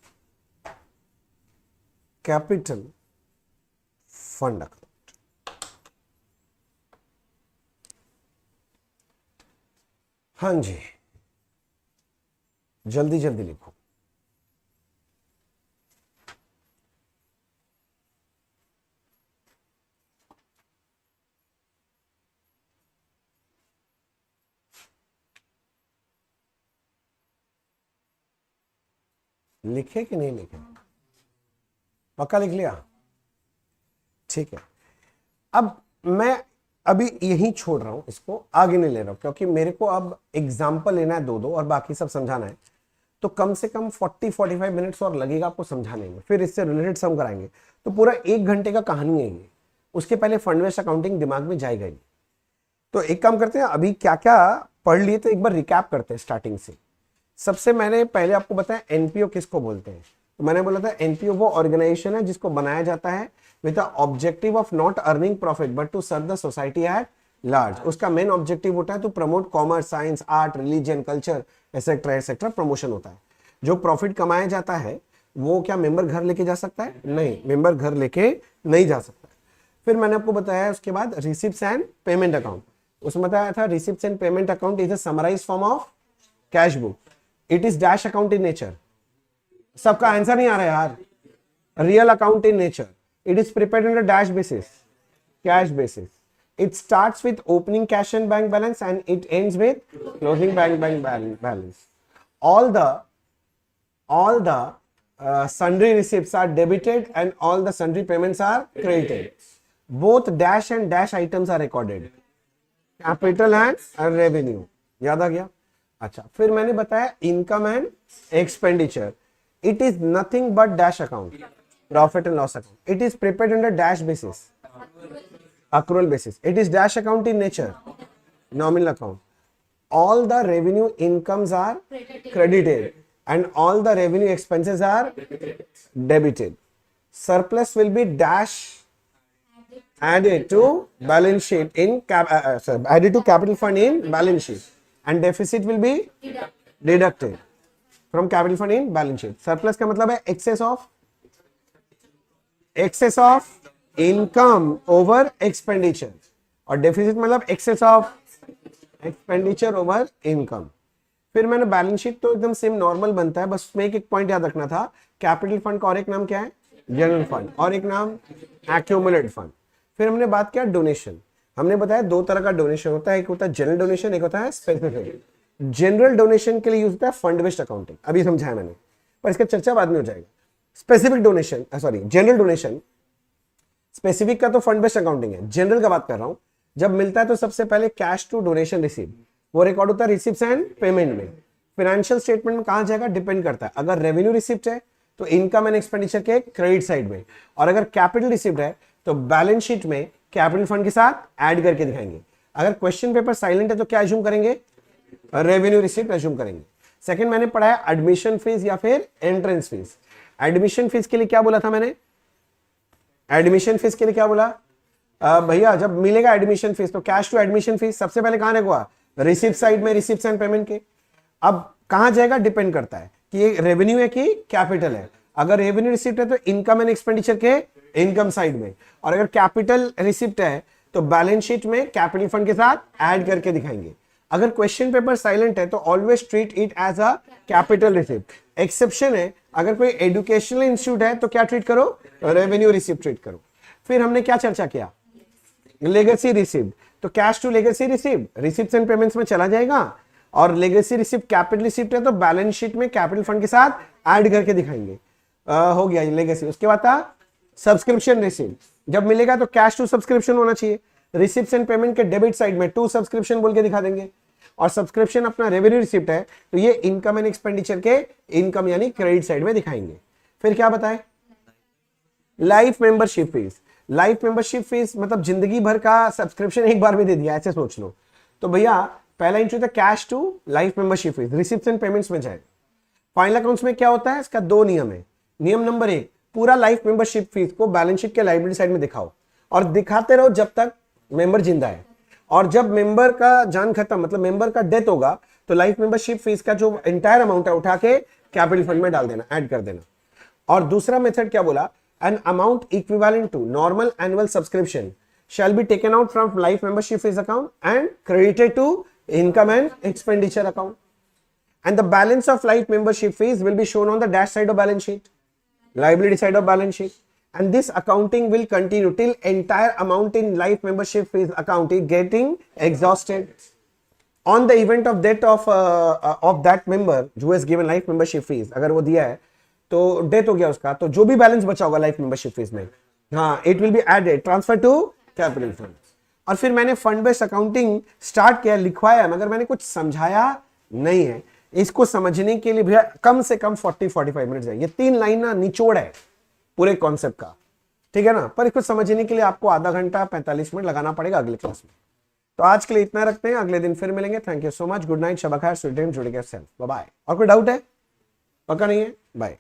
Speaker 1: capital fund account. हाँ जी, जल्दी जल्दी लिखो। लिखे कि नहीं लिखे? पक्का लिख लिया? ठीक है। अब मैं अभी यहीं छोड़ रहा हूं, इसको आगे नहीं ले रहा हूं, क्योंकि मेरे को अब एग्जाम्पल लेना है दो और बाकी सब समझाना है, तो कम से कम 40-45 मिनट्स और लगेगा आपको समझाने में। फिर इससे रिलेटेड सम कराएंगे, तो पूरा 1 घंटे का कहानी है ये। उसके पहले फंड बेस्ड अकाउंटिंग दिमाग में जाएगा ही। तो एक काम करते हैं, अभी क्या क्या पढ़ लिए तो एक बार रिकैप करते हैं स्टार्टिंग से। सबसे मैंने पहले आपको बताया एनपीओ किसको बोलते हैं। तो मैंने बोला था एनपीओ वो ऑर्गेनाइजेशन है जिसको बनाया जाता है with the objective of not earning profit but to serve the society at large. उसका मेन ऑब्जेक्टिव होता है to promote commerce, science, art, religion, culture, etcetera etcetera, promotion होता है। जो प्रॉफिट कमाया जाता है वो क्या मेंबर घर लेके जा सकता है? नहीं, मेंबर घर लेके नहीं जा सकता। फिर मैंने आपको बताया उसके बाद रिसिप्ट्स एंड पेमेंट अकाउंट। उसमें बताया था receipts and payment account is a summarised form of cash book. It is dash account in nature. सबका आंसर नहीं आ रहा है यार। Real account in nature. It is prepared on a dash basis, cash basis. It starts with opening cash and bank balance and it ends with closing bank balance. All the sundry receipts are debited and all the sundry payments are credited. Both dash and dash items are recorded. Capital and revenue. याद आ गया? अच्छा, फिर मैंने बताया income and expenditure. It is nothing but dash account, profit and loss account. It is prepared under dash basis. Accrual basis. It is dash account in nature, nominal account. All the revenue incomes are credited and all the revenue expenses are debited. Surplus will be dash added to balance sheet in added to capital fund in balance sheet, and deficit will be deducted from capital fund in balance sheet. Surplus का मतलब है excess of income over expenditure, और deficit मतलब excess of expenditure over income. फिर मैंने balance sheet तो एकदम same normal बनता है, बस उसमें एक पॉइंट याद रखना था. कैपिटल फंड का और एक नाम क्या है? जनरल फंड, और एक नाम एक्यूमुलेटेड फंड. फिर हमने बात किया डोनेशन. हमने बताया दो तरह का डोनेशन होता है, एक होता है जनरल डोनेशन, एक होता है स्पेसिफिक. जनरल डोनेशन के लिए यूज होता है फंड बेस्ड अकाउंटिंग, अभी समझाया मैंने, पर इसका चर्चा बाद में हो जाएगा. Specific donation, sorry general donation, specific का तो फंड बेस्ड अकाउंटिंग है, जनरल का बात कर रहा हूं. जब मिलता है तो सबसे पहले कैश टू डोनेशन रिसीव, वो रिकॉर्ड होता है रिसिप्ट्स एंड पेमेंट में. फाइनेंशियल स्टेटमेंट में कहां जाएगा डिपेंड करता है. अगर रेवेन्यू रिसिप्ट है तो इनकम एंड एक्सपेंडिचर के क्रेडिट साइड में, और अगर कैपिटल रिसिप्ट है तो बैलेंस शीट में कैपिटल फंड के साथ ऐड करके दिखाएंगे. अगर क्वेश्चन पेपर साइलेंट है तो क्या एज्यूम करेंगे? रेवेन्यू रिसिप्ट एज्यूम करेंगे. सेकंड मैंने पढ़ाया एडमिशन फीस या फिर एंट्रेंस फीस. एडमिशन फीस के लिए क्या बोला था मैंने? एडमिशन फीस के लिए क्या बोला भैया? जब मिलेगा एडमिशन फीस तो कैश टू एडमिशन फीस सबसे पहले कहां रहेगा? रिसिप्ट साइड में, रिसिप्ट्स एंड पेमेंट के. अब कहां जाएगा डिपेंड करता है कि ये रेवेन्यू है कि कैपिटल है. अगर रेवेन्यू रिसिप्ट है तो इनकम एंड एक्सपेंडिचर के इनकम साइड में, और अगर कैपिटल रिसिप्ट है तो बैलेंस शीट में कैपिटल फंड के साथ ऐड करके दिखाएंगे. अगर क्वेश्चन पेपर साइलेंट है तो always treat it as a capital receipt. Exception है, अगर कोई एजुकेशनल इंस्टीट्यूट है तो क्या ट्रीट करो? रेवेन्यू रिसिप्ट ट्रीट करो. फिर हमने क्या चर्चा किया? Legacy receipt. तो cash to legacy receipt receipts and payments में चला जाएगा, और लेगेसी रिसिप्ट कैपिटल रिसिप्ट है तो बैलेंस शीट में कैपिटल फंड के साथ ऐड करके दिखाएंगे. हो गया लेगेसी. उसके बाद था सब्सक्रिप्शन रिसिप्ट. जब मिलेगा तो कैश टू सब्सक्रिप्शन होना चाहिए. रिसिप्ट्स एंड पेमेंट के डेबिट साइड में टू सब्सक्रिप्शन बोल के दिखा देंगे, और सब्सक्रिप्शन अपना रेवेन्यू रिसिप्ट है तो ये इनकम एंड एक्सपेंडिचर के इनकम यानी क्रेडिट साइड में दिखाएंगे. फिर क्या बताए? Life membership fees. Life membership fees मतलब जिंदगी भर का सब्सक्रिप्शन एक बार में दे दिया, ऐसे सोच लो. तो भैया पहला इंट्रो था cash to life membership fees, receipts and payments में जाए. फाइनल अकाउंट्स में क्या होता है? इसका दो नियम है. नियम नंबर 1, पूरा लाइफ मेंबरशिप फीस को बैलेंस शीट के लायबिलिटी साइड में दिखाओ, और दिखाते रहो जब तक मेंबर जिंदा है. और जब मेंबर का जान खत्म, मतलब मेंबर का डेथ होगा, तो लाइफ मेंबरशिप फीस का जो एंटायर अमाउंट है उठा के कैपिटल फंड में डाल देना, ऐड कर देना. और दूसरा मेथड क्या बोला? An amount equivalent to normal annual subscription shall be taken out from life membership fees account and credited to income and expenditure account. And the balance of life membership fees will be shown on the dash side of balance sheet, liability side of balance sheet, and this accounting will continue till entire amount in life membership fees account is getting exhausted. On the event of death of that member who has given life membership fees, अगर वो दिया है तो death हो गया उसका, तो जो भी बैलेंस बचा होगा लाइफ मेंबरशिप फीस में, हाँ, it will be added transfer to capital fund. और फिर मैंने फंड बेस्ड अकाउंटिंग स्टार्ट किया, लिखवाया, मगर मैंने कुछ समझाया नहीं है. इसको समझने के लिए भैया कम से कम 40-45 मिनट जाए. ये 3 लाइन ना निचोड़ है पूरे कॉन्सेप्ट का, ठीक है ना. पर इसको समझने के लिए आपको आधा घंटा 45 मिनट लगाना पड़ेगा अगले क्लास में. तो आज के लिए इतना रखते हैं, अगले दिन फिर मिलेंगे. Thank you so much. Good night, शब खैर, स्वीट ड्रीम्स, जुड़े के सेल्फ, बाय बाय. और कोई डाउट है? पक्का नहीं है? बाय.